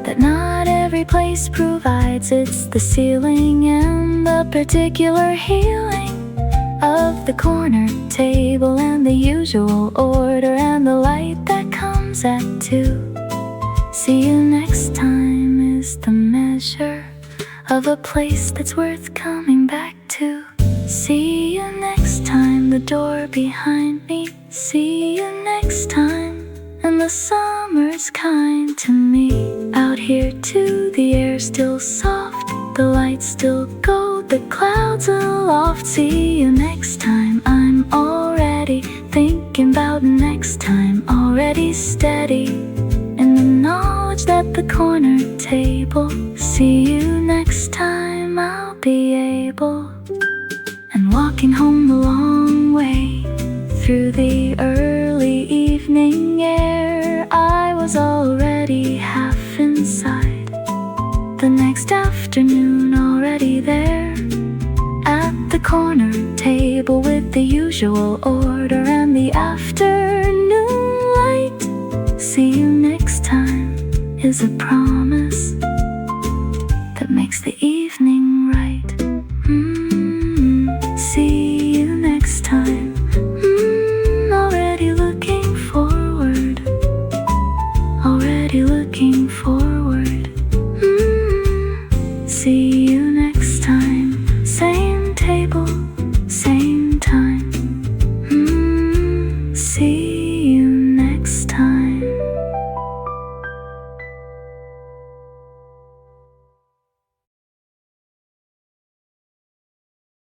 that not every place provides. It's the ceiling and the particular healing of the corner table and the usual order and the light that comes at 2. See you next time is the measure of a place that's worth coming back to. See you next time, the door behind me. See you next time, and the summer's kind to me. Out here too, the air's still soft, the lights still gold, the clouds aloft. See you next time, I'm already thinking about next time. Already steady in the knowledge that the corner table. See you next time, I'll be able. And walking home the long way through the early evening air, I was already half inside. The next afternoon already there at the corner table with the usual order and the afternoon light. See you next time is a promise that makes the evening right. See you next time. Already looking forward. Already looking forward.